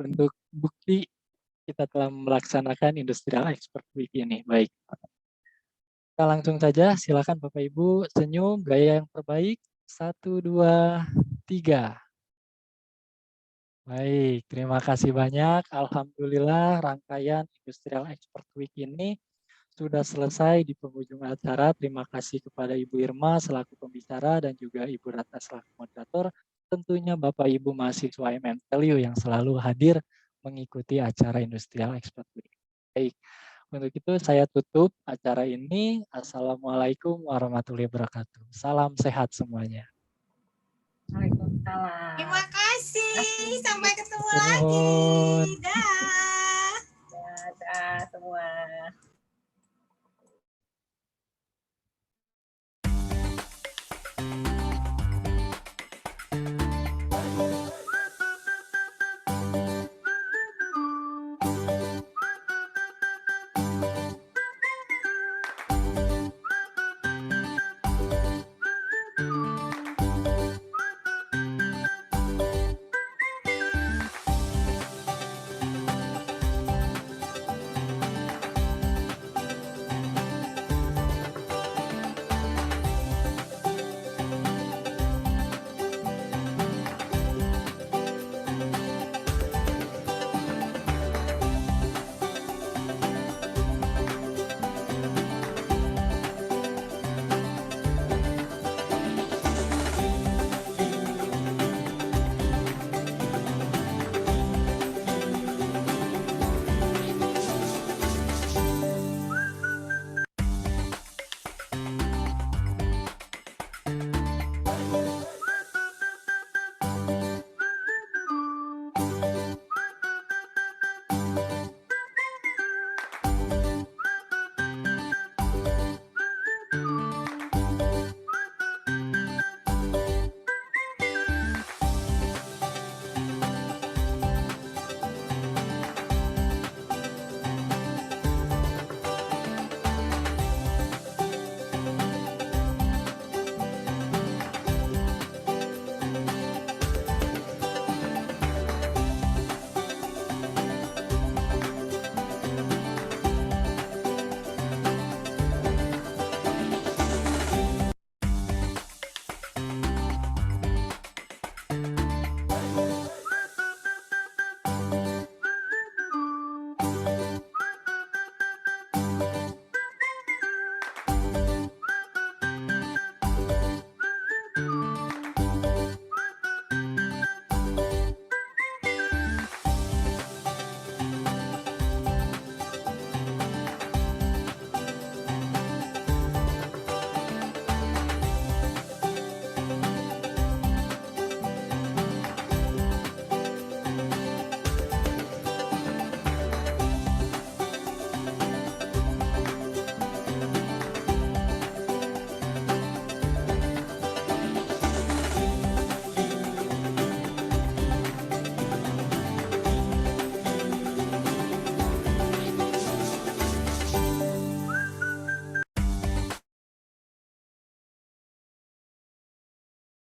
untuk bukti kita telah melaksanakan Industrial Expert Week ini. Baik. Kita langsung saja, silakan Bapak Ibu senyum, gaya yang terbaik. 1, 2, 3. Baik, terima kasih banyak. Alhamdulillah rangkaian Industrial Expert Week ini sudah selesai di penghujung acara. Terima kasih kepada Ibu Irma selaku pembicara dan juga Ibu Ratna selaku moderator. Tentunya Bapak Ibu mahasiswa MMTLU yang selalu hadir mengikuti acara Industrial Expert Week. Baik, untuk itu saya tutup acara ini. Assalamualaikum warahmatullahi wabarakatuh. Salam sehat semuanya. Waalaikumsalam. Terima kasih. Sampai ketemu Terima lagi. kasih. Dah. Dadah semua.